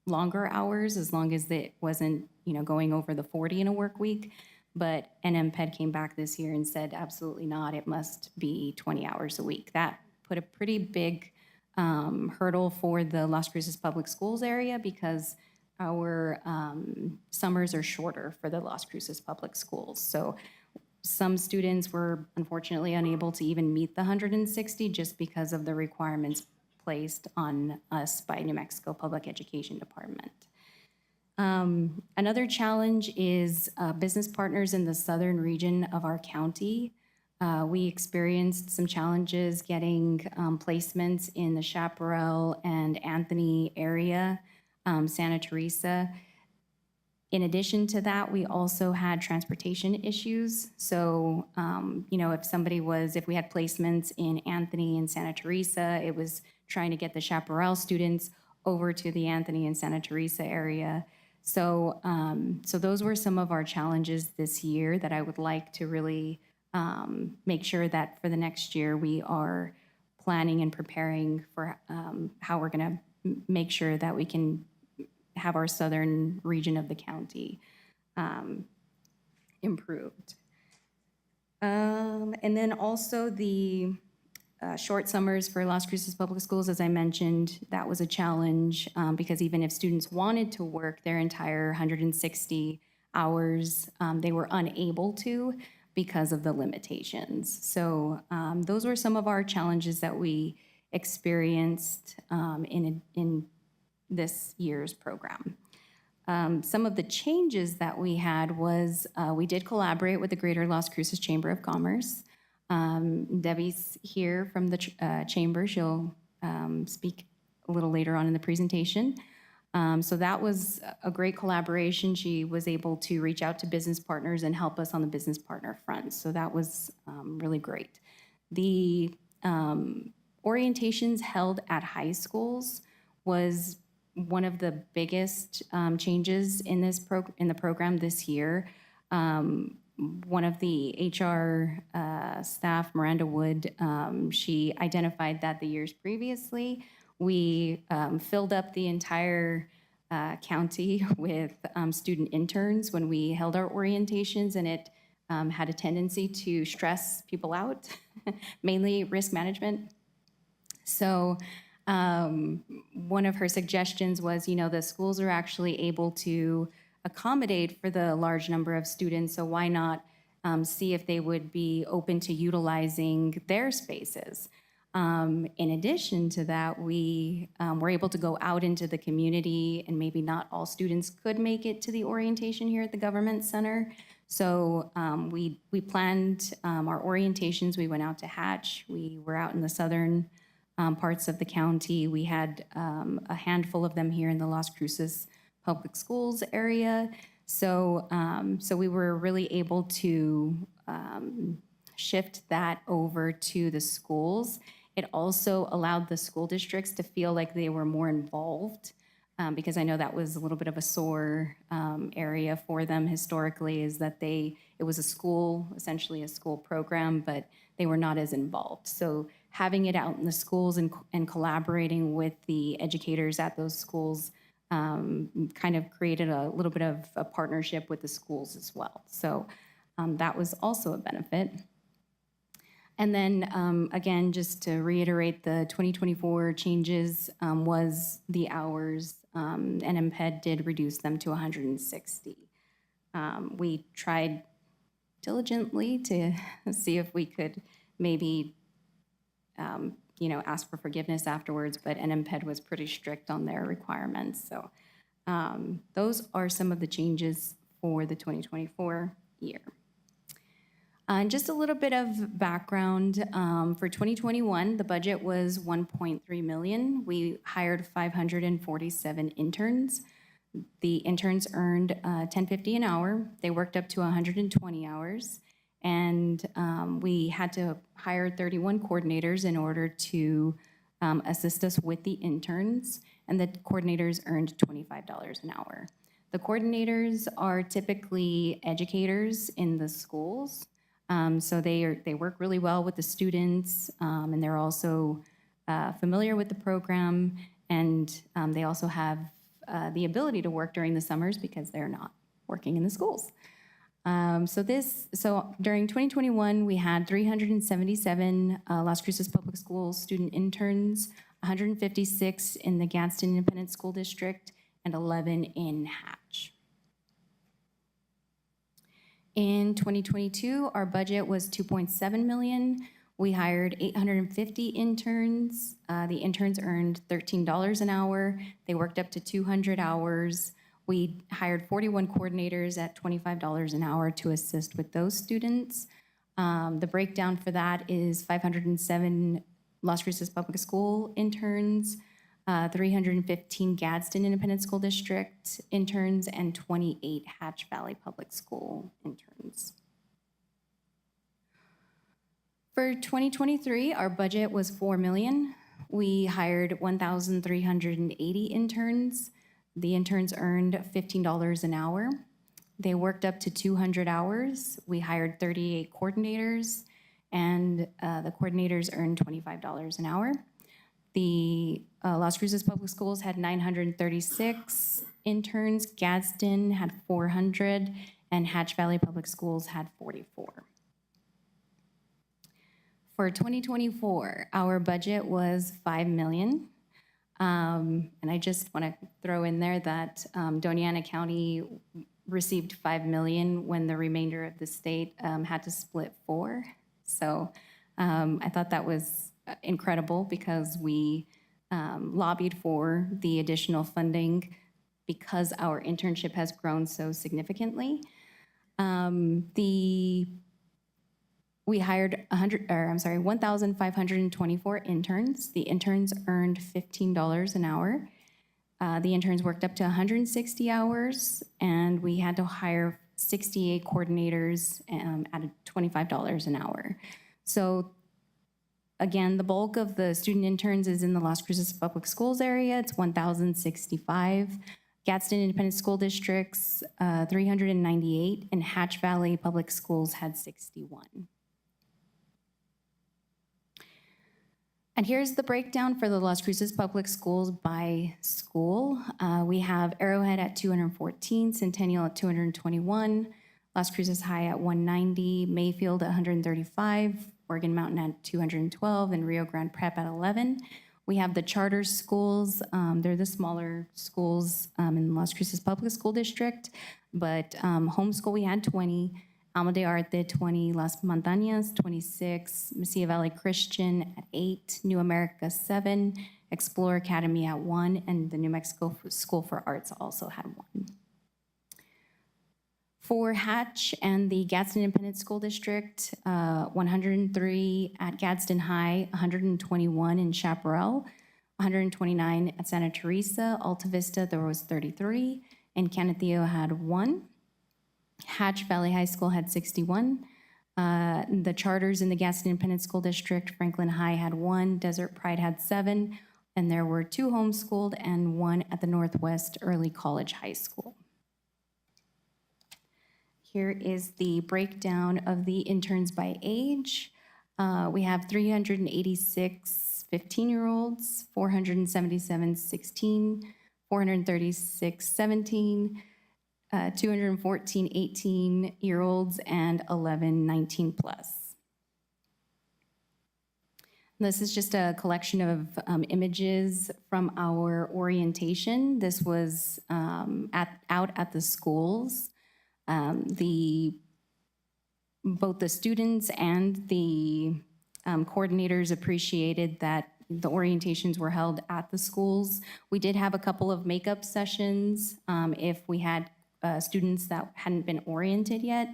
longer hours as long as it wasn't, going over the 40 in a work week. But NMPED came back this year and said, absolutely not, it must be 20 hours a week. That put a pretty big hurdle for the Las Cruces Public Schools area because our summers are shorter for the Las Cruces Public Schools. So some students were unfortunately unable to even meet the 160 just because of the requirements placed on us by New Mexico Public Education Department. Another challenge is business partners in the southern region of our county. We experienced some challenges getting placements in the Chaparral and Anthony area, Santa Teresa. In addition to that, we also had transportation issues. So, if we had placements in Anthony and Santa Teresa, it was trying to get the Chaparral students over to the Anthony and Santa Teresa area. So those were some of our challenges this year that I would like to really make sure that for the next year we are planning and preparing for how we're going to make sure that we can have our southern region of the county improved. And then also the short summers for Las Cruces Public Schools, as I mentioned, that was a challenge because even if students wanted to work their entire 160 hours, they were unable to because of the limitations. So those were some of our challenges that we experienced in this year's program. Some of the changes that we had was we did collaborate with the Greater Las Cruces Chamber of Commerce. Debbie's here from the chamber. She'll speak a little later on in the presentation. So that was a great collaboration. She was able to reach out to business partners and help us on the business partner front. So that was really great. The orientations held at high schools was one of the biggest changes in the program this year. One of the HR staff, Miranda Wood, she identified that the years previously, we filled up the entire county with student interns when we held our orientations, and it had a tendency to stress people out, mainly risk management. So one of her suggestions was, the schools are actually able to accommodate for the large number of students, so why not see if they would be open to utilizing their spaces. In addition to that, we were able to go out into the community, and maybe not all students could make it to the orientation here at the Government Center. So we planned our orientations. We went out to Hatch. We were out in the southern parts of the county. We had a handful of them here in the Las Cruces Public Schools area. So we were really able to shift that over to the schools. It also allowed the school districts to feel like they were more involved because I know that was a little bit of a sore area for them historically, is that it was a school, essentially a school program, but they were not as involved. So having it out in the schools and collaborating with the educators at those schools kind of created a little bit of a partnership with the schools as well. So that was also a benefit. And then again, just to reiterate, the 2024 changes was the hours, and NMPED did reduce them to 160. We tried diligently to see if we could maybe, ask for forgiveness afterwards, but NMPED was pretty strict on their requirements. So those are some of the changes for the 2024 year. And just a little bit of background, for 2021, the budget was $1.3 million. We hired 547 interns. The interns earned $10.50 an hour. They worked up to 120 hours. And we had to hire 31 coordinators in order to assist us with the interns. And the coordinators earned $25 an hour. The coordinators are typically educators in the schools. So they work really well with the students, and they're also familiar with the program, and they also have the ability to work during the summers because they're not working in the schools. So during 2021, we had 377 Las Cruces Public Schools student interns, 156 in the Gadsden Independent School District, and 11 in Hatch. In 2022, our budget was $2.7 million. We hired 850 interns. The interns earned $13 an hour. They worked up to 200 hours. We hired 41 coordinators at $25 an hour to assist with those students. The breakdown for that is 507 Las Cruces Public School interns, 315 Gadsden Independent School District interns, and 28 Hatch Valley Public School interns. For 2023, our budget was $4 million. We hired 1,380 interns. The interns earned $15 an hour. They worked up to 200 hours. We hired 38 coordinators, and the coordinators earned $25 an hour. The Las Cruces Public Schools had 936 interns, Gadsden had 400, and Hatch Valley Public Schools had 44. For 2024, our budget was $5 million. And I just want to throw in there that Doña County received $5 million when the remainder of the state had to split $4. So I thought that was incredible because we lobbied for the additional funding because our internship has grown so significantly. We hired 1,524 interns. The interns earned $15 an hour. The interns worked up to 160 hours, and we had to hire 68 coordinators at $25 an hour. So again, the bulk of the student interns is in the Las Cruces Public Schools area. It's 1,065. Gadsden Independent School Districts, 398, and Hatch Valley Public Schools had 61. And here's the breakdown for the Las Cruces Public Schools by school. We have Arrowhead at 214, Centennial at 221, Las Cruces High at 190, Mayfield at 135, Oregon Mountain at 212, and Rio Grande Prep at 11. We have the charter schools. They're the smaller schools in Las Cruces Public School District, but homeschool we had 20, Alma de Arte 20, Las Montañas 26, Mesilla Valley Christian at 8, New America 7, Explore Academy at 1, and the New Mexico School for Arts also had 1. For Hatch and the Gadsden Independent School District, 103 at Gadsden High, 121 in Chaparral, 129 at Santa Teresa, Alta Vista there was 33, and Canutillo had 1. Hatch Valley High School had 61. The charters in the Gadsden Independent School District, Franklin High had 1, Desert Pride had 7, and there were 2 homeschooled and 1 at the Northwest Early College High School. Here is the breakdown of the interns by age. We have 386 15-year-olds, 477 16, 436 17, 214 18-year-olds, and 11 19 plus. This is just a collection of images from our orientation. This was out at the schools. The both the students and the coordinators appreciated that the orientations were held at the schools. We did have a couple of makeup sessions. If we had students that hadn't been oriented yet,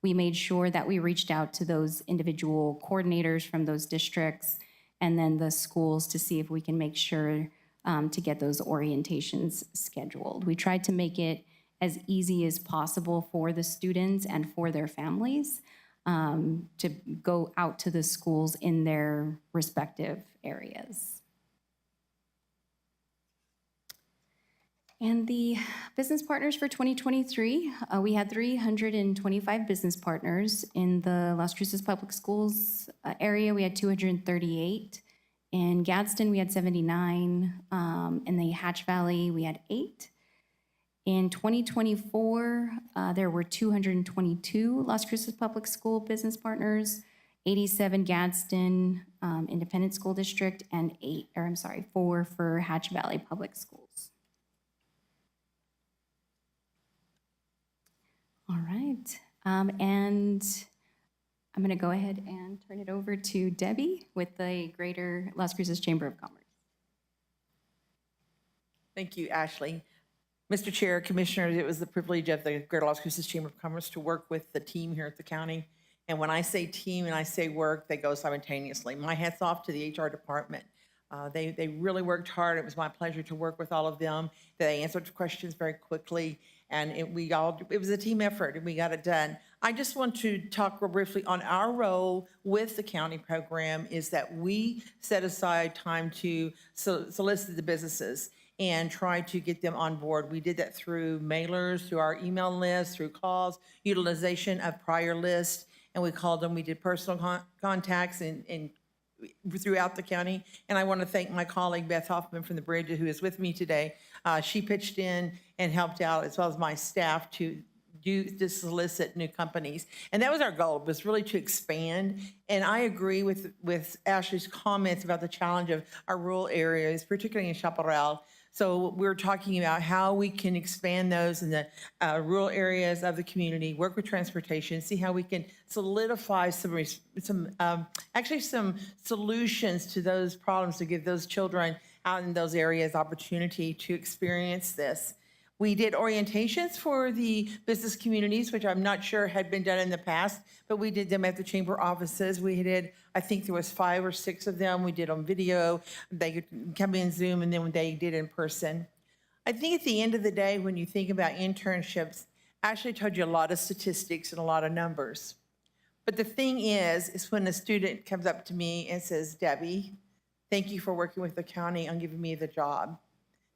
we made sure that we reached out to those individual coordinators from those districts and then the schools to see if we can make sure to get those orientations scheduled. We tried to make it as easy as possible for the students and for their families to go out to the schools in their respective areas. And the business partners for 2023, we had 325 business partners. In the Las Cruces Public Schools area, we had 238. In Gadsden, we had 79. In the Hatch Valley, we had 8. In 2024, there were 222 Las Cruces Public School business partners, 87 Gadsden Independent School District, and 4 for Hatch Valley Public Schools. All right, and I'm going to go ahead and turn it over to Debbie with the Greater Las Cruces Chamber of Commerce. Thank you, Ashley. Mr. Chair, Commissioners, it was the privilege of the Greater Las Cruces Chamber of Commerce to work with the team here at the county. And when I say team and I say work, they go simultaneously. My hat's off to the HR department. They really worked hard. It was my pleasure to work with all of them. They answered questions very quickly, and it was a team effort, and we got it done. I just want to talk real briefly on our role with the county program is that we set aside time to solicit the businesses and try to get them on board. We did that through mailers, through our email list, through calls, utilization of prior lists, and we called them. We did personal contacts and throughout the county. And I want to thank my colleague Beth Hoffman from the Bridge, who is with me today. She pitched in and helped out, as well as my staff, to solicit new companies. And that was our goal, was really to expand. And I agree with Ashley's comments about the challenge of our rural areas, particularly in Chaparral. So we're talking about how we can expand those in the rural areas of the community, work with transportation, see how we can solidify some solutions to those problems to give those children out in those areas opportunity to experience this. We did orientations for the business communities, which I'm not sure had been done in the past, but we did them at the chamber offices. We did, I think there was 5 or 6 of them. We did on video. They could come in Zoom, and then they did in person. I think at the end of the day, when you think about internships, Ashley told you a lot of statistics and a lot of numbers. But the thing is when a student comes up to me and says, Debbie, thank you for working with the county on giving me the job.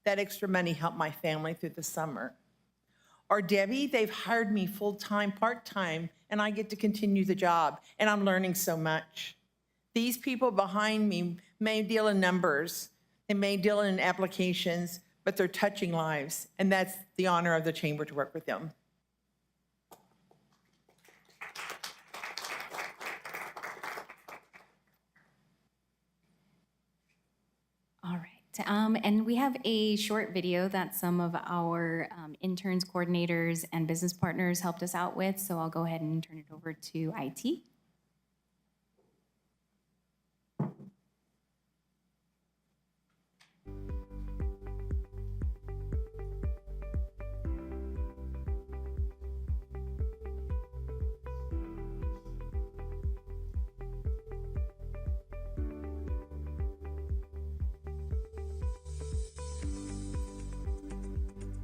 That extra money helped my family through the summer. Or Debbie, they've hired me full-time, part-time, and I get to continue the job, and I'm learning so much. These people behind me may deal in numbers, they may deal in applications, but they're touching lives, and that's the honor of the chamber to work with them. All right. And we have a short video that some of our interns, coordinators, and business partners helped us out with, so I'll go ahead and turn it over to IT.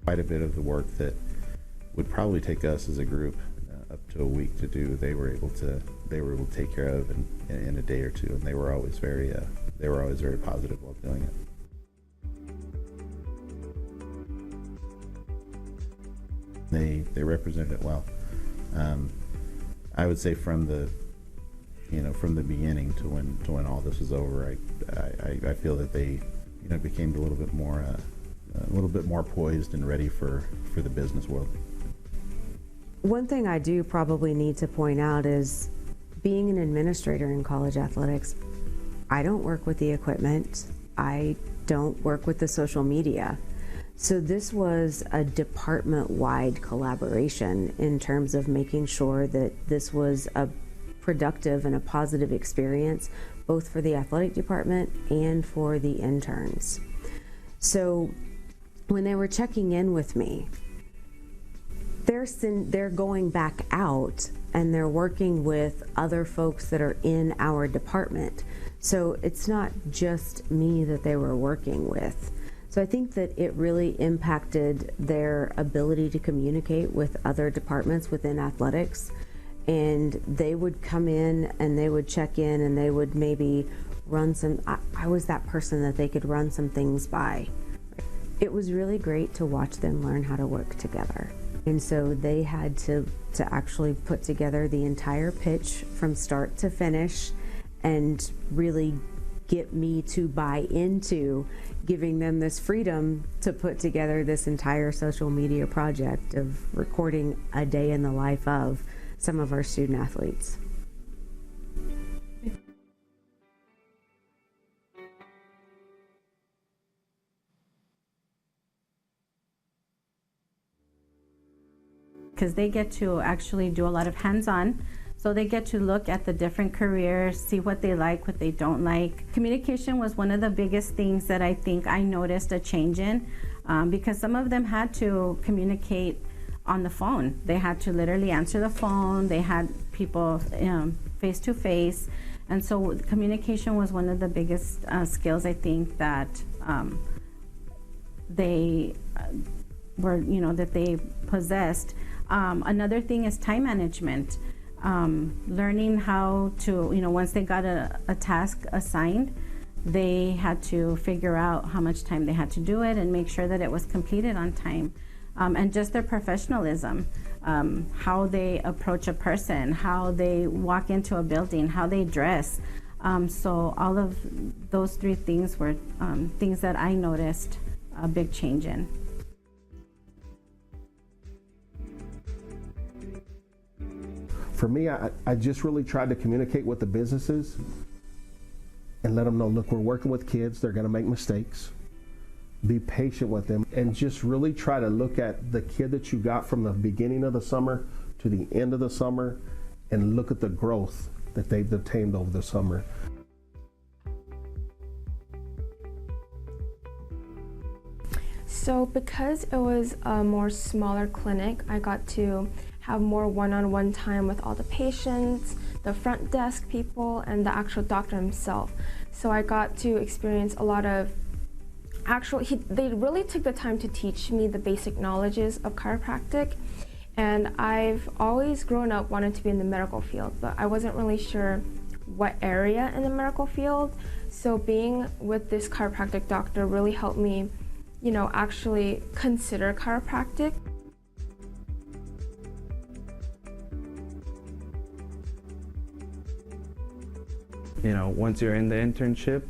Quite a bit of the work that would probably take us as a group up to a week to do, they were able to take care of in a day or two, and they were always very positive while doing it. They represented it well. I would say from the beginning to when all this was over, I feel that they became a little bit more poised and ready for the business world. One thing I do probably need to point out is being an administrator in college athletics, I don't work with the equipment. I don't work with the social media. So this was a department-wide collaboration in terms of making sure that this was a productive and a positive experience, both for the athletic department and for the interns. So when they were checking in with me, they're going back out and they're working with other folks that are in our department. So it's not just me that they were working with. So I think that it really impacted their ability to communicate with other departments within athletics. And they would come in and they would check in and they would maybe run some, I was that person that they could run some things by. It was really great to watch them learn how to work together. And so they had to actually put together the entire pitch from start to finish and really get me to buy into giving them this freedom to put together this entire social media project of recording a day in the life of some of our student athletes. Because they get to actually do a lot of hands-on. So they get to look at the different careers, see what they like, what they don't like. Communication was one of the biggest things that I think I noticed a change in, because some of them had to communicate on the phone. They had to literally answer the phone. They had people face to face. And so communication was one of the biggest skills I think that they were, that they possessed. Another thing is time management. Learning how to, once they got a task assigned, they had to figure out how much time they had to do it and make sure that it was completed on time. And just their professionalism, how they approach a person, how they walk into a building, how they dress. So all of those three things were things that I noticed a big change in. For me, I just really tried to communicate with the businesses and let them know, look, we're working with kids, they're gonna make mistakes. Be patient with them and just really try to look at the kid that you got from the beginning of the summer to the end of the summer and look at the growth that they've obtained over the summer. So because it was a more smaller clinic, I got to have more one-on-one time with all the patients, the front desk people, and the actual doctor himself. So I got to experience a lot of they really took the time to teach me the basic knowledges of chiropractic. And I've always grown up wanting to be in the medical field, but I wasn't really sure what area in the medical field. So being with this chiropractic doctor really helped me, actually consider chiropractic. Once you're in the internship,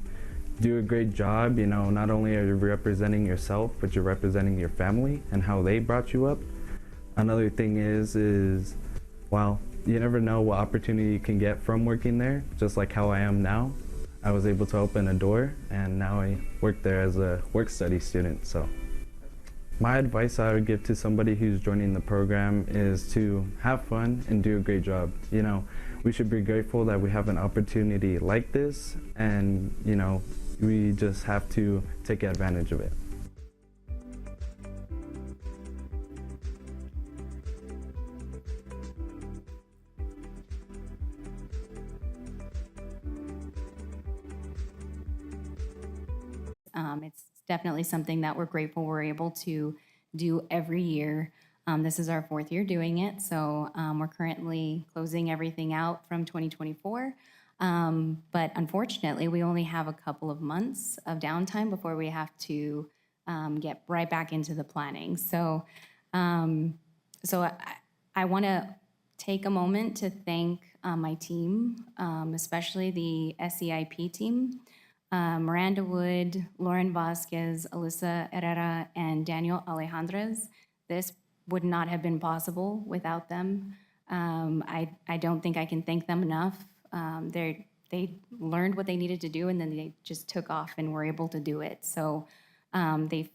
do a great job. Not only are you representing yourself, but you're representing your family and how they brought you up. Another thing is, well, you never know what opportunity you can get from working there, just like how I am now. I was able to open a door, and now I work there as a work-study student. So my advice I would give to somebody who's joining the program is to have fun and do a great job. We should be grateful that we have an opportunity like this, and we just have to take advantage of it. It's definitely something that we're grateful we're able to do every year. This is our 4th year doing it, so we're currently closing everything out from 2024. But unfortunately, we only have a couple of months of downtime before we have to get right back into the planning. So, I want to take a moment to thank my team, especially the SEIP team. Miranda Wood, Lauren Vasquez, Alyssa Herrera, and Daniel Alejandrez. This would not have been possible without them. I don't think I can thank them enough. They learned what they needed to do, and then they just took off and were able to do it. So they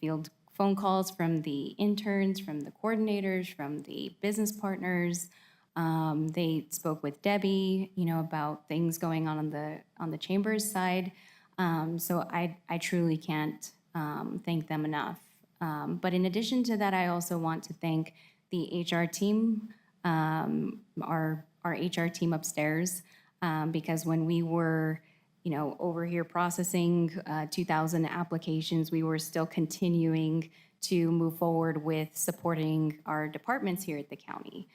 phone calls from the interns, from the coordinators, from the business partners. They spoke with Debbie, about things going on the chamber's side. So I truly can't thank them enough. But in addition to that, I also want to thank the HR team, our HR team upstairs, because when we were, over here processing 2,000 applications, we were still continuing to move forward with supporting our departments here at the county,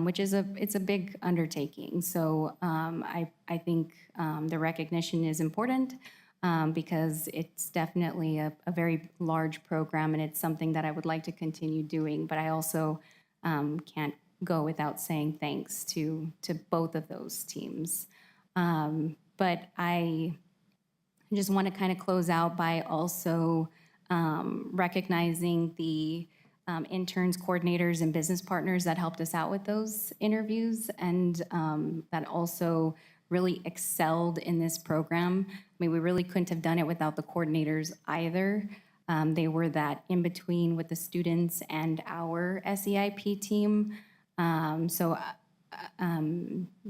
which is it's a big undertaking. So I think the recognition is important. Because it's definitely a very large program, and it's something that I would like to continue doing. But I also can't go without saying thanks to both of those teams. But I just want to kind of close out by also recognizing the interns, coordinators, and business partners that helped us out with those interviews, and that also really excelled in this program. I mean, we really couldn't have done it without the coordinators either. They were that in between with the students and our SEIP team. So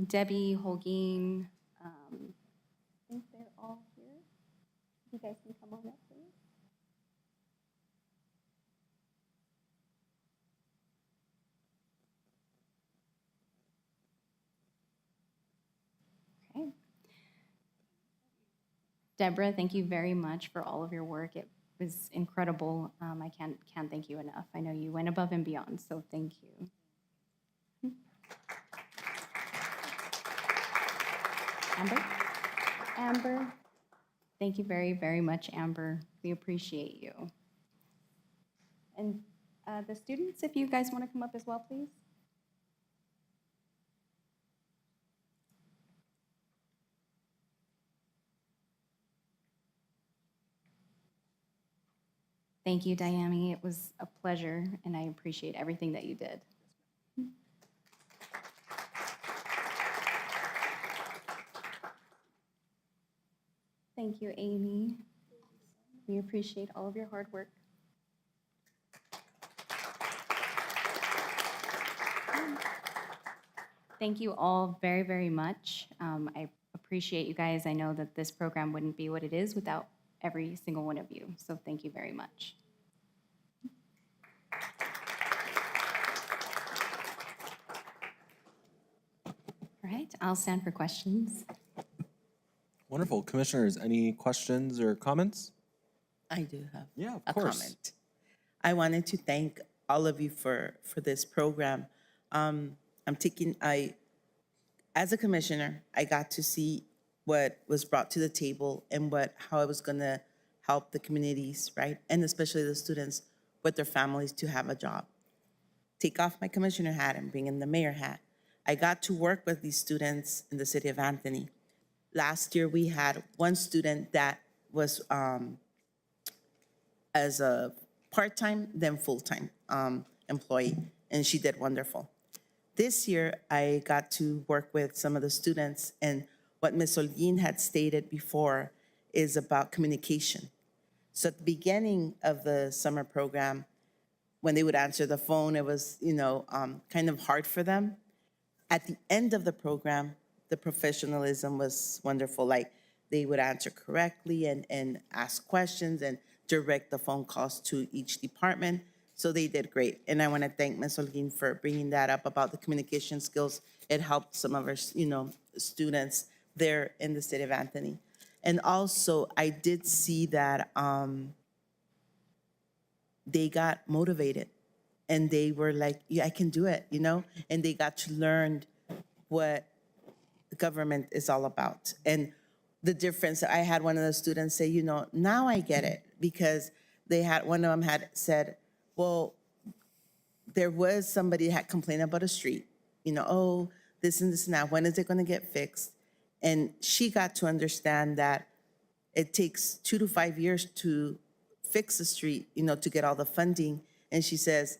Debbie, Holguin, I think they're all here. You guys can come on up, please. Okay. Deborah, thank you very much for all of your work. It was incredible. I can't thank you enough. I know you went above and beyond, so thank you. Amber, thank you very, very much, Amber. We appreciate you. And the students, if you guys want to come up as well, please. Thank you, Diami. It was a pleasure, and I appreciate everything that you did. Thank you, Amy. We appreciate all of your hard work. Thank you all very, very much. I appreciate you guys. I know that this program wouldn't be what it is without every single one of you. So thank you very much. All right, I'll stand for questions. Wonderful. Commissioners, any questions or comments? I do have of course. comment. I wanted to thank all of you for this program. As a commissioner, I got to see what was brought to the table and how I was gonna help the communities, right? And especially the students with their families to have a job. Take off my commissioner hat and bring in the mayor hat. I got to work with these students in the city of Anthony. Last year, we had one student that was as a part-time, then full-time employee, and she did wonderful. This year, I got to work with some of the students, and what Ms. Holguin had stated before is about communication. So at the beginning of the summer program, when they would answer the phone, it was, kind of hard for them. At the end of the program, the professionalism was wonderful. Like, they would answer correctly and ask questions and direct the phone calls to each department. So they did great. And I want to thank Ms. Holguin for bringing that up about the communication skills. It helped some of our, students there in the city of Anthony. And also, I did see that they got motivated. And they were like, yeah, I can do it, And they got to learn what the government is all about. And the difference, I had one of the students say, now I get it. Because one of them had said, well, there was somebody that had complained about a street, oh, this and this and that, when is it going to get fixed? And she got to understand that it takes 2 to 5 years to fix a street, to get all the funding. And she says,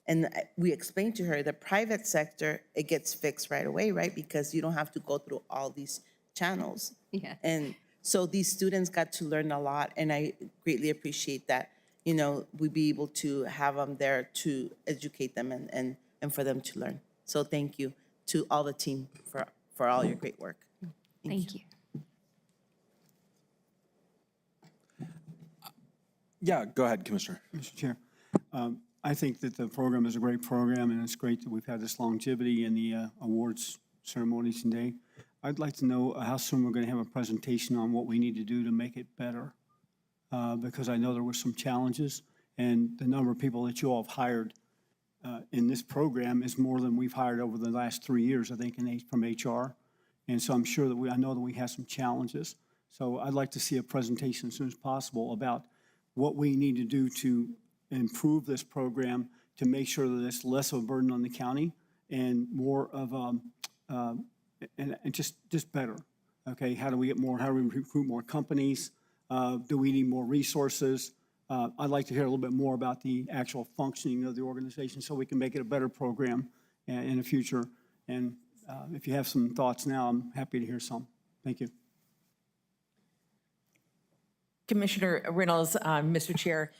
and we explained to her, the private sector, it gets fixed right away, right? Because you don't have to go through all these channels. Yeah. And so these students got to learn a lot, and I greatly appreciate that. we'd be able to have them there to educate them and for them to learn. So thank you to all the team for all your great work. Thank you. Yeah, go ahead, Commissioner. Mr. Chair, I think that the program is a great program, and it's great that we've had this longevity in the awards ceremonies today. I'd like to know how soon we're going to have a presentation on what we need to do to make it better, because I know there were some challenges, and the number of people that you all have hired in this program is more than we've hired over the last 3 years, I think, from HR. And so I'm sure that I know that we have some challenges. So I'd like to see a presentation as soon as possible about what we need to do to improve this program to make sure that it's less of a burden on the county and more of and just better. Okay, how do we recruit more companies? Do we need more resources? I'd like to hear a little bit more about the actual functioning of the organization so we can make it a better program in the future. And if you have some thoughts now, I'm happy to hear some. Thank you. Commissioner Reynolds, Mr. Chair,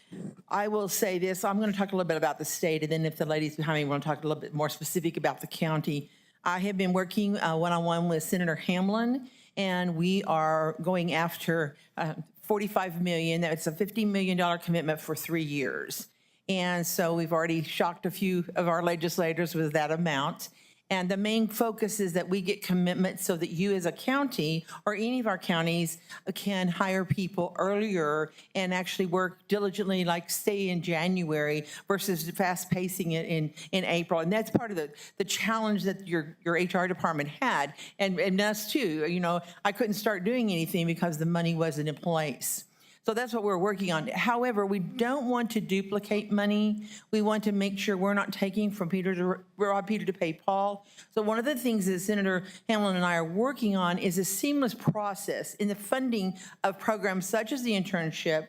I will say this. I'm going to talk a little bit about the state, and then if the ladies behind me want to talk a little bit more specific about the county. I have been working one-on-one with Senator Hamlin, and we are going after $45 million. That's a $50 million commitment for 3 years. And so we've already shocked a few of our legislators with that amount. And the main focus is that we get commitment so that you as a county or any of our counties can hire people earlier and actually work diligently, like say in January versus fast pacing it in April. And that's part of the challenge that your HR department had and us too. I couldn't start doing anything because the money wasn't in place. So that's what we're working on. However, we don't want to duplicate money. We want to make sure we're not taking from rob Peter to pay Paul. So one of the things that Senator Hamlin and I are working on is a seamless process in the funding of programs such as the internship,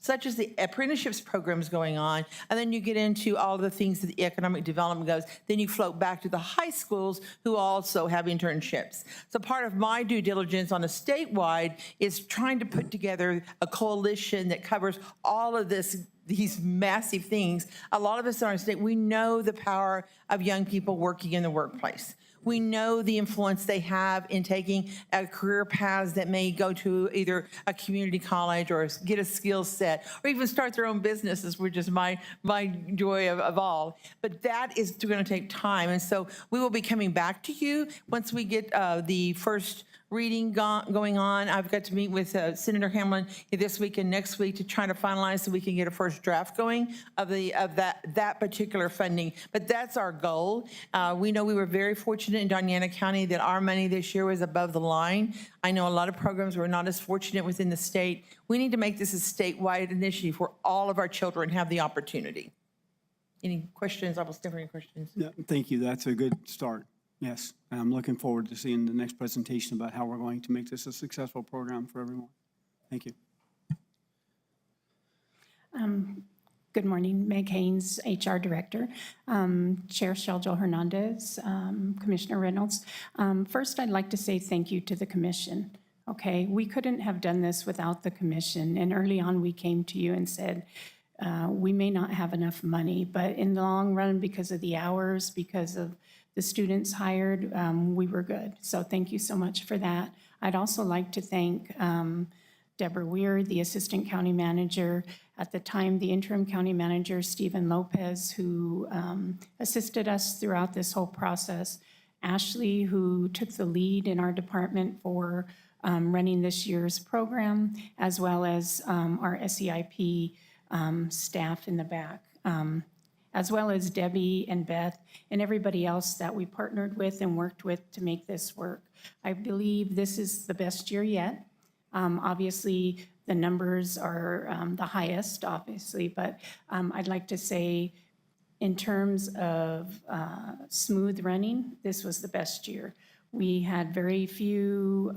such as the apprenticeships programs going on, and then you get into all the things that the economic development goes, then you float back to the high schools who also have internships. So part of my due diligence on a statewide is trying to put together a coalition that covers all of these massive things. A lot of us in our state, we know the power of young people working in the workplace. We know the influence they have in taking a career paths that may go to either a community college or get a skill set or even start their own businesses, which is my joy of all. But that is going to take time. And so we will be coming back to you once we get the first reading going on. I've got to meet with Senator Hamlin this week and next week to try to finalize so we can get a first draft going of that particular funding. But that's our goal. We know we were very fortunate in Doña County that our money this year was above the line. I know a lot of programs were not as fortunate within the state. We need to make this a statewide initiative where all of our children have the opportunity. Any questions? I will stand for any questions. Yeah, thank you. That's a good start. Yes, and I'm looking forward to seeing the next presentation about how we're going to make this a successful program for everyone. Thank you. Good morning, Meg Haynes, HR Director, Chair Sheljo Hernandez, Commissioner Reynolds. First, I'd like to say thank you to the Commission. Okay, we couldn't have done this without the Commission, and early on we came to you and said, we may not have enough money, but in the long run, because of the hours, because of the students hired, we were good. So thank you so much for that. I'd also like to thank Deborah Weir, the Assistant County Manager. At the time, the Interim County Manager, Stephen Lopez, who assisted us throughout this whole process. Ashley, who took the lead in our department for running this year's program, as well as our SEIP staff in the back. As well as Debbie and Beth and everybody else that we partnered with and worked with to make this work. I believe this is the best year yet. Obviously, the numbers are the highest, obviously, but I'd like to say in terms of smooth running, this was the best year. We had very few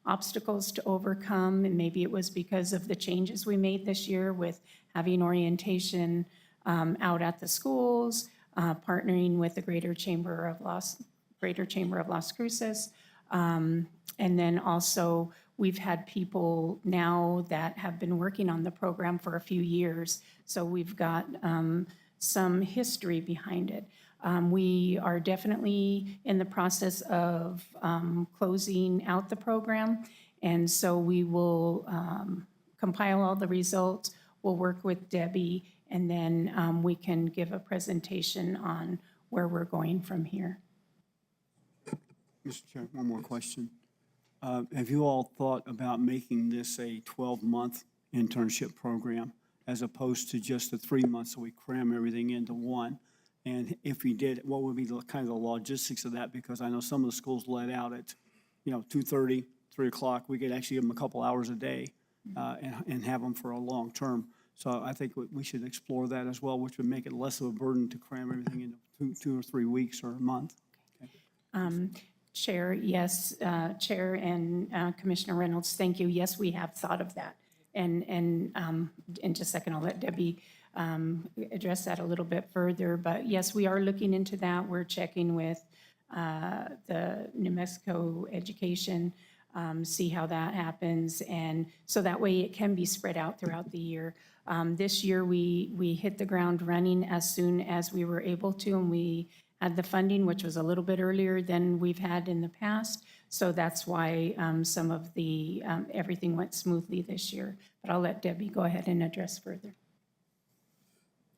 obstacles to overcome, and maybe it was because of the changes we made this year with having orientation out at the schools, partnering with the Greater Chamber of Las Cruces, and then also we've had people now that have been working on the program for a few years. So we've got some history behind it. We are definitely in the process of closing out the program. And so we will compile all the results. We'll work with Debbie, and then we can give a presentation on where we're going from here. Mr. Chair, one more question. Have you all thought about making this a 12-month internship program as opposed to just the 3 months so we cram everything into one? And if we did, what would be the kind of the logistics of that? Because I know some of the schools let out at, 2:30, 3 o'clock. We could actually give them a couple hours a day and have them for a long term. So I think we should explore that as well, which would make it less of a burden to cram everything into 2 or 3 weeks or a month. Okay. Chair, yes, Chair and Commissioner Reynolds, thank you. Yes, we have thought of that. And in just a second, I'll let Debbie address that a little bit further. But yes, we are looking into that. We're checking with the New Mexico Education, see how that happens. And so that way it can be spread out throughout the year. This year, we hit the ground running as soon as we were able to, and we had the funding, which was a little bit earlier than we've had in the past. So that's why some of the, everything went smoothly this year. But I'll let Debbie go ahead and address further.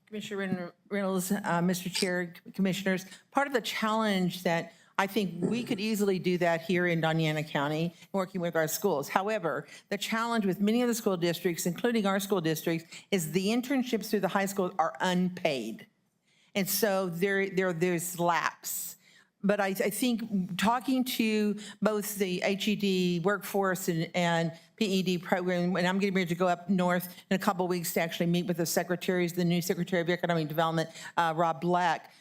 Commissioner Reynolds, Mr. Chair, Commissioners, part of the challenge that I think we could easily do that here in Doña County, working with our schools. However, the challenge with many of the school districts, including our school districts, is the internships through the high school are unpaid. And so there's lapse. But I think talking to both the HED workforce and PED program, and I'm getting ready to go up north in a couple of weeks to actually meet with the secretaries, the new Secretary of Economic Development, Rob Black,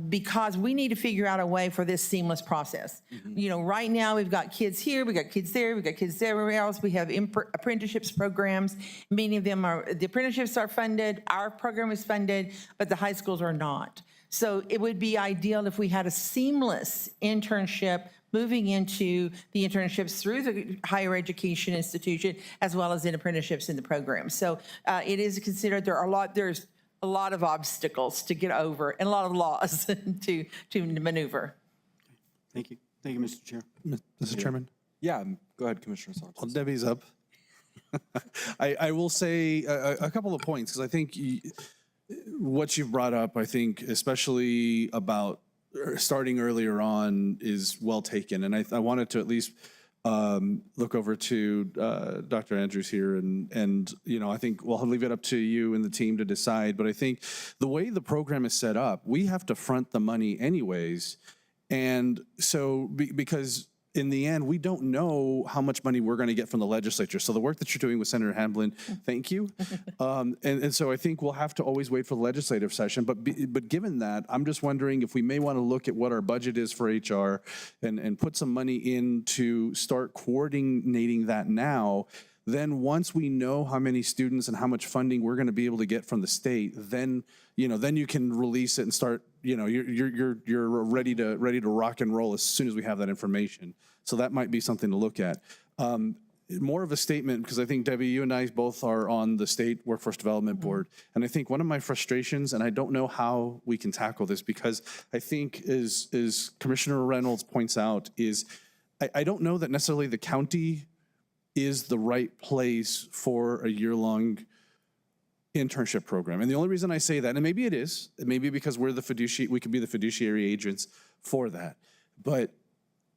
because we need to figure out a way for this seamless process. Right now we've got kids here, we've got kids there, we've got kids everywhere else. We have apprenticeships programs. Many of them the apprenticeships are funded, our program is funded, but the high schools are not. So it would be ideal if we had a seamless internship moving into the internships through the higher education institution, as well as in apprenticeships in the program. So it is considered, there's a lot of obstacles to get over and a lot of laws to maneuver. Thank you. Thank you, Mr. Chair. Mr. Chairman? Yeah, go ahead, Commissioner Sanchez. Well, Debbie's up. I will say a couple of points, because I think what you've brought up, I think, especially about starting earlier on, is well taken. And I wanted to at least look over to Dr. Andrews here, and I think we'll leave it up to you and the team to decide. But I think the way the program is set up, we have to front the money anyways. And so because in the end, we don't know how much money we're going to get from the legislature. So the work that you're doing with Senator Hamblin, thank you. And so I think we'll have to always wait for the legislative session. But given that, I'm just wondering if we may want to look at what our budget is for HR and put some money in to start coordinating that now. Then once we know how many students and how much funding we're going to be able to get from the state, then you can release it and start, you're ready to rock and roll as soon as we have that information. So that might be something to look at. More of a statement, because I think, Debbie, you and I both are on the State Workforce Development Board. And I think one of my frustrations, and I don't know how we can tackle this, because I think as Commissioner Reynolds points out, is I don't know that necessarily the county is the right place for a year-long internship program. And the only reason I say that, and maybe it is, it may be because we could be the fiduciary agents for that. But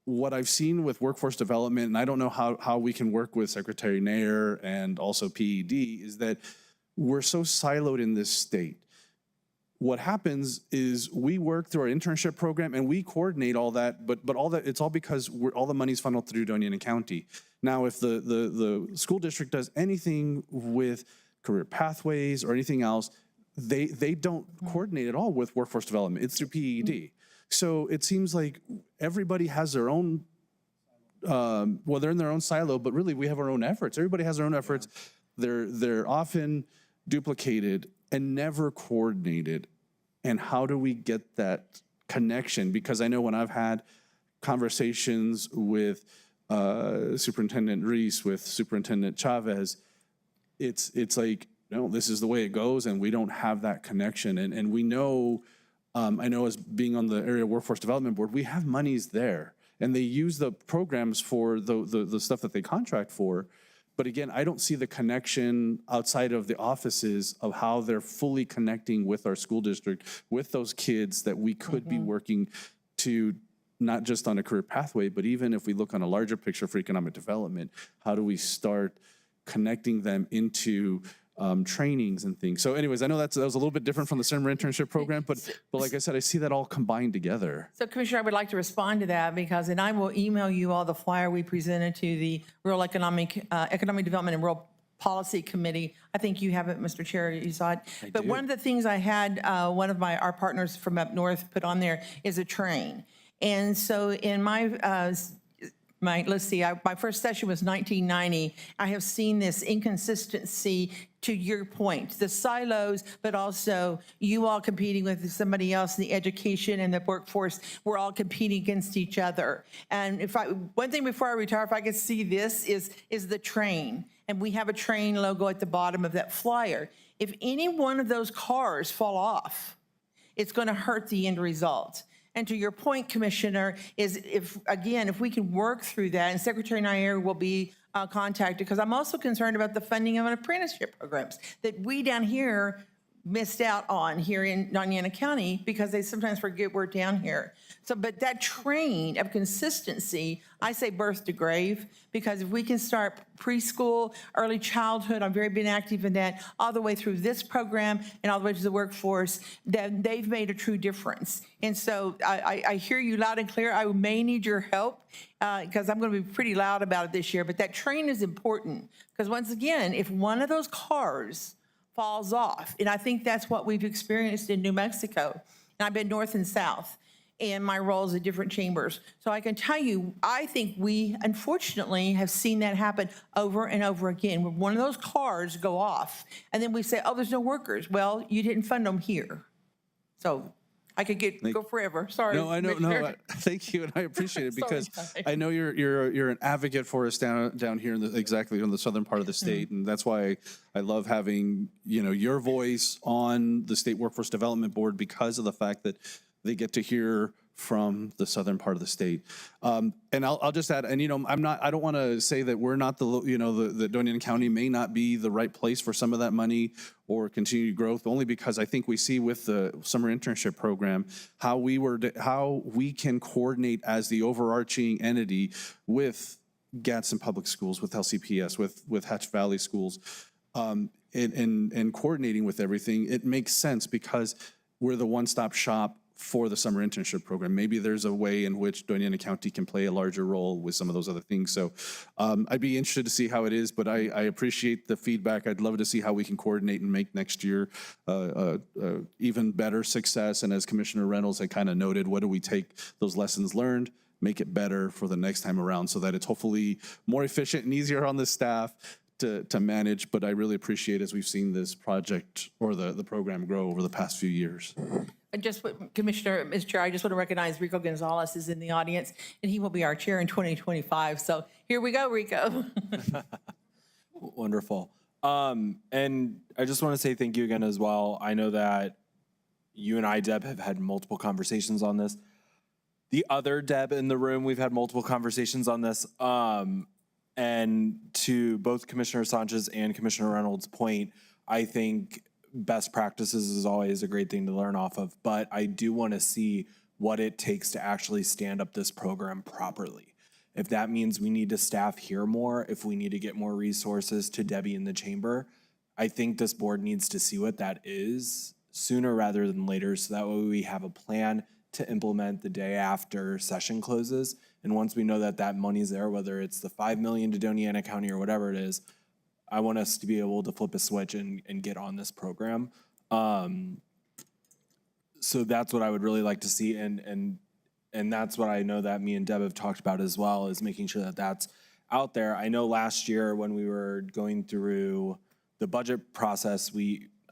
what I've seen with workforce development, and I don't know how we can work with Secretary Nair and also PED, is that we're so siloed in this state. What happens is we work through our internship program and we coordinate all that, but all that, it's all because all the money's funneled through Doña County. Now, if the school district does anything with career pathways or anything else, they don't coordinate at all with workforce development. It's through PED. So it seems like everybody has their own, well, they're in their own silo, but really we have our own efforts. Everybody has their own efforts. They're often duplicated and never coordinated. And how do we get that connection? Because I know when I've had conversations with Superintendent Reese, with Superintendent Chavez, it's like, no, this is the way it goes, and we don't have that connection. And we know, I know as being on the Area Workforce Development Board, we have monies there, and they use the programs for the stuff that they contract for. But again, I don't see the connection outside of the offices of how they're fully connecting with our school district, with those kids that we could be working to, not just on a career pathway, but even if we look on a larger picture for economic development, how do we start connecting them into trainings and things? So anyways, I know that was a little bit different from the summer internship program, but like I said, I see that all combined together. So Commissioner, I would like to respond to that because, and I will email you all the flyer we presented to the Rural Economic Development and Rural Policy Committee. I think you have it, Mr. Chair, you saw it. But one of the things I had one of our partners from up north put on there is a train. And so in my let's see, my first session was 1990. I have seen this inconsistency, to your point, the silos, but also you all competing with somebody else in the education and the workforce. We're all competing against each other. And one thing before I retire, if I could see this is the train. And we have a train logo at the bottom of that flyer. If any one of those cars fall off, it's going to hurt the end result. And to your point, Commissioner, is if we can work through that, and Secretary Nair will be contacted, because I'm also concerned about the funding of apprenticeship programs that we down here missed out on here in Doña County because they sometimes forget we're down here. So, but that train of consistency, I say birth to grave, because if we can start preschool, early childhood, I've been active in that, all the way through this program and all the way to the workforce, then they've made a true difference. And so I hear you loud and clear. I may need your help because I'm going to be pretty loud about it this year, but that train is important because once again, if one of those cars falls off, and I think that's what we've experienced in New Mexico, and I've been north and south in my roles at different chambers. So I can tell you, I think we unfortunately have seen that happen over and over again. When one of those cars go off, and then we say, oh, there's no workers. Well, you didn't fund them here. So I could go forever. Sorry. No, I know. No, thank you, and I appreciate it because I know you're an advocate for us down here exactly on the southern part of the state, and that's why I love having your voice on the State Workforce Development Board because of the fact that they get to hear from the southern part of the state. And I'll just add, and I don't want to say that we're not the Doña County may not be the right place for some of that money or continued growth, only because I think we see with the summer internship program how we can coordinate as the overarching entity with Gadsden Public Schools, with LCPS, with Hatch Valley Schools, and coordinating with everything. It makes sense because we're the one-stop shop for the summer internship program. Maybe there's a way in which Doña County can play a larger role with some of those other things. So I'd be interested to see how it is, but I appreciate the feedback. I'd love to see how we can coordinate and make next year even better success. And as Commissioner Reynolds had kind of noted, what do we take those lessons learned, make it better for the next time around so that it's hopefully more efficient and easier on the staff to manage. But I really appreciate as we've seen this project or the program grow over the past few years. Commissioner, Mr. Chair, I just want to recognize Rico Gonzalez is in the audience, and he will be our chair in 2025. So here we go, Rico. Wonderful. And I just want to say thank you again as well. I know that you and I, Deb, have had multiple conversations on this. The other Deb in the room, we've had multiple conversations on this. And to both Commissioner Sanchez and Commissioner Reynolds' point, I think best practices is always a great thing to learn off of, but I do want to see what it takes to actually stand up this program properly. If that means we need to staff here more, if we need to get more resources to Debbie in the chamber, I think this board needs to see what that is sooner rather than later, so that way we have a plan to implement the day after session closes. And once we know that that money's there, whether it's the $5 million to Doña County or whatever it is, I want us to be able to flip a switch and get on this program. So that's what I would really like to see. And that's what I know that me and Deb have talked about as well, is making sure that that's out there. I know last year when we were going through the budget process,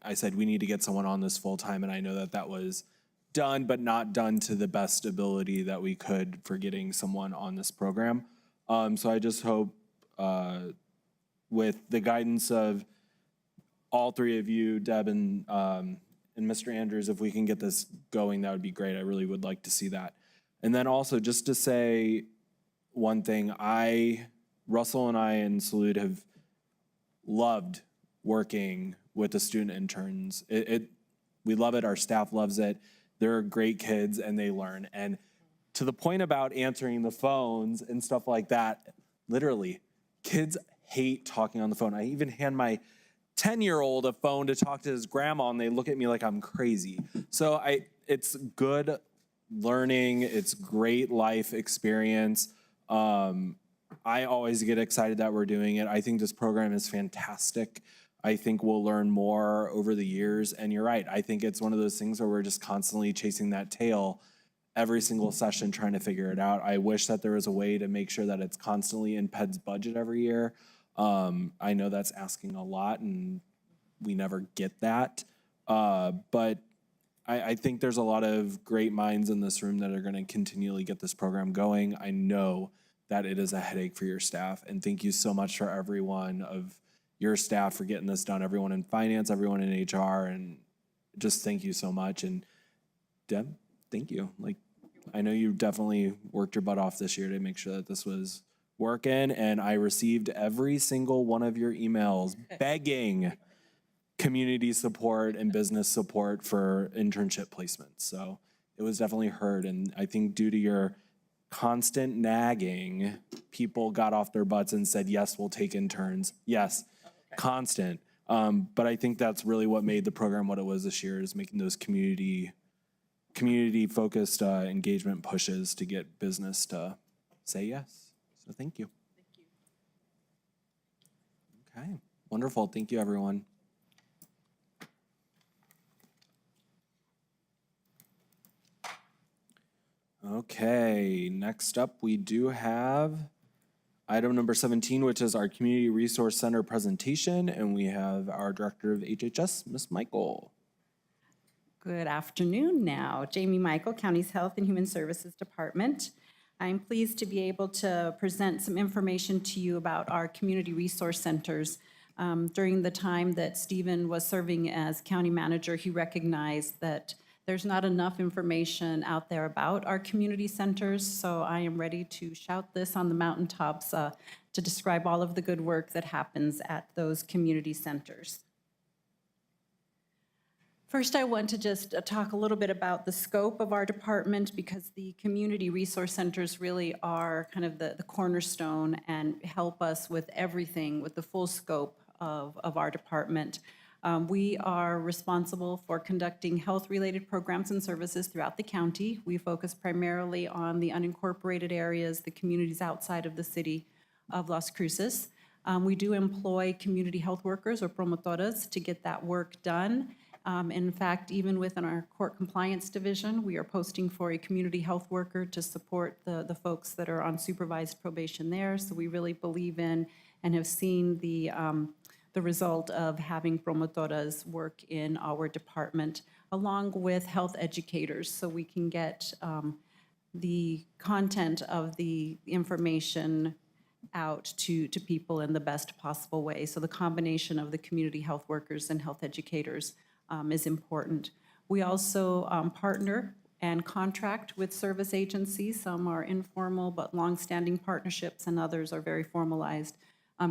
I said we need to get someone on this full time. And I know that that was done, but not done to the best ability that we could for getting someone on this program. So I just hope with the guidance of all three of you, Deb and Mr. Andrews, if we can get this going, that would be great. I really would like to see that. And then also just to say one thing, Russell and I and Salud have loved working with the student interns. We love it. Our staff loves it. They're great kids and they learn. And to the point about answering the phones and stuff like that, literally, kids hate talking on the phone. I even hand my 10-year-old a phone to talk to his grandma and they look at me like I'm crazy. So it's good learning. It's great life experience. I always get excited that we're doing it. I think this program is fantastic. I think we'll learn more over the years. And you're right. I think it's one of those things where we're just constantly chasing that tail every single session trying to figure it out. I wish that there was a way to make sure that it's constantly in PED's budget every year. I know that's asking a lot and we never get that. But I think there's a lot of great minds in this room that are going to continually get this program going. I know that it is a headache for your staff. And thank you so much for everyone of your staff for getting this done. Everyone in finance, everyone in HR, and just thank you so much. And Deb, thank you. Like, I know you definitely worked your butt off this year to make sure that this was working. And I received every single one of your emails begging community support and business support for internship placements. So it was definitely heard. And I think due to your constant nagging, people got off their butts and said, yes, we'll take interns. Yes, constant. But I think that's really what made the program what it was this year, is making those community-focused engagement pushes to get business to say yes. So thank you. Okay, wonderful. Thank you, everyone. Okay, next up, we do have item number 17, which is our Community Resource Center presentation, and we have our Director of HHS, Ms. Michael. Good afternoon now. Jamie Michael, County's Health and Human Services Department. I'm pleased to be able to present some information to you about our community resource centers. During the time that Stephen was serving as county manager, he recognized that there's not enough information out there about our community centers, so I am ready to shout this on the mountaintops to describe all of the good work that happens at those community centers. First, I want to just talk a little bit about the scope of our department, because the community resource centers really are kind of the cornerstone and help us with everything, with the full scope of our department. We are responsible for conducting health-related programs and services throughout the county. We focus primarily on the unincorporated areas, the communities outside of the city of Las Cruces. We do employ community health workers or promotoras to get that work done. In fact, even within our court compliance division, we are posting for a community health worker to support the folks that are on supervised probation there. So we really believe in and have seen the result of having promotoras work in our department, along with health educators, so we can get the content of the information out to people in the best possible way. So the combination of the community health workers and health educators is important. We also partner and contract with service agencies. Some are informal but longstanding partnerships, and others are very formalized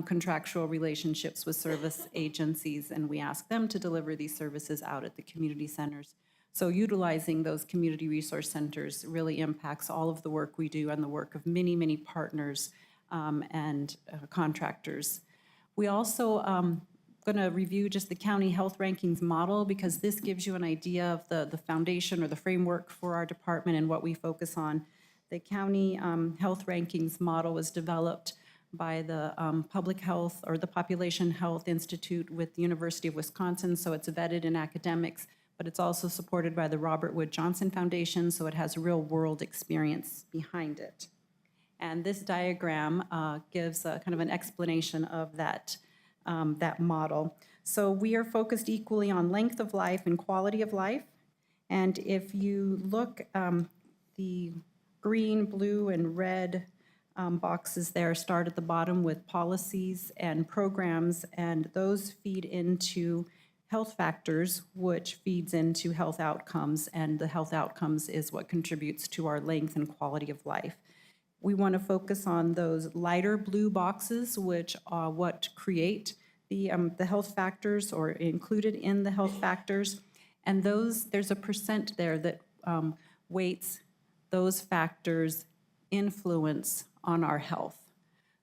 contractual relationships with service agencies, and we ask them to deliver these services out at the community centers. So utilizing those community resource centers really impacts all of the work we do and the work of many, many partners and contractors. We also going to review just the county health rankings model, because this gives you an idea of the foundation or the framework for our department and what we focus on. The county health rankings model was developed by the Public Health or the Population Health Institute with the University of Wisconsin, so it's vetted in academics, but it's also supported by the Robert Wood Johnson Foundation, so it has real world experience behind it. And this diagram gives kind of an explanation of that model. So we are focused equally on length of life and quality of life. And if you look, the green, blue, and red boxes there start at the bottom with policies and programs, and those feed into health factors, which feeds into health outcomes, and the health outcomes is what contributes to our length and quality of life. We want to focus on those lighter blue boxes, which are what create the health factors or included in the health factors. And there's a percent there that weights those factors' influence on our health.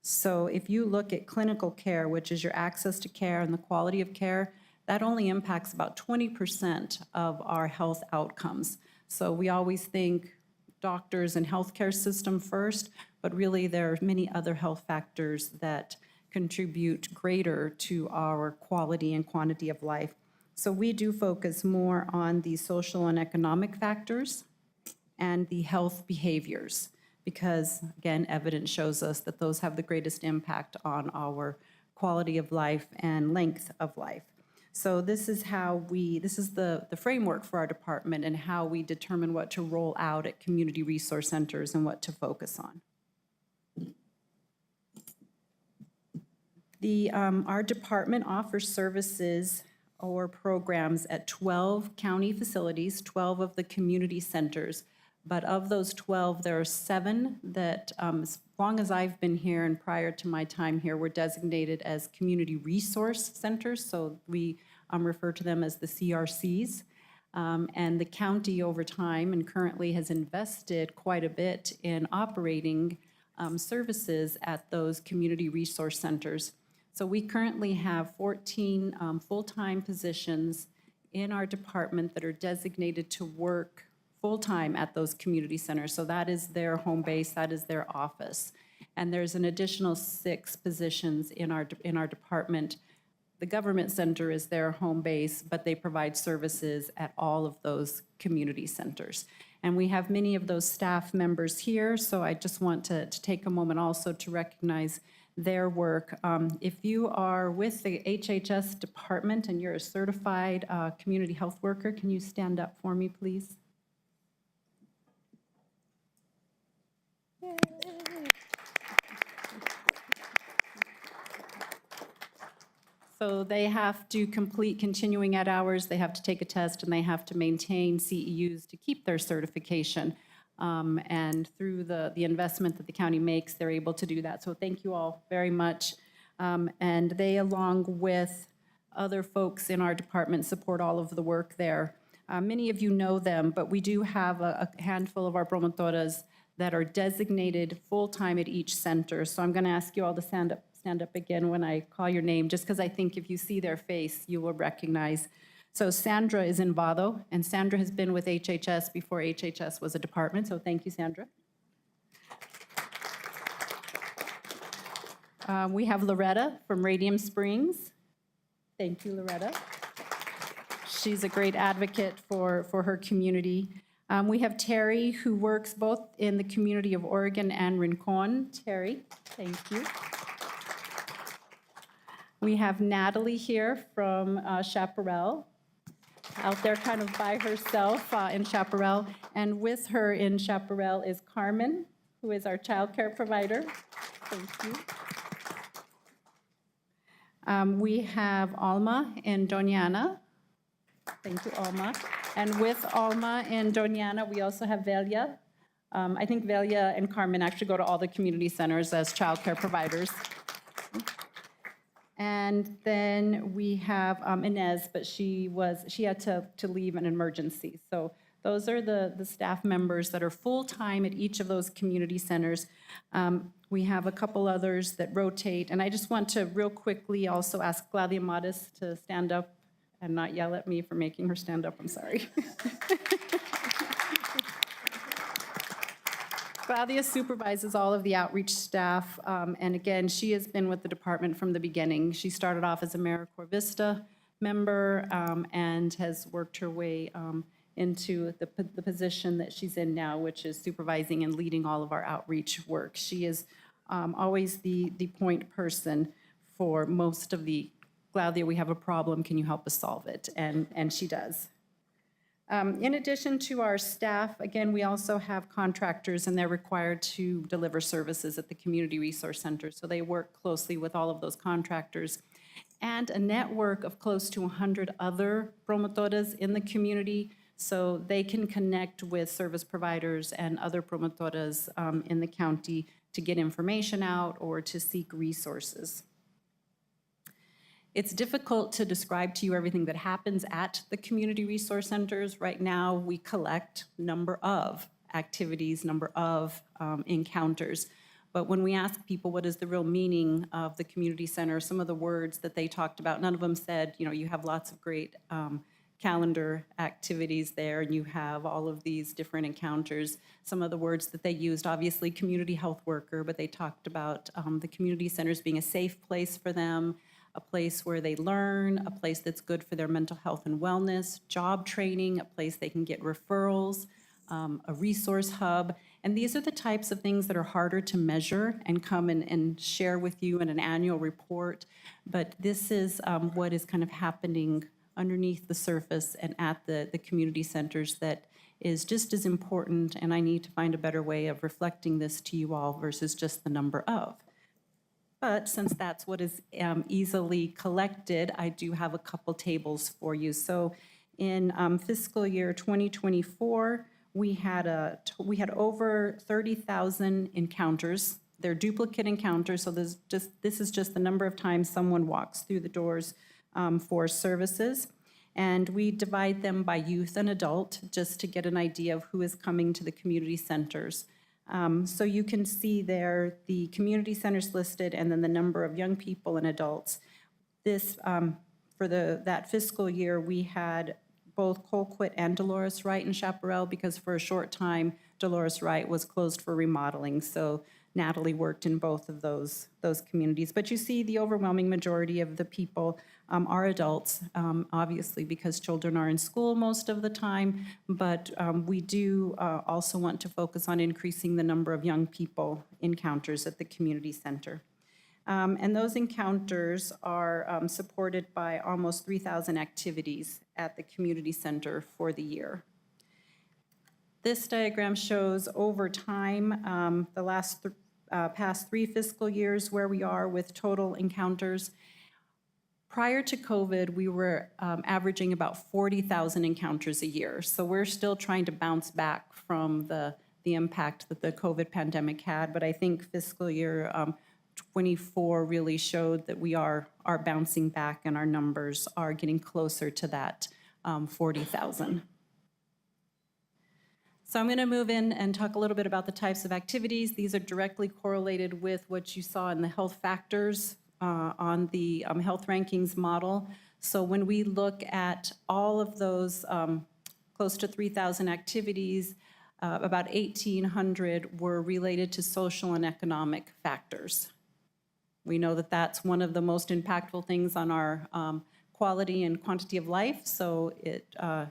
So if you look at clinical care, which is your access to care and the quality of care, that only impacts about 20% of our health outcomes. So we always think doctors and healthcare system first, but really there are many other health factors that contribute greater to our quality and quantity of life. So we do focus more on the social and economic factors and the health behaviors, because again, evidence shows us that those have the greatest impact on our quality of life and length of life. So this is the framework for our department and how we determine what to roll out at community resource centers and what to focus on. Our department offers services or programs at 12 county facilities, 12 of the community centers. But of those 12, there are 7 that, as long as I've been here and prior to my time here, were designated as community resource centers. So we refer to them as the CRCs. And the county over time and currently has invested quite a bit in operating services at those community resource centers. So we currently have 14 full-time positions in our department that are designated to work full-time at those community centers. So that is their home base, that is their office. And there's an additional 6 positions in our department. The government center is their home base, but they provide services at all of those community centers. And we have many of those staff members here, so I just want to take a moment also to recognize their work. If you are with the HHS department and you're a certified community health worker, can you stand up for me, please? Yay. So they have to complete continuing ed hours, they have to take a test, and they have to maintain CEUs to keep their certification. And through the investment that the county makes, they're able to do that. So thank you all very much. And they, along with other folks in our department, support all of the work there. Many of you know them, but we do have a handful of our promotoras that are designated full-time at each center. So I'm going to ask you all to stand up again when I call your name, just because I think if you see their face, you will recognize. So Sandra is in Vado, and Sandra has been with HHS before HHS was a department, so thank you, Sandra. We have Loretta from Radium Springs. Thank you, Loretta. She's a great advocate for her community. We have Terry, who works both in the community of Oregon and Rincon. Terry, thank you. We have Natalie here from Chaparral, out there kind of by herself in Chaparral. And with her in Chaparral is Carmen, who is our child care provider. Thank you. We have Alma and Doña. Thank you, Alma. And with Alma and Doña, we also have Velia. I think Velia and Carmen actually go to all the community centers as child care providers. And then we have Inez, but she had to leave an emergency. So those are the staff members that are full-time at each of those community centers. We have a couple others that rotate. And I just want to real quickly also ask Claudia Modis to stand up and not yell at me for making her stand up. I'm sorry. Claudia supervises all of the outreach staff, and again, she has been with the department from the beginning. She started off as a AmeriCorps Vista member and has worked her way into the position that she's in now, which is supervising and leading all of our outreach work. She is always the point person for most of the, Claudia, we have a problem, can you help us solve it? And she does. In addition to our staff, again, we also have contractors, and they're required to deliver services at the Community Resource Center. So they work closely with all of those contractors. And a network of close to 100 other promotoras in the community, so they can connect with service providers and other promotoras in the county to get information out or to seek resources. It's difficult to describe to you everything that happens at the community resource centers. Right now, we collect number of activities, number of encounters. But when we ask people what is the real meaning of the community center, some of the words that they talked about, none of them said, you know, you have lots of great calendar activities there, and you have all of these different encounters. Some of the words that they used, obviously community health worker, but they talked about the community centers being a safe place for them, a place where they learn, a place that's good for their mental health and wellness, job training, a place they can get referrals, a resource hub. And these are the types of things that are harder to measure and come and share with you in an annual report. But this is what is kind of happening underneath the surface and at the community centers that is just as important, and I need to find a better way of reflecting this to you all versus just the number of. But since that's what is easily collected, I do have a couple tables for you. So in fiscal year 2024, we had over 30,000 encounters. They're duplicate encounters, so this is just the number of times someone walks through the doors for services. And we divide them by youth and adult just to get an idea of who is coming to the community centers. So you can see there the community centers listed and then the number of young people and adults. This, for that fiscal year, we had both Colquitt and Dolores Wright in Chaparral because for a short time, Dolores Wright was closed for remodeling. So Natalie worked in both of those communities. But you see the overwhelming majority of the people are adults, obviously because children are in school most of the time, but we do also want to focus on increasing the number of young people encounters at the community center. And those encounters are supported by almost 3,000 activities at the community center for the year. This diagram shows over time, the past 3 fiscal years where we are with total encounters. Prior to COVID, we were averaging about 40,000 encounters a year. So we're still trying to bounce back from the impact that the COVID pandemic had. But I think fiscal year 24 really showed that we are bouncing back and our numbers are getting closer to that 40,000. So I'm going to move in and talk a little bit about the types of activities. These are directly correlated with what you saw in the health factors on the health rankings model. So when we look at all of those close to 3,000 activities, about 1,800 were related to social and economic factors. We know that that's one of the most impactful things on our quality and quantity of life, so it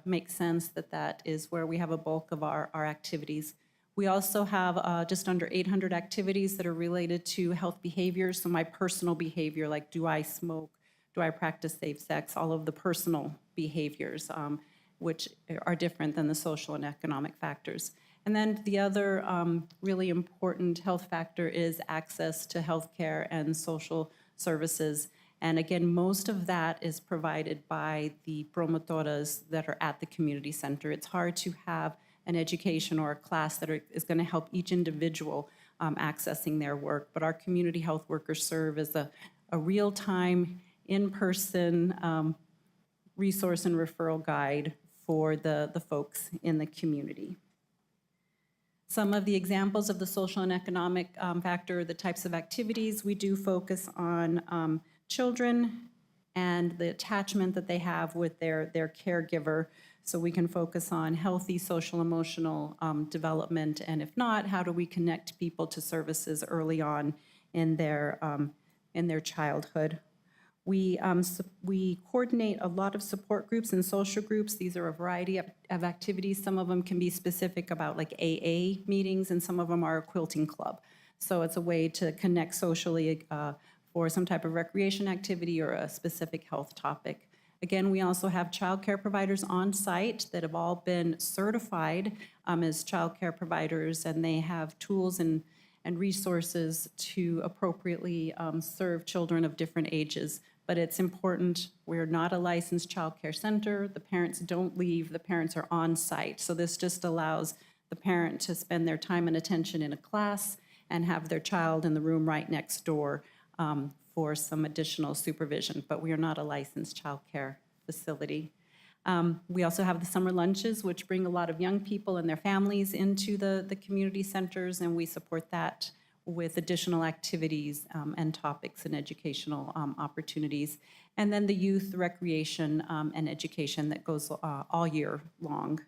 makes sense that that is where we have a bulk of our activities. We also have just under 800 activities that are related to health behaviors, so my personal behavior, like do I smoke, do I practice safe sex, all of the personal behaviors, which are different than the social and economic factors. And then the other really important health factor is access to healthcare and social services. And again, most of that is provided by the promotoras that are at the community center. It's hard to have an education or a class that is going to help each individual accessing their work, but our community health workers serve as a real-time, in-person resource and referral guide for the folks in the community. Some of the examples of the social and economic factor, the types of activities, we do focus on children and the attachment that they have with their caregiver. So we can focus on healthy social emotional development, and if not, how do we connect people to services early on in their childhood. We coordinate a lot of support groups and social groups. These are a variety of activities. Some of them can be specific about like AA meetings, and some of them are a quilting club. So it's a way to connect socially for some type of recreation activity or a specific health topic. Again, we also have childcare providers on site that have all been certified as childcare providers, and they have tools and resources to appropriately serve children of different ages. But it's important, we're not a licensed childcare center. The parents don't leave, the parents are on site. So this just allows the parent to spend their time and attention in a class and have their child in the room right next door for some additional supervision. But we are not a licensed childcare facility. We also have the summer lunches, which bring a lot of young people and their families into the community centers, and we support that with additional activities and topics and educational opportunities. And then the youth recreation and education that goes all year long.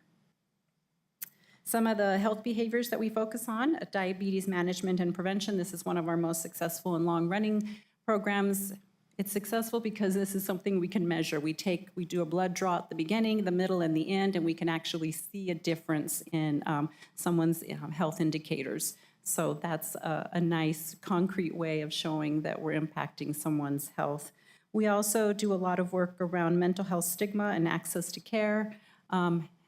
Some of the health behaviors that we focus on, diabetes management and prevention. This is one of our most successful and long-running programs. It's successful because this is something we can measure. We do a blood draw at the beginning, the middle, and the end, and we can actually see a difference in someone's health indicators. So that's a nice concrete way of showing that we're impacting someone's health. We also do a lot of work around mental health stigma and access to care,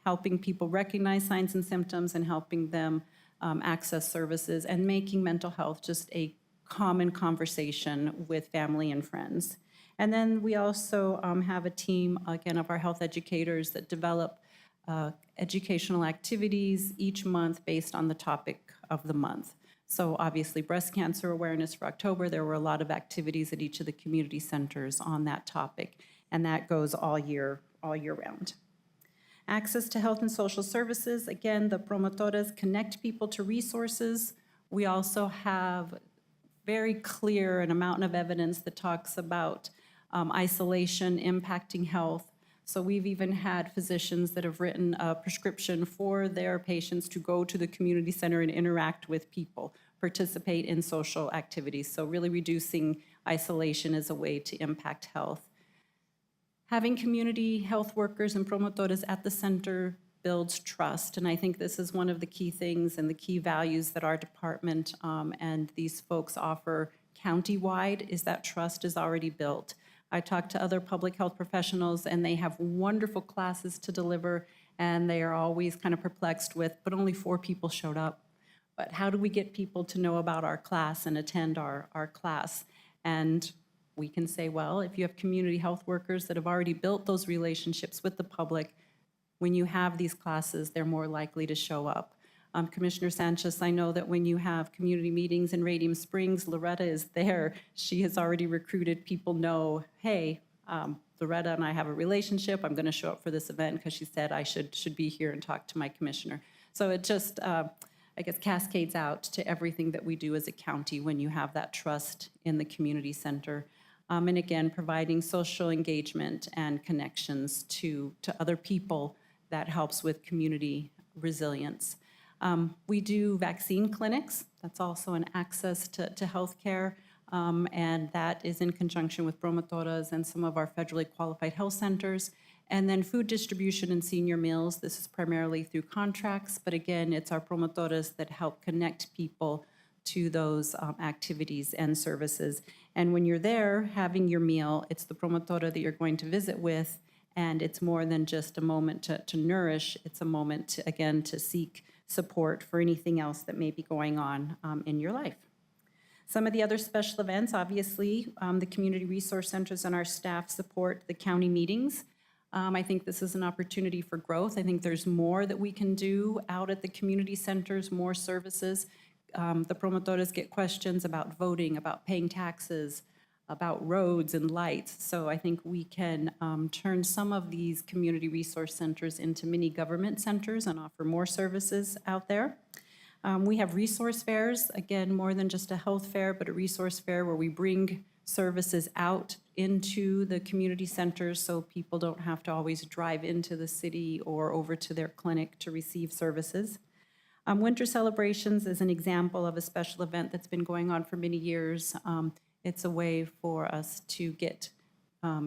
helping people recognize signs and symptoms and helping them access services, and making mental health just a common conversation with family and friends. And then we also have a team, again, of our health educators that develop educational activities each month based on the topic of the month. So obviously breast cancer awareness for October, there were a lot of activities at each of the community centers on that topic, and that goes all year round. Access to health and social services, again, the promotoras connect people to resources. We also have very clear and a mountain of evidence that talks about isolation impacting health. So we've even had physicians that have written a prescription for their patients to go to the community center and interact with people, participate in social activities. So really reducing isolation is a way to impact health. Having community health workers and promotoras at the center builds trust, and I think this is one of the key things and the key values that our department and these folks offer countywide, is that trust is already built. I talk to other public health professionals, and they have wonderful classes to deliver, and they are always kind of perplexed with, but only 4 people showed up. But how do we get people to know about our class and attend our class? And we can say, well, if you have community health workers that have already built those relationships with the public, when you have these classes, they're more likely to show up. Commissioner Sanchez, I know that when you have community meetings in Radium Springs, Loretta is there. She has already recruited. People know, hey, Loretta and I have a relationship. I'm going to show up for this event because she said I should be here and talk to my commissioner. So it just, I guess, cascades out to everything that we do as a county when you have that trust in the community center. And again, providing social engagement and connections to other people that helps with community resilience. We do vaccine clinics. That's also an access to healthcare, and that is in conjunction with promotoras and some of our federally qualified health centers. And then food distribution and senior meals. This is primarily through contracts, but again, it's our promotoras that help connect people to those activities and services. And when you're there having your meal, it's the promotora that you're going to visit with, and it's more than just a moment to nourish. It's a moment, to, again, to seek support for anything else that may be going on in your life. Some of the other special events, obviously, the community resource centers and our staff support the county meetings. I think this is an opportunity for growth. I think there's more that we can do out at the community centers, more services. The promotoras get questions about voting, about paying taxes, about roads and lights. So I think we can turn some of these community resource centers into mini government centers and offer more services out there. We have resource fairs, again, more than just a health fair, but a resource fair where we bring services out into the community centers so people don't have to always drive into the city or over to their clinic to receive services. Winter celebrations is an example of a special event that's been going on for many years. It's a way for us to get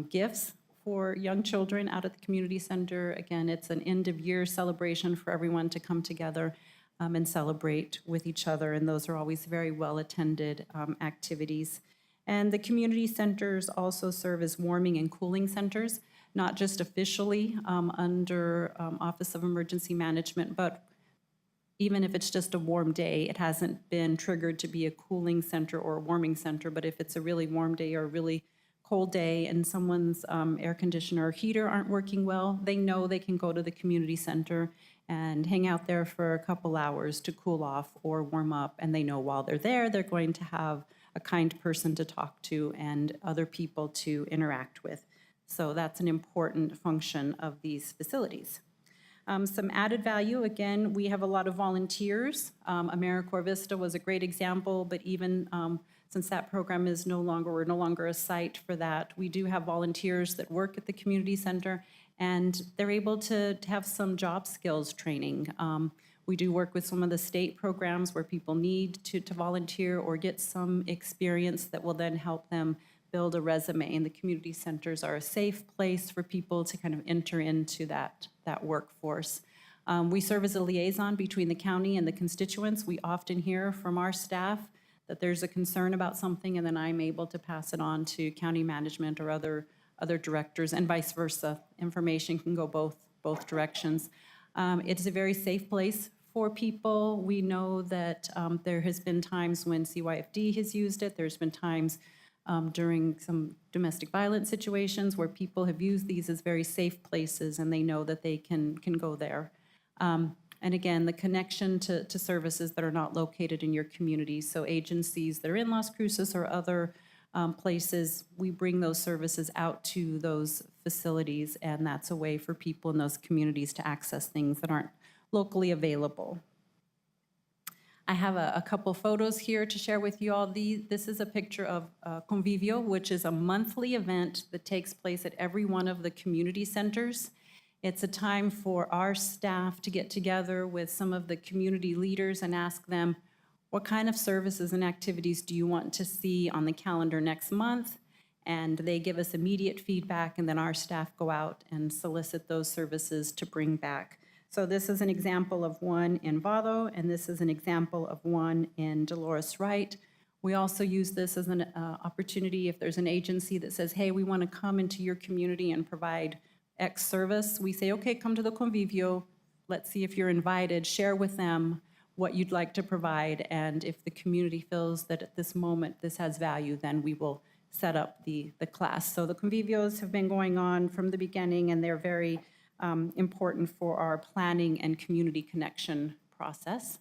gifts for young children out at the community center. Again, it's an end-of-year celebration for everyone to come together and celebrate with each other, and those are always very well-attended activities. And the community centers also serve as warming and cooling centers. not just officially under Office of Emergency Management, but even if it's just a warm day, it hasn't been triggered to be a cooling center or a warming center, but if it's a really warm day or a really cold day and someone's air conditioner or heater aren't working well, they know they can go to the community center and hang out there for a couple hours to cool off or warm up, and they know while they're there, they're going to have a kind person to talk to and other people to interact with. So that's an important function of these facilities. Some added value, again, we have a lot of volunteers. AmeriCorps Vista was a great example, but even since that program is we're no longer a site for that, we do have volunteers that work at the community center, and they're able to have some job skills training. We do work with some of the state programs where people need to volunteer or get some experience that will then help them build a resume, and the community centers are a safe place for people to kind of enter into that workforce. We serve as a liaison between the county and the constituents. We often hear from our staff that there's a concern about something, and then I'm able to pass it on to county management or other directors, and vice versa. Information can go both directions. It's a very safe place for people. We know that there has been times when CYFD has used it. There's been times during some domestic violence situations where people have used these as very safe places, and they know that they can go there. And again, the connection to services that are not located in your community. So agencies that are in Las Cruces or other places, we bring those services out to those facilities, and that's a way for people in those communities to access things that aren't locally available. I have a couple photos here to share with you all. This is a picture of Convivio, which is a monthly event that takes place at every one of the community centers. It's a time for our staff to get together with some of the community leaders and ask them, what kind of services and activities do you want to see on the calendar next month? And they give us immediate feedback, and then our staff go out and solicit those services to bring back. So this is an example of one in Vado, and this is an example of one in Dolores Wright. We also use this as an opportunity if there's an agency that says, hey, we want to come into your community and provide X service. We say, okay, come to the Convivio. Let's see if you're invited. Share with them what you'd like to provide, and if the community feels that at this moment this has value, then we will set up the class. So the Convivios have been going on from the beginning, and they're very important for our planning and community connection process.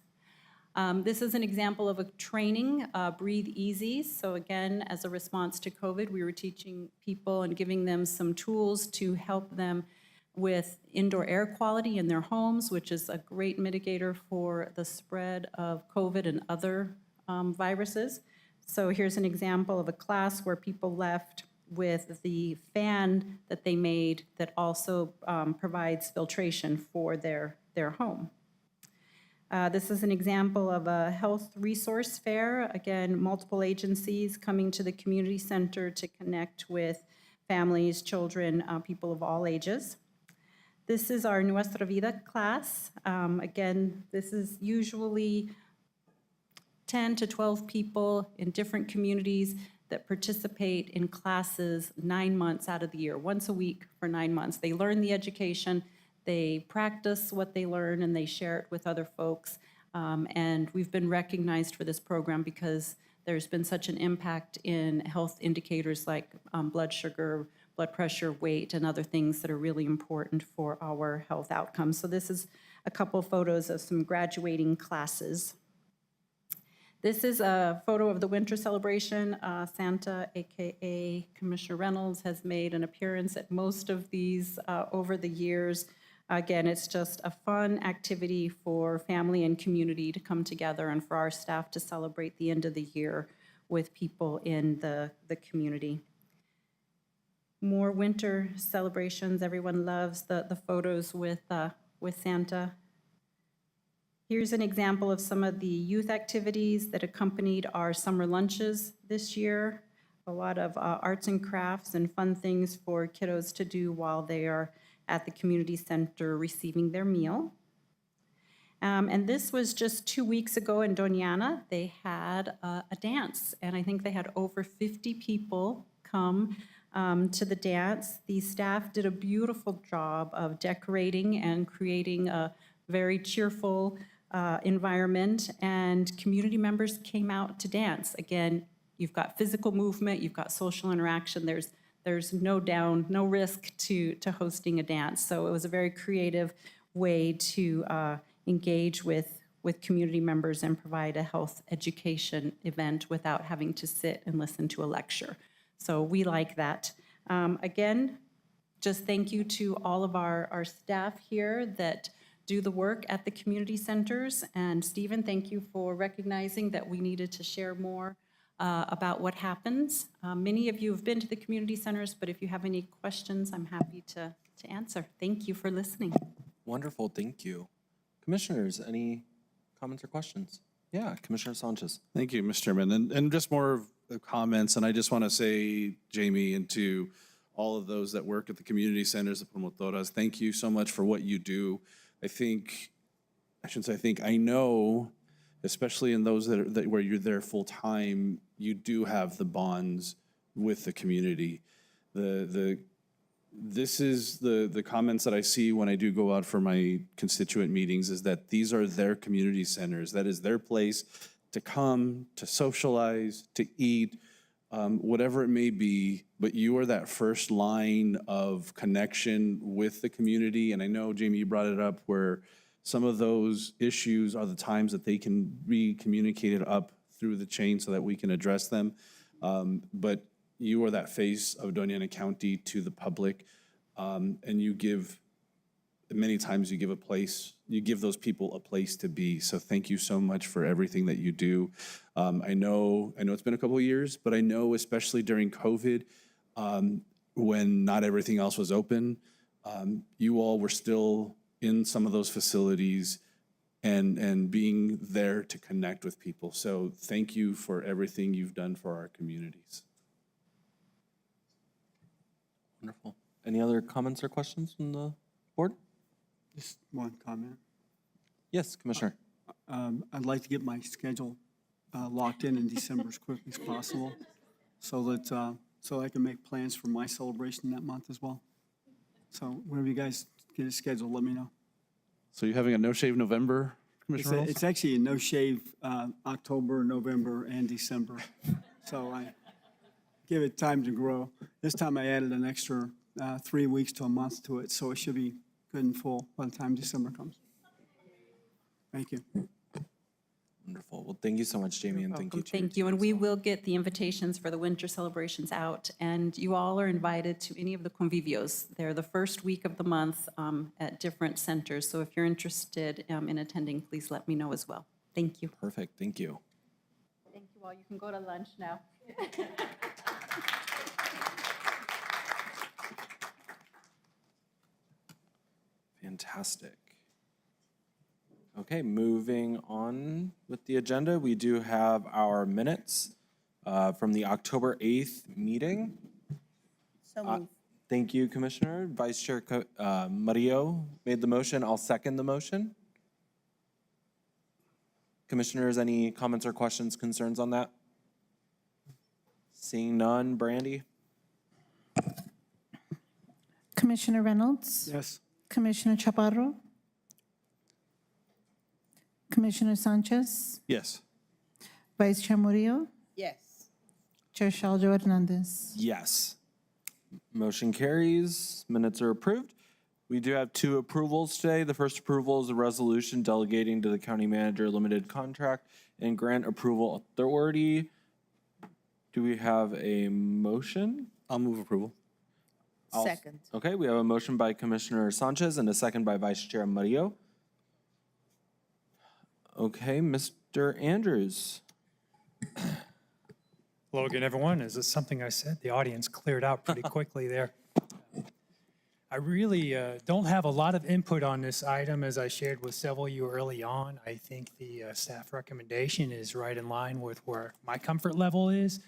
This is an example of a training, Breathe Easy. So again, as a response to COVID, we were teaching people and giving them some tools to help them with indoor air quality in their homes, which is a great mitigator for the spread of COVID and other viruses. So here's an example of a class where people left with the fan that they made that also provides filtration for their home. This is an example of a health resource fair. Again, multiple agencies coming to the community center to connect with families, children, people of all ages. This is our Nuestra Vida class. Again, this is usually 10 to 12 people in different communities that participate in classes 9 months out of the year, once a week for 9 months. They learn the education, they practice what they learn, and they share it with other folks. And we've been recognized for this program because there's been such an impact in health indicators like blood sugar, blood pressure, weight, and other things that are really important for our health outcomes. So this is a couple photos of some graduating classes. This is a photo of the winter celebration. Santa, AKA Commissioner Reynolds, has made an appearance at most of these over the years. Again, it's just a fun activity for family and community to come together and for our staff to celebrate the end of the year with people in the community. More winter celebrations. Everyone loves the photos with Santa. Here's an example of some of the youth activities that accompanied our summer lunches this year. A lot of arts and crafts and fun things for kiddos to do while they are at the community center receiving their meal. And this was just 2 weeks ago in Doña. They had a dance, and I think they had over 50 people come to the dance. The staff did a beautiful job of decorating and creating a very cheerful environment, and community members came out to dance. Again, you've got physical movement, you've got social interaction. There's no risk to hosting a dance. So it was a very creative way to engage with community members and provide a health education event without having to sit and listen to a lecture. So we like that. Again, just thank you to all of our staff here that do the work at the community centers. And Stephen, thank you for recognizing that we needed to share more about what happens. Many of you have been to the community centers, but if you have any questions, I'm happy to answer. Thank you for listening. Wonderful, thank you. Commissioners, any comments or questions? Yeah, Commissioner Sanchez. Thank you, Mr. Chairman. And just more of the comments, and I just want to say, Jamie, and to all of those that work at the community centers, the promotoras, thank you so much for what you do. I know, especially in those that where you're there full time, you do have the bonds with the community. This is the comments that I see when I do go out for my constituent meetings, is that these are their community centers. That is their place to come, to socialize, to eat, whatever it may be, but you are that first line of connection with the community. And I know, Jamie, you brought it up where some of those issues are the times that they can be communicated up through the chain so that we can address them. But you are that face of Doña County to the public, and you give, many times you give those people a place to be. So thank you so much for everything that you do. I know it's been a couple of years, but I know especially during COVID, when not everything else was open, you all were still in some of those facilities and being there to connect with people. So thank you for everything you've done for our communities. Wonderful. Any other comments or questions from the board? Just one comment. Yes, Commissioner. I'd like to get my schedule locked in December as quickly as possible, so that so I can make plans for my celebration that month as well. So whenever you guys get it scheduled, let me know. So you're having a no-shave November, Commissioner Reynolds? It's actually a no-shave October, November, and December. So I give it time to grow. This time I added an extra 3 weeks to a month to it, so it should be good and full by the time December comes. Thank you. Wonderful. Well, thank you so much, Jamie, and thank you to your Thank you, and we will get the invitations for the winter celebrations out, and you all are invited to any of the convivios. They're the first week of the month at different centers, so if you're interested in attending, please let me know as well. Thank you. Perfect, thank you. Thank you all. You can go to lunch now. Fantastic. Okay, moving on with the agenda, we do have our minutes from the October 8th meeting. So moved. Thank you, Commissioner. Vice Chair Murillo made the motion. I'll second the motion. Commissioners, any comments or questions, concerns on that? Seeing none, Brandy? Commissioner Reynolds? Yes. Commissioner Chaparro? Commissioner Sanchez? Yes. Vice Chair Murillo? Yes. Chair Shaljo Hernandez? Yes. Motion carries. Minutes are approved. We do have two approvals today. The first approval is a resolution delegating to the county manager limited contract and grant approval authority. Do we have a motion? I'll move approval. Second. Okay, we have a motion by Commissioner Sanchez and a second by Vice Chair Murillo. Okay, Mr. Andrews. Hello again, everyone. Is this something I said? The audience cleared out pretty quickly there. I really don't have a lot of input on this item, as I shared with several of you early on. I think the staff recommendation is right in line with where my comfort level is.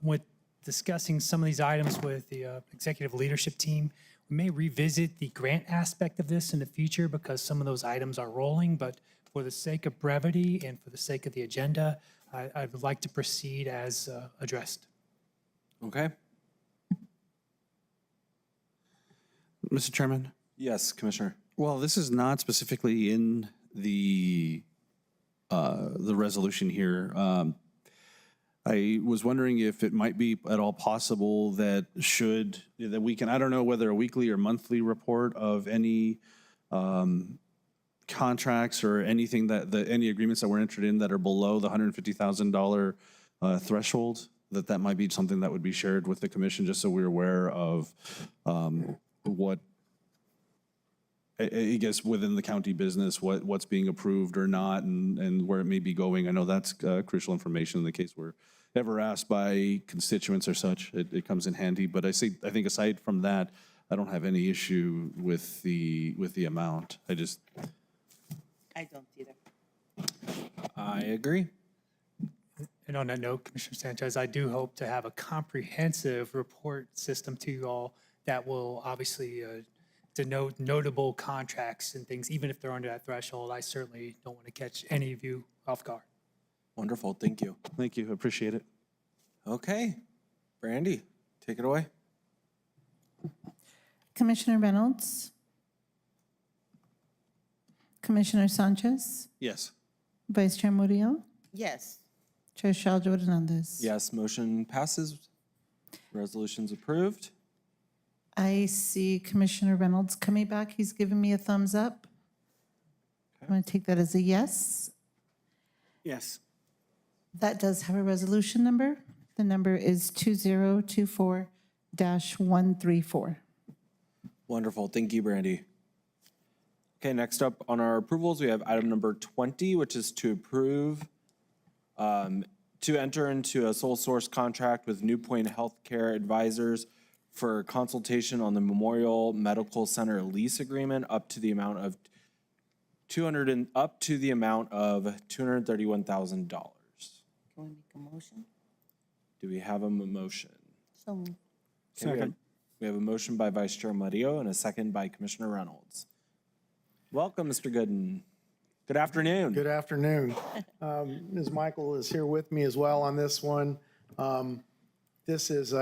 With discussing some of these items with the executive leadership team, we may revisit the grant aspect of this in the future because some of those items are rolling, but for the sake of brevity and for the sake of the agenda, I would like to proceed as addressed. Okay. Mr. Chairman? Yes, Commissioner. Well, this is not specifically in the resolution here. I was wondering if it might be at all possible that we can, I don't know whether a weekly or monthly report of any contracts or anything any agreements that were entered in that are below the $150,000 threshold, that might be something that would be shared with the commission, just so we're aware of what, I guess, within the county business, what's being approved or not, and where it may be going. I know that's crucial information in the case we're ever asked by constituents or such. It comes in handy. But I think aside from that, I don't have any issue with the amount. I don't either. I agree. And on that note, Commissioner Sanchez, I do hope to have a comprehensive report system to you all that will obviously denote notable contracts and things, even if they're under that threshold. I certainly don't want to catch any of you off guard. Wonderful. Thank you. Thank you. Appreciate it. Okay. Brandy, take it away. Commissioner Reynolds? Commissioner Sanchez? Yes. Vice Chair Murillo? Yes. Chair Shaljo Hernandez? Yes, motion passes. Resolution's approved. I see Commissioner Reynolds coming back. He's giving me a thumbs up. I'm going to take that as a yes. Yes. That does have a resolution number. The number is 2024-134. Wonderful. Thank you, Brandy. Okay, next up on our approvals, we have item number 20, which is to approve to enter into a sole source contract with New Point Healthcare Advisors for consultation on the Memorial Medical Center lease agreement up to the amount of $231,000. Can we make a motion? Do we have a motion? So moved. Okay, Second. we have a motion by Vice Chair Murillo and a second by Commissioner Reynolds. Welcome, Mr. Gooden. Good afternoon. Good afternoon. Ms. Michael is here with me as well on this one. This is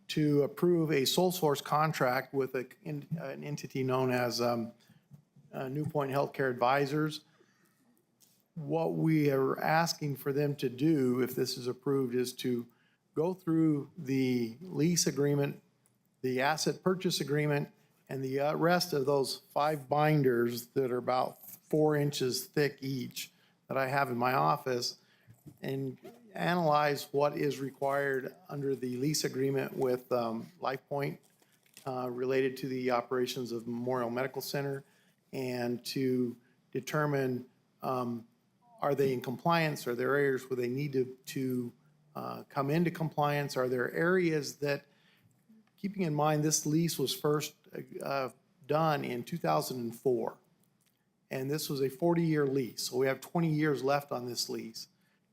to approve a sole source contract with an entity known as New Point Healthcare Advisors. What we are asking for them to do, if this is approved, is to go through the lease agreement, the asset purchase agreement, and the rest of those 5 binders that are about 4 inches thick each that I have in my office, and analyze what is required under the lease agreement with LifePoint related to the operations of Memorial Medical Center, and to determine are they in compliance? Are there areas where they need to come into compliance? Are there areas that, keeping in mind this lease was first done in 2004, and this was a 40-year lease, so we have 20 years left on this lease.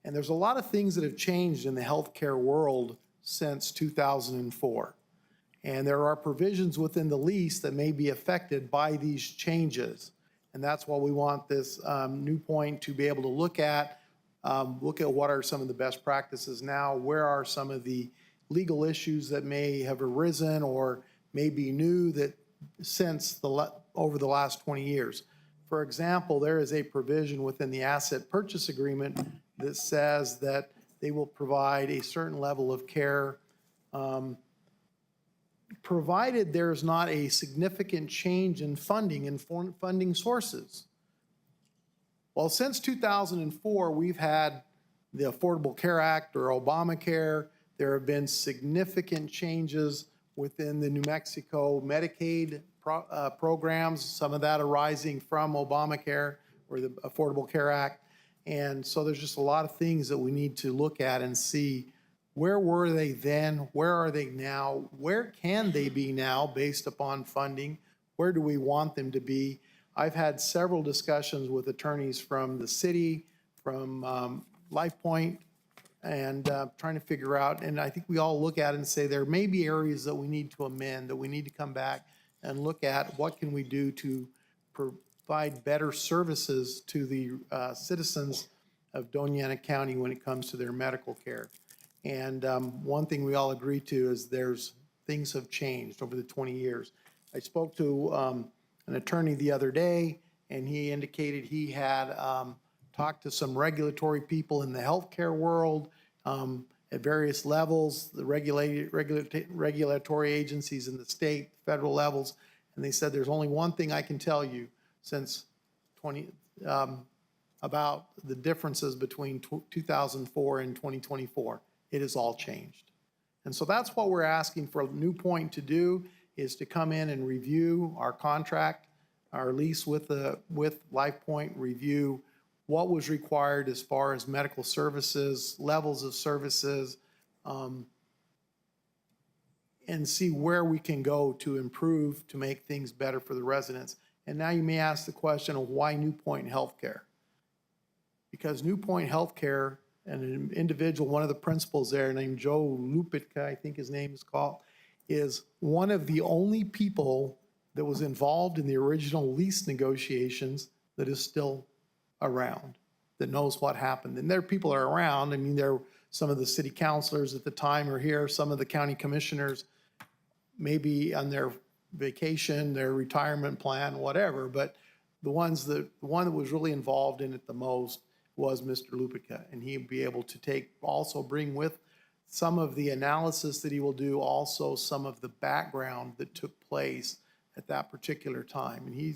And there's a lot of things that have changed in the healthcare world since 2004. And there are provisions within the lease that may be affected by these changes. And that's why we want this New Point to be able to look at what are some of the best practices now, where are some of the legal issues that may have arisen or may be new that since over the last 20 years. For example, there is a provision within the asset purchase agreement that says that they will provide a certain level of care provided there's not a significant change in funding and funding sources. Well, since 2004, we've had the Affordable Care Act or Obamacare. There have been significant changes within the New Mexico Medicaid programs, some of that arising from Obamacare or the Affordable Care Act. And so there's just a lot of things that we need to look at and see, where were they then? Where are they now? Where can they be now based upon funding? Where do we want them to be? I've had several discussions with attorneys from the city, from LifePoint, and trying to figure out, and I think we all look at it and say there may be areas that we need to amend, that we need to come back and look at what can we do to provide better services to the citizens of Doña County when it comes to their medical care. And one thing we all agree to is things have changed over the 20 years. I spoke to an attorney the other day, and he indicated he had talked to some regulatory people in the healthcare world at various levels, the regulatory agencies in the state, federal levels, and they said there's only one thing I can tell you since about the differences between 2004 and 2024. It has all changed. And so that's what we're asking for New Point to do, is to come in and review our contract, our lease with LifePoint, review what was required as far as medical services, levels of services, and see where we can go to improve, to make things better for the residents. And now you may ask the question of why New Point Healthcare? Because New Point Healthcare, and an individual, one of the principals there named Joe Lupitka, I think his name is called, is one of the only people that was involved in the original lease negotiations that is still around, that knows what happened. And there people are around. I mean, there some of the city councilors at the time are here, some of the county commissioners maybe on their vacation, their retirement plan, whatever, but the one that was really involved in it the most was Mr. Lupica, and he'd be able to bring with some of the analysis that he will do, also some of the background that took place at that particular time. And he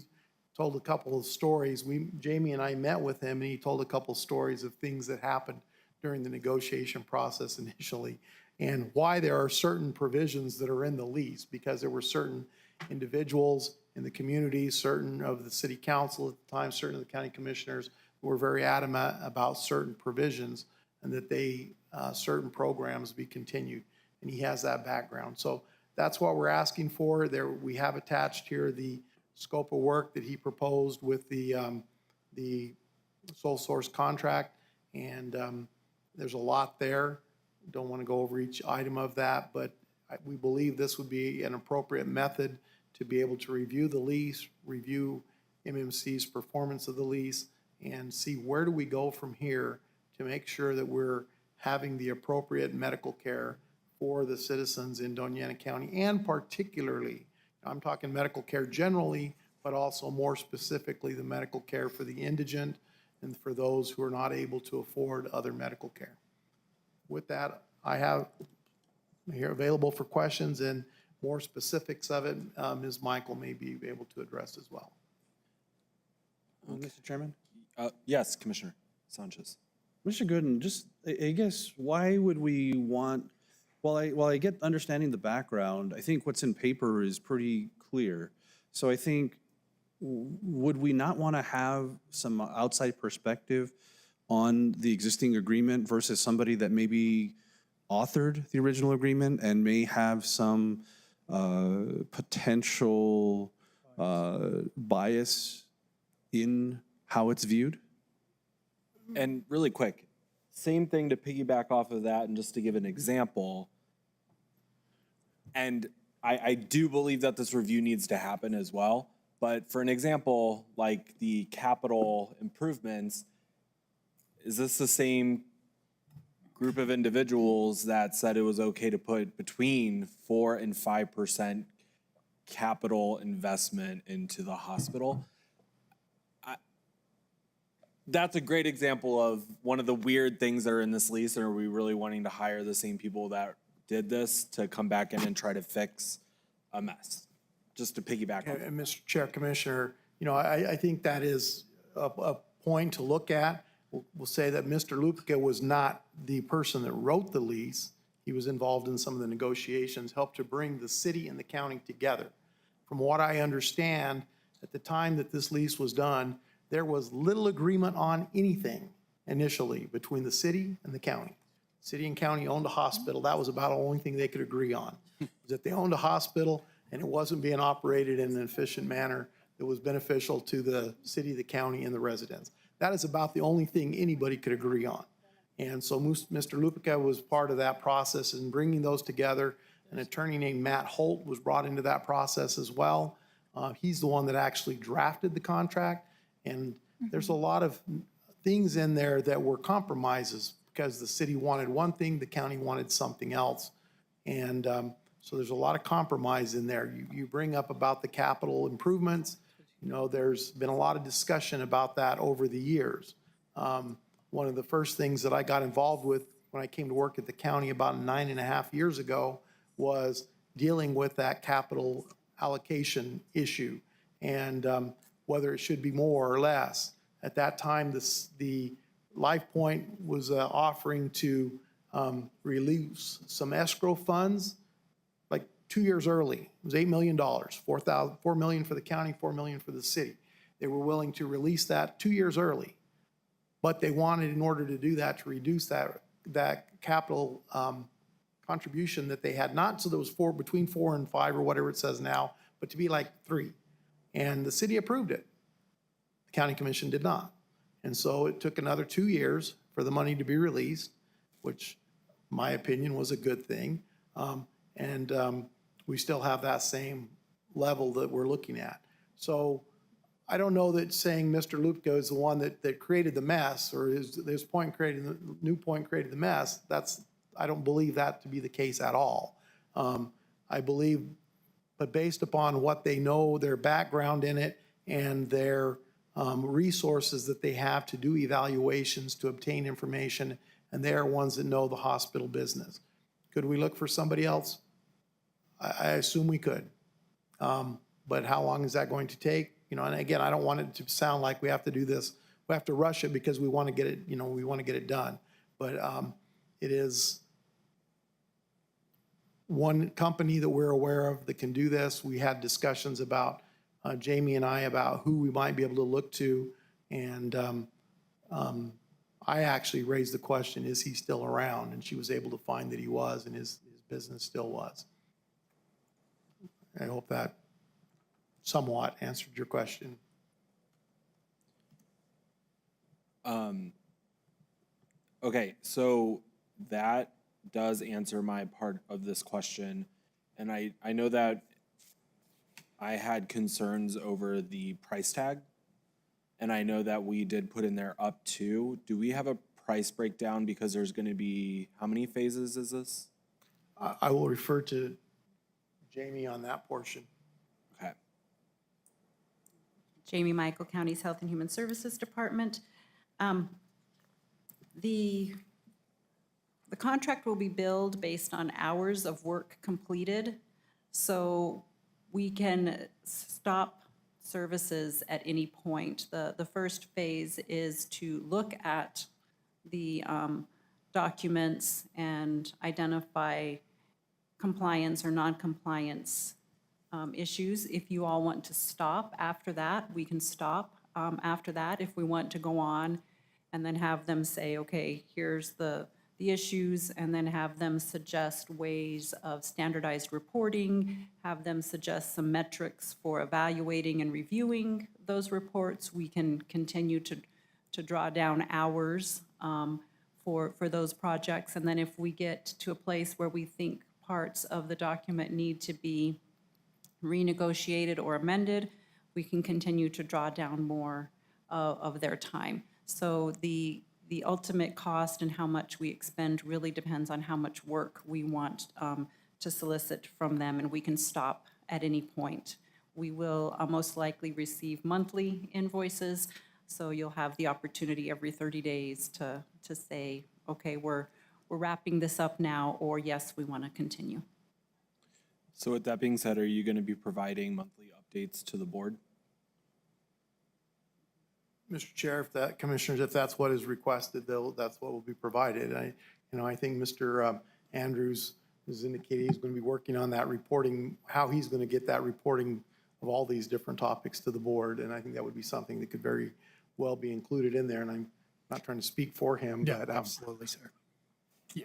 told a couple of stories. Jamie and I met with him, and he told a couple of stories of things that happened during the negotiation process initially, and why there are certain provisions that are in the lease, because there were certain individuals in the community, certain of the city council at the time, certain of the county commissioners who were very adamant about certain provisions and that certain programs be continued. And he has that background. So that's what we're asking for. We have attached here the scope of work that he proposed with the sole source contract. And there's a lot there. Don't want to go over each item of that, but we believe this would be an appropriate method to be able to review the lease, review MMC's performance of the lease, and see where do we go from here to make sure that we're having the appropriate medical care for the citizens in Doña County, and particularly, I'm talking medical care generally, but also more specifically the medical care for the indigent and for those who are not able to afford other medical care. With that, I have here available for questions, and more specifics of it, Ms. Michael may be able to address as well. Mr. Chairman? Yes, Commissioner Sanchez. Mr. Gooden, just, I guess, why would we want, while I get understanding the background, I think what's in paper is pretty clear. So I think, would we not want to have some outside perspective on the existing agreement versus somebody that maybe authored the original agreement and may have some potential bias in how it's viewed? And really quick, same thing to piggyback off of that, and just to give an example. And I do believe that this review needs to happen as well. But for an example, like the capital improvements, is this the same group of individuals that said it was okay to put between 4 and 5% capital investment into the hospital? That's a great example of one of the weird things that are in this lease. And are we really wanting to hire the same people that did this to come back in and try to fix a mess? Just to piggyback on. And Mr. Chair, Commissioner, I think that is a point to look at. We'll say that Mr. Lupica was not the person that wrote the lease. He was involved in some of the negotiations, helped to bring the city and the county together. From what I understand, at the time that this lease was done, there was little agreement on anything initially between the city and the county. City and county owned a hospital. That was about the only thing they could agree on, was that they owned a hospital and it wasn't being operated in an efficient manner that was beneficial to the city, the county, and the residents. That is about the only thing anybody could agree on. And so Mr. Lupica was part of that process in bringing those together. An attorney named Matt Holt was brought into that process as well. He's the one that actually drafted the contract. And there's a lot of things in there that were compromises because the city wanted one thing, the county wanted something else. And So there's a lot of compromise in there. You bring up about the capital improvements. You know, there's been a lot of discussion about that over the years. One of the first things that I got involved with when I came to work at the county about 9.5 years ago was dealing with that capital allocation issue and whether it should be more or less. At that time, the LifePoint was offering to release some escrow funds like 2 years early. It was $8 million, $4 million for the county, $4 million for the city. They were willing to release that 2 years early, but they wanted, in order to do that, to reduce that capital contribution that they had, not so there was between 4 and 5 or whatever it says now, but to be like 3. And the city approved it. The county commission did not. And so it took another 2 years for the money to be released, which my opinion was a good thing. We still have that same level that we're looking at. So I don't know that saying Mr. Lupka is the one that created the mess, or his point created, the new point created the mess. I don't believe that to be the case at all. I believe, but based upon what they know, their background in it, and their resources that they have to do evaluations, to obtain information, and they're ones that know the hospital business. Could we look for somebody else? I assume we could. But how long is that going to take? You know, and again, I don't want it to sound like we have to do this. We have to rush it because we want to get it, you know, we want to get it done. But it is one company that we're aware of that can do this. We had discussions about, Jamie and I, about who we might be able to look to. And I actually raised the question, is he still around? And she was able to find that he was, and his business still was. I hope that somewhat answered your question. Okay, so that does answer my part of this question. And I know that I had concerns over the price tag. And I know that we did put in there up to. Do we have a price breakdown? Because there's going to be, how many phases is this? I will refer to Jamie on that portion. Okay. Jamie Michael, County's Health and Human Services Department. The contract will be billed based on hours of work completed, so we can stop services at any point. The first phase is to look at the documents and identify compliance or non-compliance issues. If you all want to stop after that, we can stop after that. If we want to go on and then have them say, okay, here's the issues, and then have them suggest ways of standardized reporting, have them suggest some metrics for evaluating and reviewing those reports. We can continue to draw down hours for those projects. And then if we get to a place where we think parts of the document need to be renegotiated or amended, we can continue to draw down more of their time. So the ultimate cost and how much we expend really depends on how much work we want to solicit from them, and we can stop at any point. We will most likely receive monthly invoices, so you'll have the opportunity every 30 days to say, okay, we're wrapping this up now, or yes, we want to continue. So with that being said, are you going to be providing monthly updates to the board? Mr. Chair, Commissioners, if that's what is requested, that's what will be provided. I think Mr. Andrews has indicated he's going to be working on that reporting, how he's going to get that reporting of all these different topics to the board, and I think that would be something that could very well be included in there, and I'm not trying to speak for him, but absolutely, sir.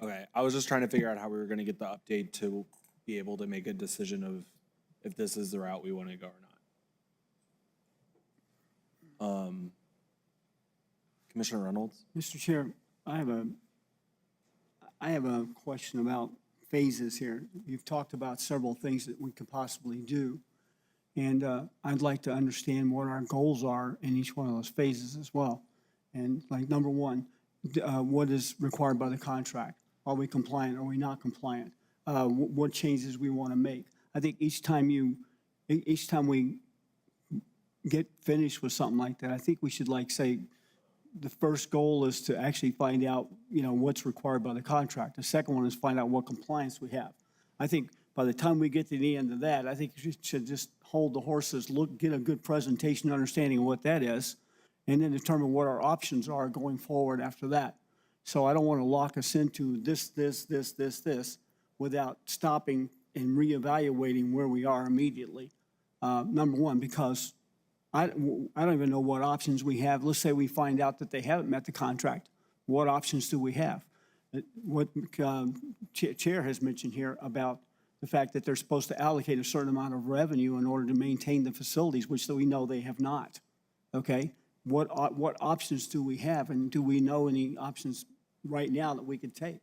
Okay, I was just trying to figure out how we were going to get the update to be able to make a decision of if this is the route we want to go or not. Commissioner Reynolds? Mr. Chair, I have a question about phases here. You've talked about several things that we could possibly do, and I'd like to understand what our goals are in each one of those phases as well. And like number one, what is required by the contract? Are we compliant? Are we not compliant? what changes we want to make. I think each time we get finished with something like that, I think we should say, the first goal is to actually find out, what's required by the contract. The second one is find out what compliance we have. I think by the time we get to the end of that, I think you should just hold the horses, get a good presentation, understanding of what that is, and then determine what our options are going forward after that. So I don't want to lock us into this, without stopping and reevaluating where we are immediately. Number one, because I don't even know what options we have. Let's say we find out that they haven't met the contract. What options do we have? What Chair has mentioned here about the fact that they're supposed to allocate a certain amount of revenue in order to maintain the facilities, which we know they have not. Okay? What options do we have, and do we know any options right now that we could take?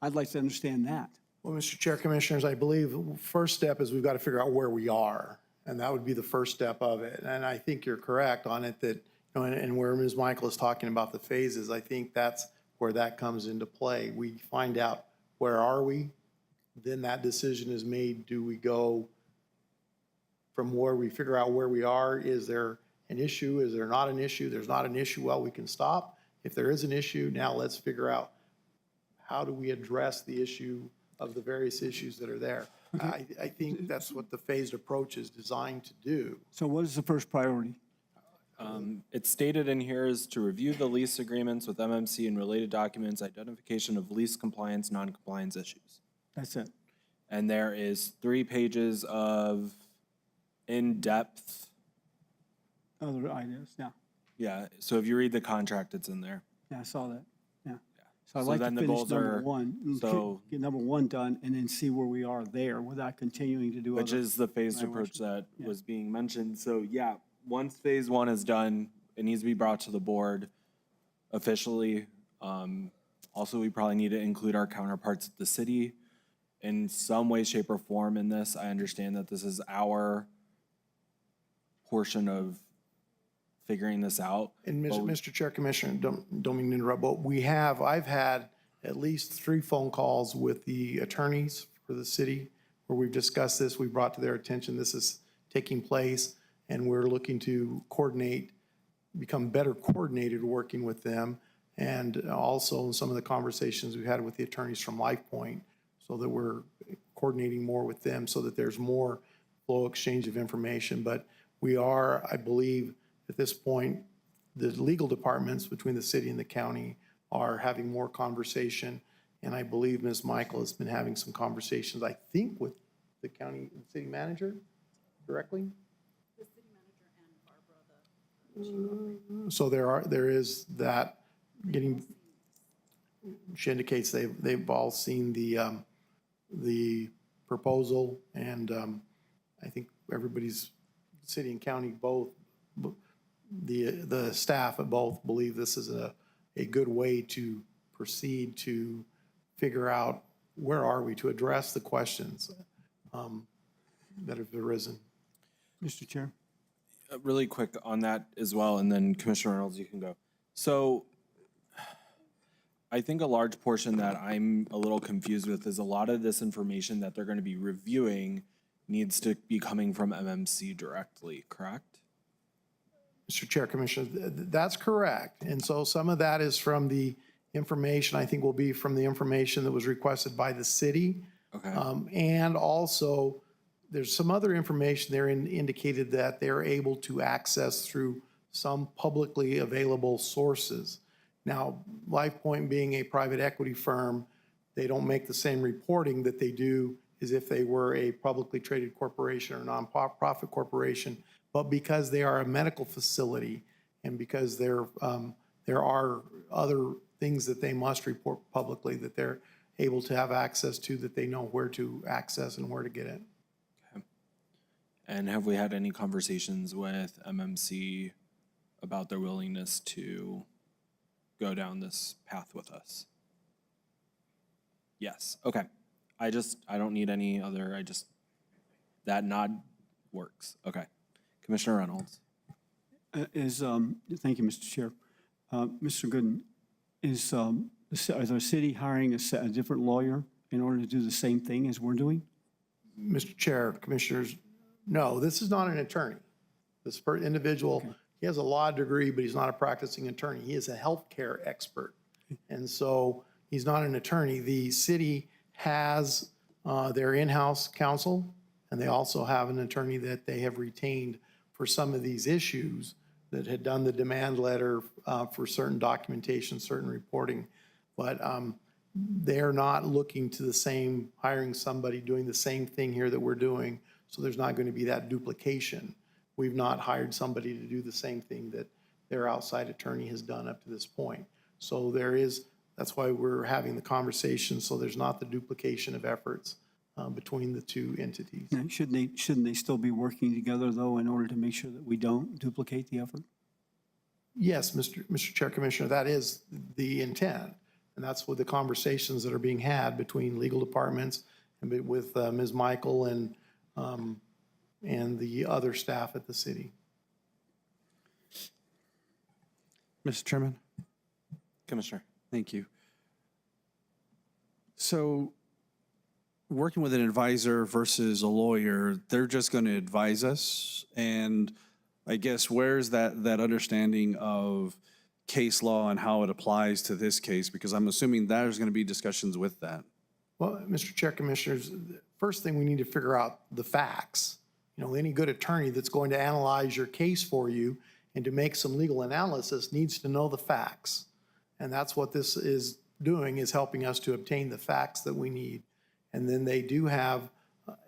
I'd like to understand that. Well, Mr. Chair, Commissioners, I believe the first step is we've got to figure out where we are. And that would be the first step of it. And I think you're correct on it that, and where Ms. Michael is talking about the phases, I think that's where that comes into play. We find out where are we, then that decision is made. Do we go from where we figure out where we are? Is there an issue? Is there not an issue? There's not an issue, well, we can stop. If there is an issue, now let's figure out how do we address the issue of the various issues that are there. I think that's what the phased approach is designed to do. So what is the first priority? It's stated in here is to review the lease agreements with MMC and related documents, identification of lease compliance, non-compliance issues. That's it. And there is 3 pages of in-depth. Other ideas, yeah. Yeah, so if you read the contract, it's in there. Yeah, I saw that, yeah. So I'd So like to then the finish goals number are- one, so- get number one done, and then see where we are there without continuing to do other. Which is the phased approach that was being mentioned. So yeah, once phase 1 is done, it needs to be brought to the board officially. Also, we probably need to include our counterparts at the city in some way, shape, or form in this. I understand that this is our portion of figuring this out. And but we- Mr. Chair, Commissioner, don't mean to interrupt, but I've had at least 3 phone calls with the attorneys for the city where we've discussed this. We brought to their attention this is taking place, and we're looking to coordinate, become better coordinated working with them. And also in some of the conversations we've had with the attorneys from LifePoint, so that we're coordinating more with them so that there's more flow exchange of information. But we are, I believe, at this point, the legal departments between the city and the county are having more conversation. And I believe Ms. Michael has been having some conversations, I think, with the county city manager directly. The city manager and Barbara, So there is that getting, she indicates they've all seen the proposal, and I think everybody's, city and county both, the staff at both believe this is a good way to proceed to figure out where are we, to address the questions that have arisen. Mr. Chair? Really quick on that as well, and then Commissioner Reynolds, you can go. So I think a large portion that I'm a little confused with is a lot of this information that they're going to be reviewing needs to be coming from MMC directly, correct? Mr. Chair, Commissioner, that's correct. And so some of that is from the information, I think will be from the information that was requested by the city. Okay. And also, there's some other information there indicated that they're able to access through some publicly available sources. Now, LifePoint being a private equity firm, they don't make the same reporting that they do as if they were a publicly traded corporation or nonprofit corporation. But because they are a medical facility and because there are other things that they must report publicly that they're able to have access to, that they know where to access and where to get it. Okay. And have we had any conversations with MMC about their willingness to go down this path with us? Yes, okay. I don't need any other, that nod works, okay. Commissioner Reynolds. Thank you, Mr. Chair. Mr. Gooden, are the city hiring a different lawyer in order to do the same thing as we're doing? Mr. Chair, Commissioners, no, this is not an attorney. This individual, he has a law degree, but he's not a practicing attorney. He is a healthcare expert. And so he's not an attorney. The city has their in-house counsel, and they also have an attorney that they have retained for some of these issues that had done the demand letter for certain documentation, certain reporting. But they're not looking to the same, hiring somebody doing the same thing here that we're doing. So there's not going to be that duplication. We've not hired somebody to do the same thing that their outside attorney has done up to this point. So that's why we're having the conversation, so there's not the duplication of efforts between the two entities. Now, shouldn't they still be working together, though, in order to make sure that we don't duplicate the effort? Yes, Mr. Chair, Commissioner, that is the intent. And that's what the conversations that are being had between legal departments and with Ms. Michael and the other staff at the city. Mr. Chairman? Commissioner. Thank you. So working with an advisor versus a lawyer, they're just going to advise us. And I guess where's that understanding of case law and how it applies to this case? Because I'm assuming there's going to be discussions with that. Well, Mr. Chair, Commissioners, first thing we need to figure out the facts. You know, any good attorney that's going to analyze your case for you and to make some legal analysis needs to know the facts. And that's what this is doing, is helping us to obtain the facts that we need. And then they do have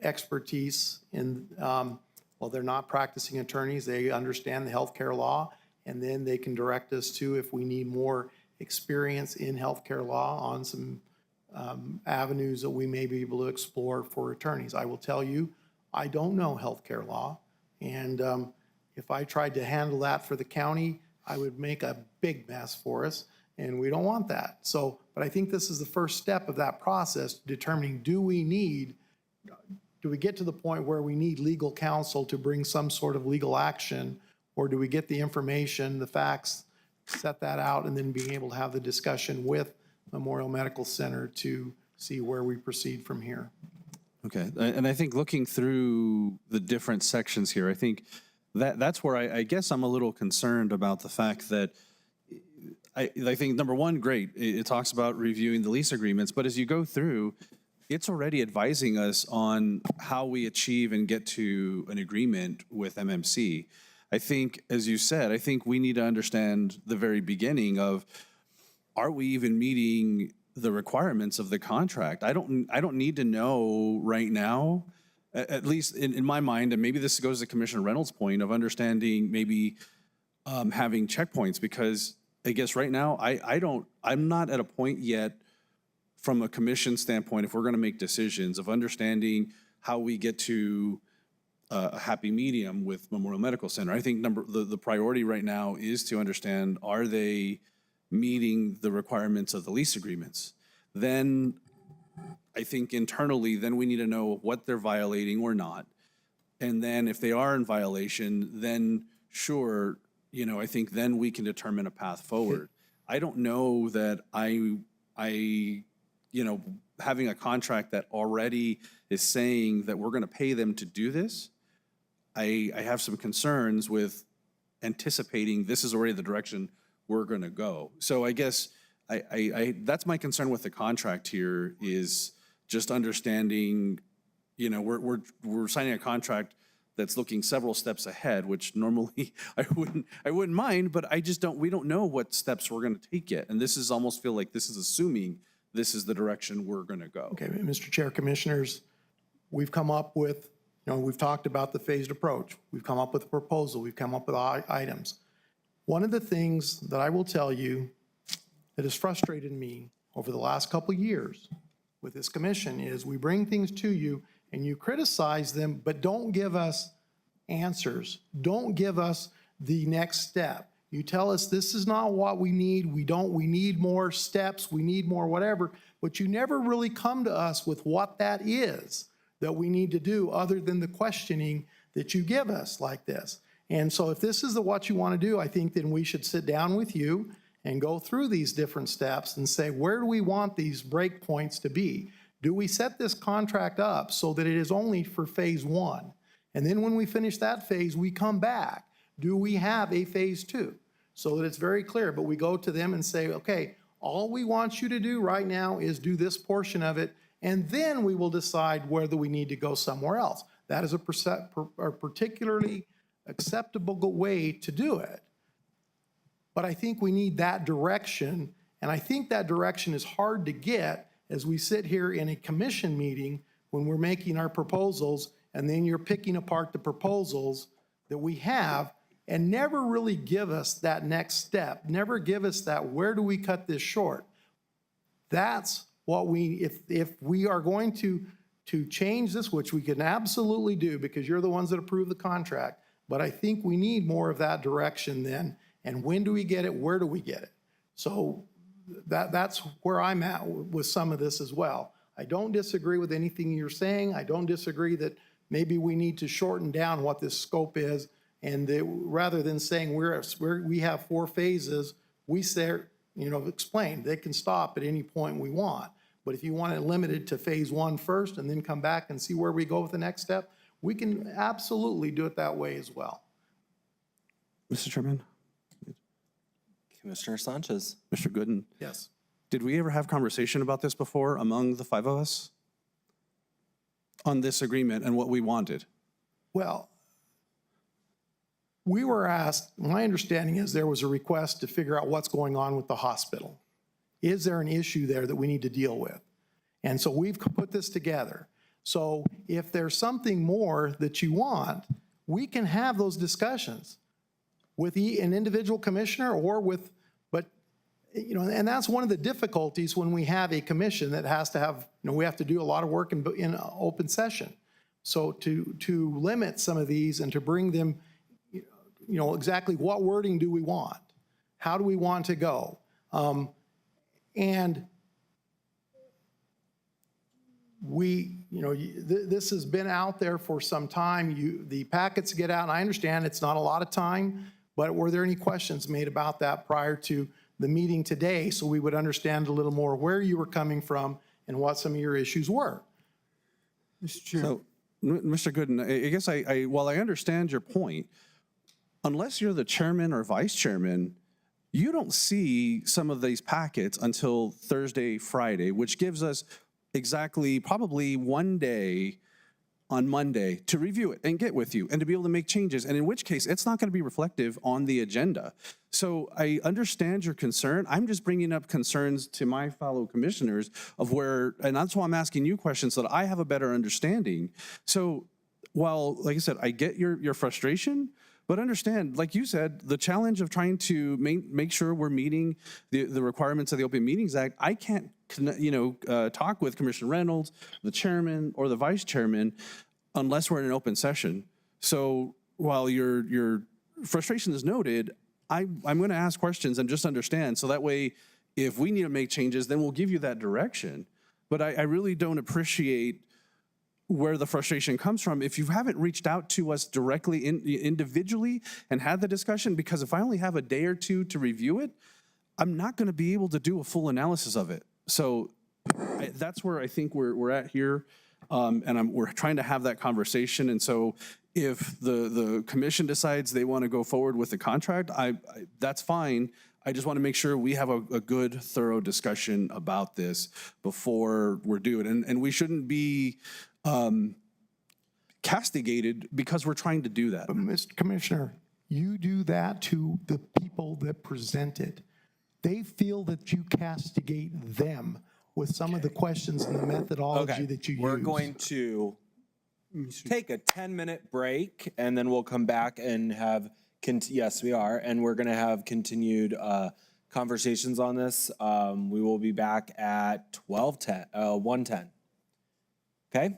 expertise in, well, they're not practicing attorneys. They understand the healthcare law, and then they can direct us to, if we need more experience in healthcare law, on some avenues that we may be able to explore for attorneys. I will tell you, I don't know healthcare law, and if I tried to handle that for the county, I would make a big mess for us, and we don't want that. So, but I think this is the first step of that process, determining, do we get to the point where we need legal counsel to bring some sort of legal action, or do we get the information, the facts, set that out, and then being able to have the discussion with Memorial Medical Center to see where we proceed from here. Okay, and I think looking through the different sections here, I think that's where I guess I'm a little concerned about the fact that I think, number one, great, it talks about reviewing the lease agreements, but as you go through, it's already advising us on how we achieve and get to an agreement with MMC. I think, as you said, I think we need to understand the very beginning of, are we even meeting the requirements of the contract? I don't need to know right now, at least in my mind, and maybe this goes to Commissioner Reynolds' point of understanding maybe having checkpoints, because I guess right now I'm not at a point yet from a commission standpoint, if we're going to make decisions, of understanding how we get to a happy medium with Memorial Medical Center. I think the priority right now is to understand, are they meeting the requirements of the lease agreements? Then I think internally, then we need to know what they're violating or not. And then if they are in violation, then sure, I think then we can determine a path forward. I don't know that having a contract that already is saying that we're going to pay them to do this, I have some concerns with anticipating this is already the direction we're going to go. So I guess that's my concern with the contract here, is just understanding, we're signing a contract that's looking several steps ahead, which normally I wouldn't mind, but we don't know what steps we're going to take yet. And this is almost feel like this is assuming this is the direction we're going to go. Okay, Mr. Chair, Commissioners, we've come up with, we've talked about the phased approach. We've come up with a proposal. We've come up with items. One of the things that I will tell you that has frustrated me over the last couple of years with this commission is, we bring things to you and you criticize them, but don't give us answers. Don't give us the next step. You tell us this is not what we need. We need more steps. We need more whatever, but you never really come to us with what that is that we need to do, other than the questioning that you give us like this. And so if this is what you want to do, I think then we should sit down with you and go through these different steps and say, where do we want these break points to be? Do we set this contract up so that it is only for phase one? And then when we finish that phase, we come back. Do we have a phase two? So that it's very clear, but we go to them and say, okay, all we want you to do right now is do this portion of it, and then we will decide whether we need to go somewhere else. That is a particularly acceptable way to do it. But I think we need that direction, and I think that direction is hard to get as we sit here in a commission meeting when we're making our proposals, and then you're picking apart the proposals that we have and never really give us that next step, never give us that, where do we cut this short? That's what if we are going to change this, which we can absolutely do because you're the ones that approve the contract, but I think we need more of that direction then. And when do we get it? Where do we get it? So that's where I'm at with some of this as well. I don't disagree with anything you're saying. I don't disagree that maybe we need to shorten down what this scope is. And rather than saying we have 4 phases, we say, explain, they can stop at any point we want. But if you want it limited to phase 1 first and then come back and see where we go with the next step, we can absolutely do it that way as well. Mr. Chairman? Commissioner Sanchez. Mr. Gooden? Yes. Did we ever have conversation about this before among the 5 of us? On this agreement and what we wanted? Well, we were asked, my understanding is there was a request to figure out what's going on with the hospital. Is there an issue there that we need to deal with? And so we've put this together. So if there's something more that you want, we can have those discussions with an individual commissioner or with, and that's one of the difficulties when we have a commission that has to have, we have to do a lot of work in open session. So to limit some of these and to bring them, exactly what wording do we want? How do we want to go? And this has been out there for some time. The packets get out, and I understand it's not a lot of time, but were there any questions made about that prior to the meeting today so we would understand a little more where you were coming from and what some of your issues were? Mr. Chair. So, Mr. Gooden, I guess while I understand your point, unless you're the chairman or vice chairman, you don't see some of these packets until Thursday, Friday, which gives us exactly probably 1 day on Monday to review it and get with you and to be able to make changes. And in which case, it's not going to be reflective on the agenda. So I understand your concern. I'm just bringing up concerns to my fellow commissioners of and that's why I'm asking you questions so that I have a better understanding. So while, like I said, I get your frustration, but understand, like you said, the challenge of trying to make sure we're meeting the requirements of the Open Meetings Act. I can't, talk with Commissioner Reynolds, the chairman, or the vice chairman unless we're in an open session. So while your frustration is noted, I'm going to ask questions and just understand. So that way, if we need to make changes, then we'll give you that direction. But I really don't appreciate where the frustration comes from if you haven't reached out to us directly individually and had the discussion, because if I only have a day or two to review it, I'm not going to be able to do a full analysis of it. So that's where I think we're at here, and we're trying to have that conversation. And so if the commission decides they want to go forward with the contract, that's fine. I just want to make sure we have a good, thorough discussion about this before we're doing it. And we shouldn't be castigated because we're trying to do that. But Mr. Commissioner, you do that to the people that present it. They feel that you castigate them with some of the questions and the methodology that you use. We're going to take a 10-minute break, and then we'll come back and have, yes, we are, and we're going to have continued conversations on this. We will be back at 1:10. Okay?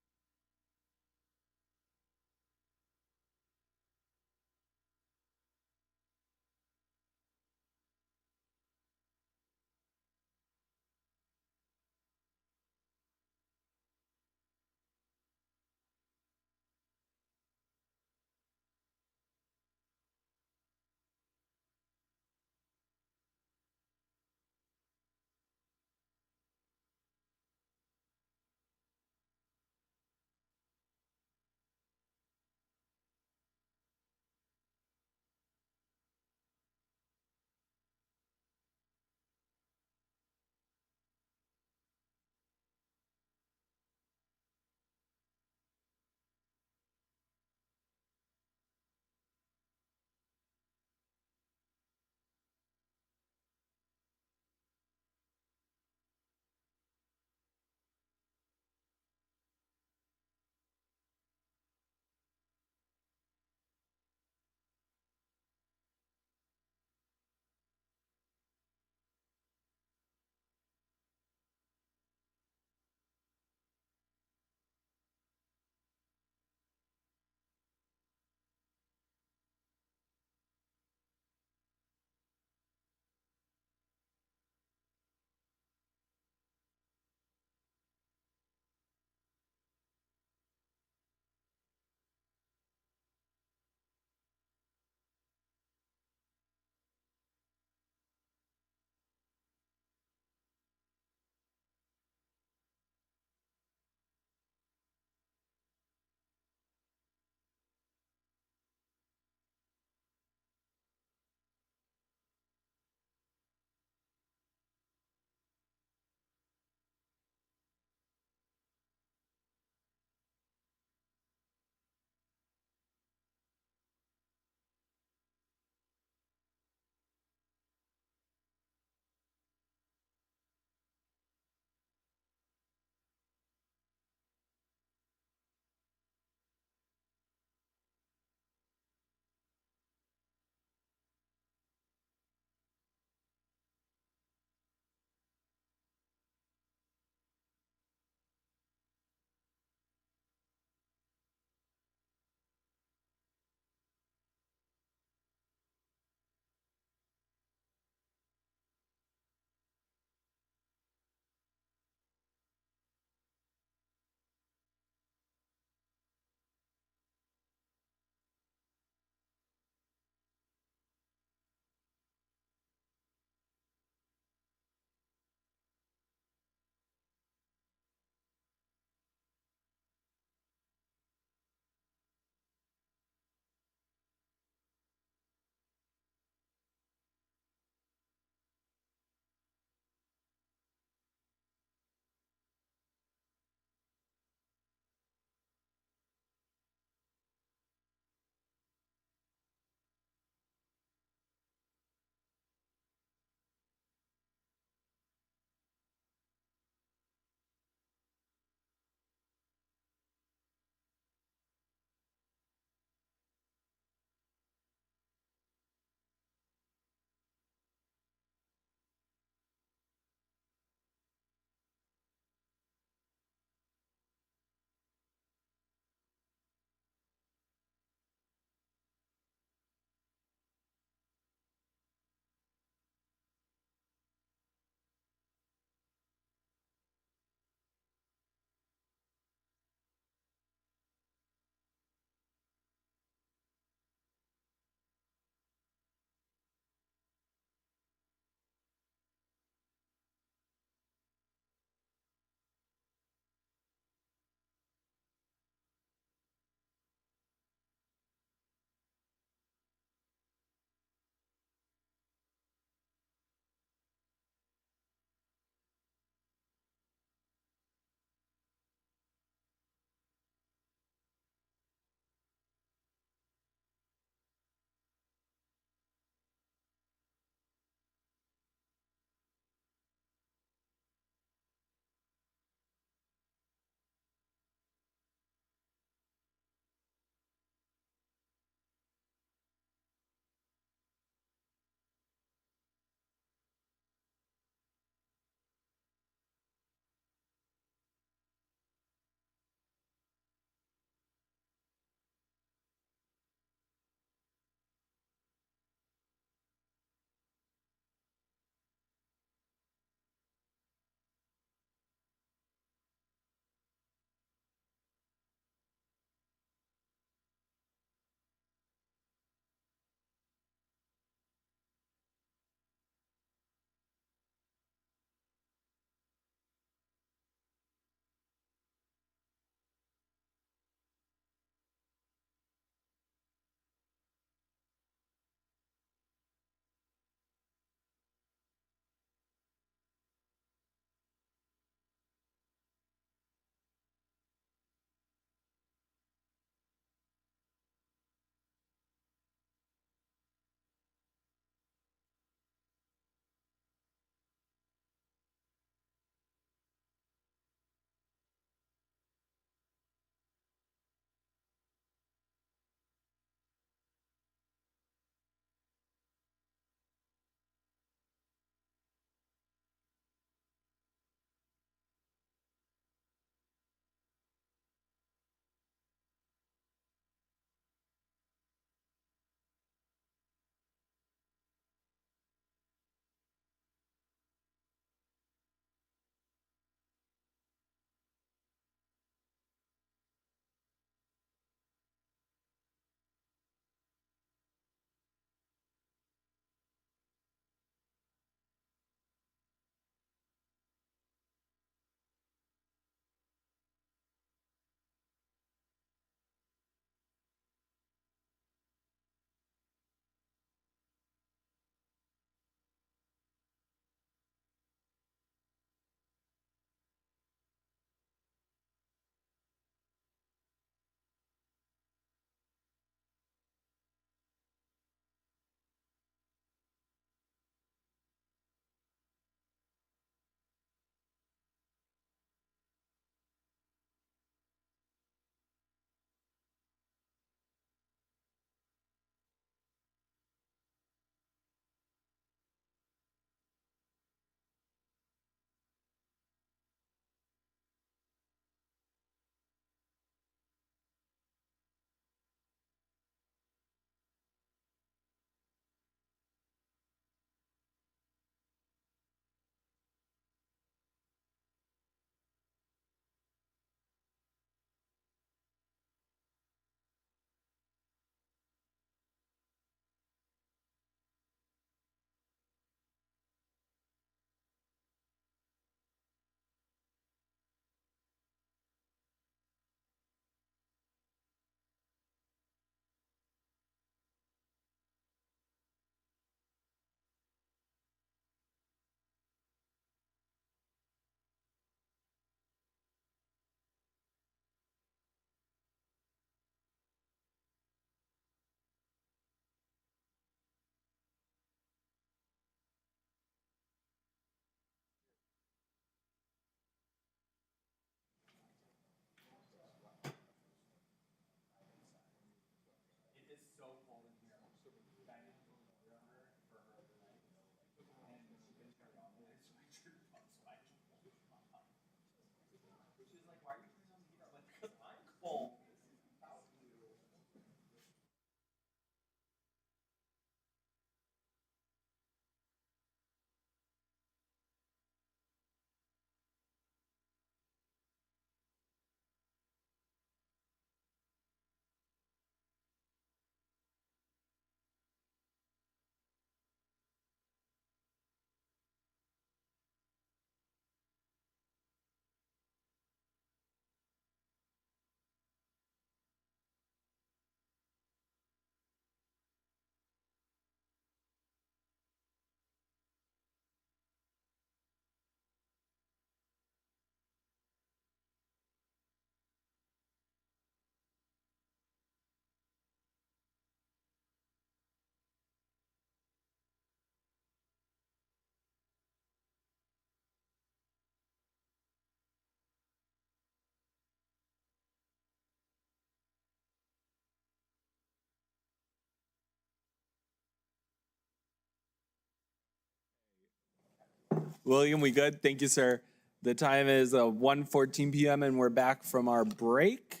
William, we good? Thank you, sir. The time is 1:14 p.m. and we're back from our break.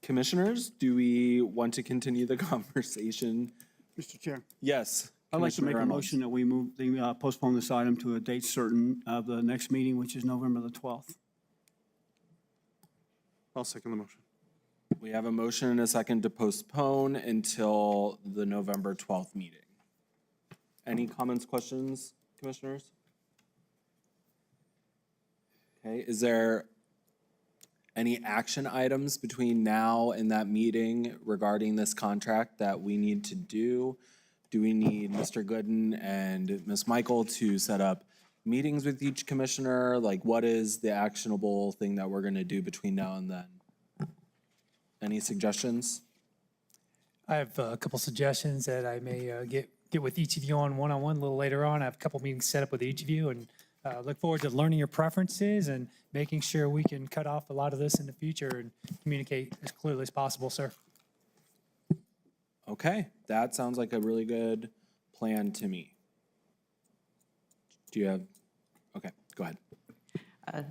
Commissioners, do we want to continue the conversation? Mr. Chair, Yes. I'd like to Commissioner make a Reynolds. motion that we postpone this item to a date certain of the next meeting, which is November the 12th. I'll second the motion. We have a motion and a second to postpone until the November 12th meeting. Any comments, questions, commissioners? Okay, is there any action items between now and that meeting regarding this contract that we need to do? Do we need Mr. Gooden and Ms. Michael to set up meetings with each commissioner? Like, what is the actionable thing that we're gonna do between now and then? Any suggestions? I have a couple suggestions that I may get with each of you on one-on-one a little later on. I have a couple meetings set up with each of you, and look forward to learning your preferences and making sure we can cut off a lot of this in the future and communicate as clearly as possible, sir. Okay, that sounds like a really good plan to me. Do you have, okay, go ahead.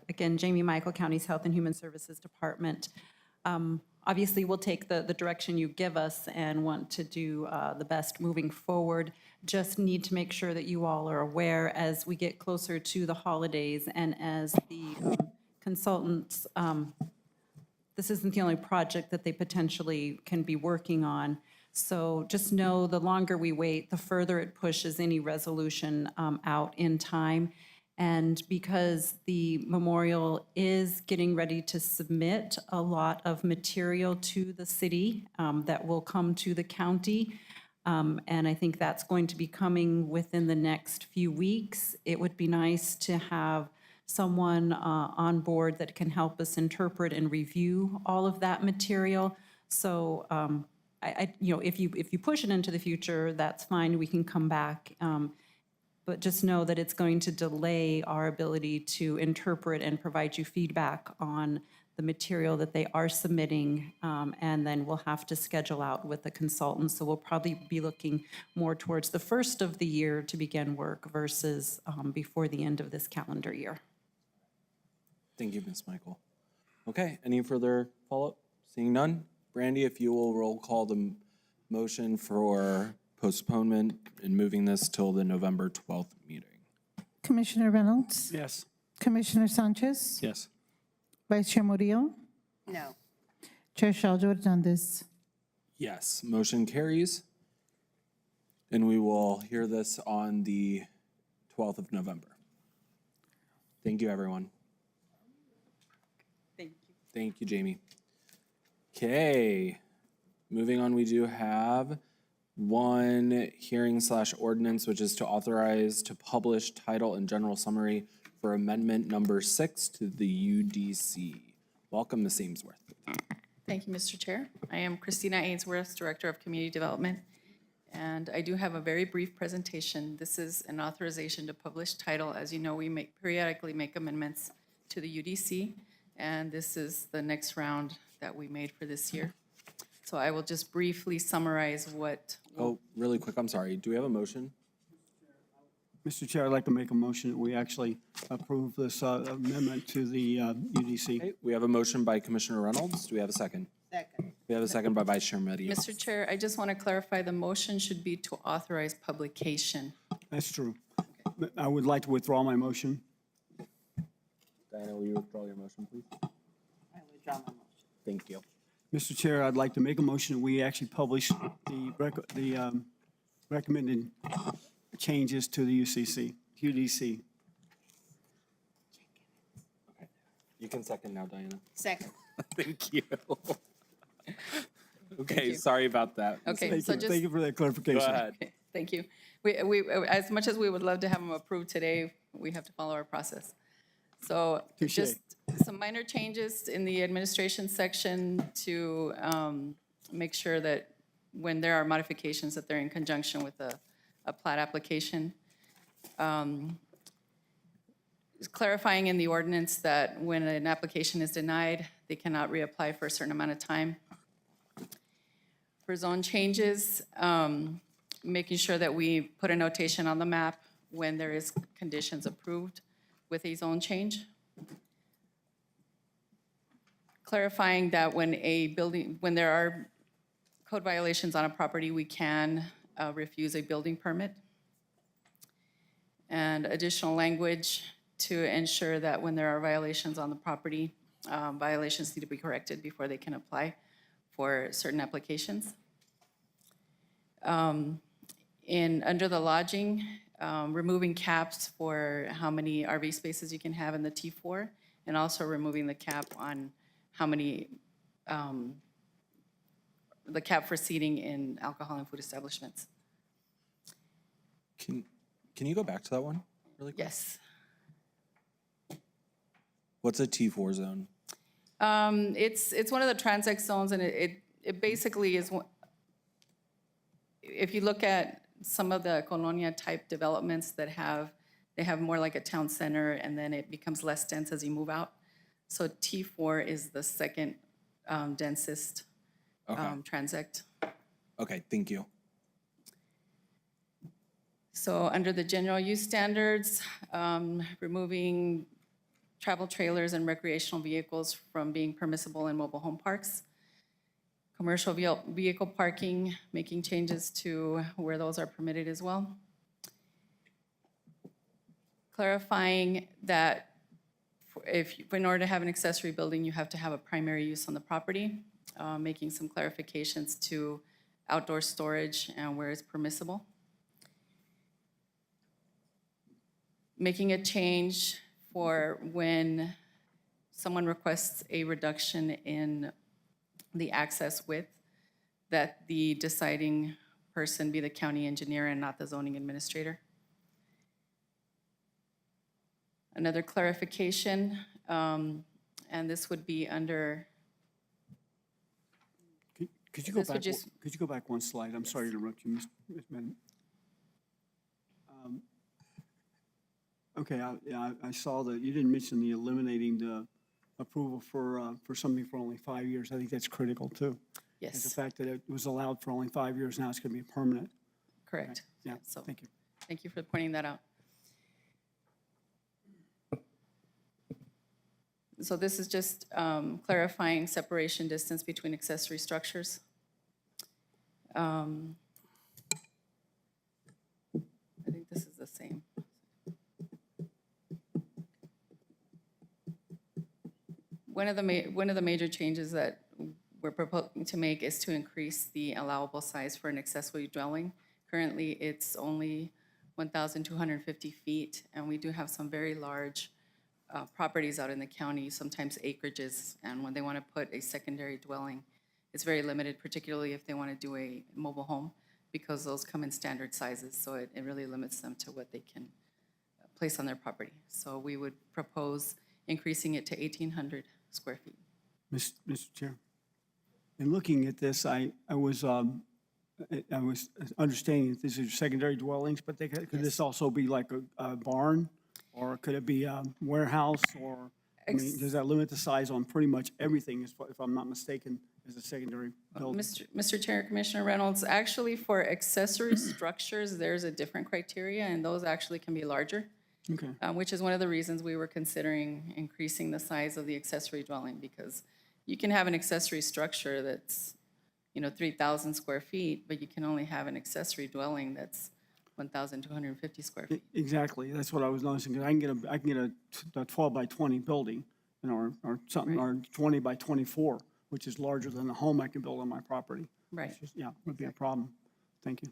Again, Jamie Michael, County's Health and Human Services Department. Obviously, we'll take the direction you give us and want to do the best moving forward. Just need to make sure that you all are aware as we get closer to the holidays and as the consultants, this isn't the only project that they potentially can be working on. So just know the longer we wait, the further it pushes any resolution out in time. And because the memorial is getting ready to submit a lot of material to the city that will come to the county, and I think that's going to be coming within the next few weeks, it would be nice to have someone on board that can help us interpret and review all of that material. So if you push it into the future, that's fine, we can come back. But just know that it's going to delay our ability to interpret and provide you feedback on the material that they are submitting, and then we'll have to schedule out with the consultants. So we'll probably be looking more towards the first of the year to begin work versus before the end of this calendar year. Thank you, Ms. Michael. Okay, any further follow-up? Seeing none, Brandy, if you will roll call the motion for postponement and moving this till the November 12th meeting. Commissioner Reynolds? Yes. Commissioner Sanchez? Yes. Vice Chair Murillo? No. Chair Shaljo Hernandez? Yes, motion carries. And we will hear this on the 12th of November. Thank you, everyone. Thank you. Thank you, Jamie. Okay, moving on, we do have one hearing/ordinance, which is to authorize to publish title and general summary for amendment number 6 to the UDC. Welcome, Ms. Amesworth. Thank you, Mr. Chair. I am Christina Ainsworth, Director of Community Development, and I do have a very brief presentation. This is an authorization to publish title. As you know, we periodically make amendments to the UDC, and this is the next round that we made for this year. So I will just briefly summarize what. Oh, really quick, I'm sorry. Do we have a motion? Mr. Chair, I'd like to make a motion that we actually approve this amendment to the UDC. Okay, we have a motion by Commissioner Reynolds. Do we have a second? Second. We have a second by Vice Chair Medina. Mr. Chair, I just want to clarify, the motion should be to authorize publication. That's true. I would like to withdraw my motion. Diana, will you withdraw your motion, please? I withdraw my motion. Thank you. Mr. Chair, I'd like to make a motion that we actually publish the recommended changes to the UDC. You can second now, Diana. Second. Thank you. Okay, sorry about that. Okay, so just. Thank you for that clarification. Go ahead. Okay, thank you. We, as much as we would love to have them approved today, we have to follow our process. So Touche. just some minor changes in the administration section to make sure that when there are modifications, that they're in conjunction with a plat application. Clarifying in the ordinance that when an application is denied, they cannot reapply for a certain amount of time. For zone changes, making sure that we put a notation on the map when there is conditions approved with a zone change. Clarifying that when there are code violations on a property, we can refuse a building permit. And additional language to ensure that when there are violations on the property, violations need to be corrected before they can apply for certain applications. Under the lodging, removing caps for how many RV spaces you can have in the T4, and also removing the cap on how many, the cap for seating in alcohol and food establishments. Can you go back to that one really quick? Yes. What's a T4 zone? It's one of the transect zones, and it basically is, if you look at some of the colonia type developments that they have more like a town center, and then it becomes less dense as you move out. So T4 is the second densest transect. Okay, thank you. So under the general use standards, removing travel trailers and recreational vehicles from being permissible in mobile home parks. Commercial vehicle parking, making changes to where those are permitted as well. Clarifying that in order to have an accessory building, you have to have a primary use on the property. Making some clarifications to outdoor storage and where it's permissible. Making a change for when someone requests a reduction in the access width, that the deciding person be the county engineer and not the zoning administrator. Another clarification, and this would be under. Could you go back one slide? I'm sorry to interrupt you, Ms. Madden. Okay, I saw that you didn't mention the eliminating the approval for something for only 5 years. I think that's critical too. Yes. Is the fact that it was allowed for only 5 years, now it's going to be permanent. Correct. Yeah, So thank you. thank you for pointing that out. So this is just clarifying separation distance between accessory structures. I think this is the same. One of the major changes that we're proposing to make is to increase the allowable size for an accessory dwelling. Currently, it's only 1,250 feet, and we do have some very large properties out in the county, sometimes acreages, and when they want to put a secondary dwelling, it's very limited, particularly if they want to do a mobile home, because those come in standard sizes, so it really limits them to what they can place on their property. So we would propose increasing it to 1,800 square feet. Mr. Chair, in looking at this, I was understanding that these are secondary dwellings, but could this also be like a barn? Or could it be a warehouse, or, I mean, does that limit the size on pretty much everything, if I'm not mistaken, as a secondary building? Mr. Chair, Commissioner Reynolds, actually for accessory structures, there's a different criteria, and those actually can be larger. Okay. Which is one of the reasons we were considering increasing the size of the accessory dwelling, because you can have an accessory structure that's, 3,000 square feet, but you can only have an accessory dwelling that's 1,250 square feet. Exactly, that's what I was noticing, because I can get a 12 by 20 building, or something, or 20 by 24, which is larger than the home I can build on my property. Right. Yeah, would be a problem. Thank you.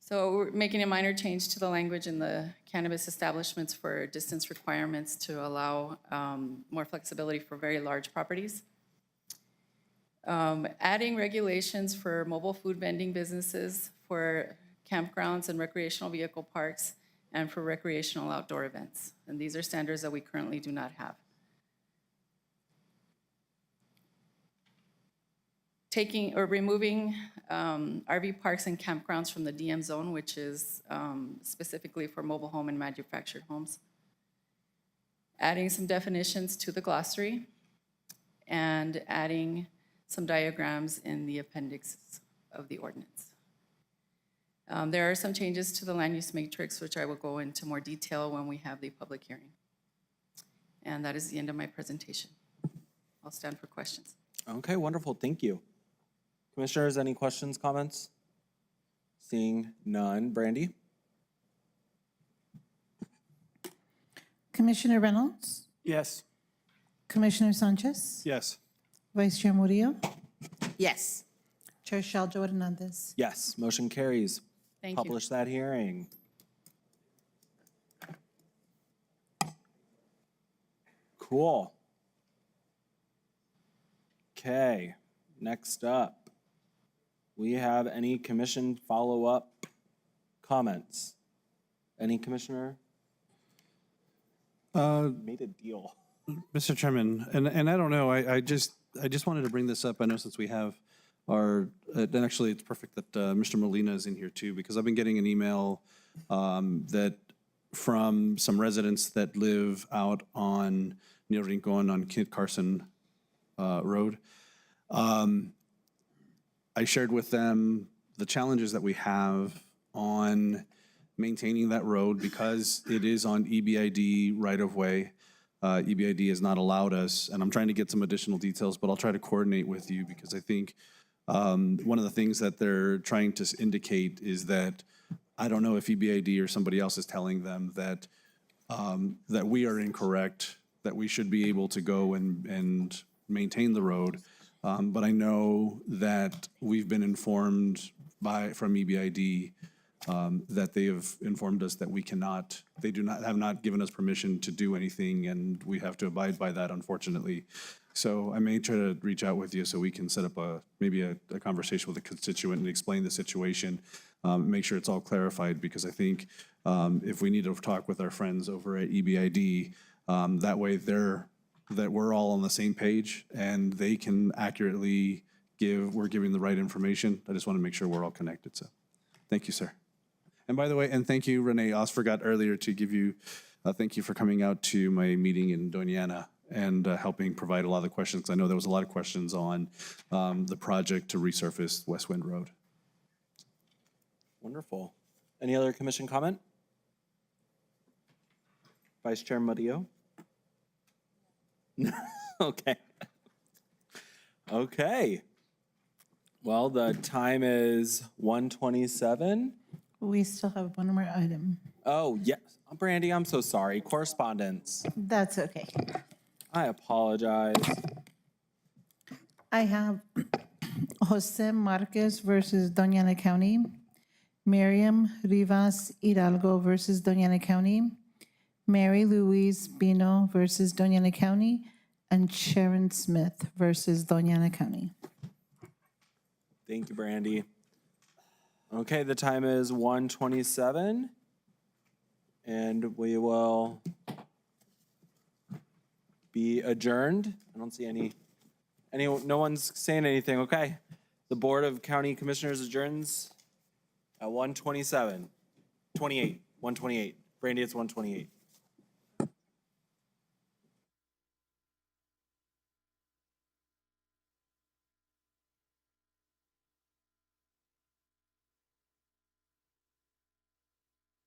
So we're making a minor change to the language in the cannabis establishments for distance requirements to allow more flexibility for very large properties. Adding regulations for mobile food vending businesses, for campgrounds and recreational vehicle parks, and for recreational outdoor events. And these are standards that we currently do not have. Taking or removing RV parks and campgrounds from the DM zone, which is specifically for mobile home and manufactured homes. Adding some definitions to the glossary, and adding some diagrams in the appendix of the ordinance. There are some changes to the land use matrix, which I will go into more detail when we have the public hearing. And that is the end of my presentation. I'll stand for questions. Okay, wonderful. Thank you. Commissioners, any questions, comments? Seeing none. Brandy? Commissioner Reynolds, Yes. Commissioner Sanchez, Yes. Vice Chair Murillo, Yes. Chair Shaljo Hernandez. Yes, motion carries. Thank you. Publish that hearing. Cool. Okay, next up, we have any commission follow-up comments? Any commissioner? Made a deal. Mr. Chairman, and I don't know, I just wanted to bring this up. I know since we have our, and actually it's perfect that Mr. Molina is in here too, because I've been getting an email that from some residents that live out on Neil Rincon on Kit Carson Road. I shared with them the challenges that we have on maintaining that road because it is on EBID right-of-way. EBID has not allowed us, and I'm trying to get some additional details, but I'll try to coordinate with you because I think one of the things that they're trying to indicate is that I don't know if EBID or somebody else is telling them that that we are incorrect, that we should be able to go and maintain the road. But I know that we've been informed from EBID that they have informed us that we cannot, they have not given us permission to do anything, and we have to abide by that, unfortunately. So I may try to reach out with you so we can set up maybe a conversation with a constituent and explain the situation, make sure it's all clarified, because I think if we need to talk with our friends over at EBID, that way that we're all on the same page and they can accurately we're giving the right information. I just want to make sure we're all connected. So thank you, sir. And by the way, and thank you, Renee. I also forgot earlier to give you thank you for coming out to my meeting in Doña and helping provide a lot of the questions, because I know there was a lot of questions on the project to resurface West Wind Road. Wonderful. Any other commission comment? Vice Chair Murillo? Okay. Okay. Well, the time is 1:27. We still have one more item. Oh, yes. Brandy, I'm so sorry. Correspondence. That's okay. I apologize. I have Jose Marquez versus Doña County, Miriam Rivas Hidalgo versus Doña County, Mary Louise Bino versus Doña County, and Sharon Smith versus Doña County. Thank you, Brandy. Okay, the time is 1:27, and we will be adjourned. I don't see no one's saying anything. Okay. The Board of County Commissioners adjourns at 1:27, 1:28. Brandy, it's 1:28.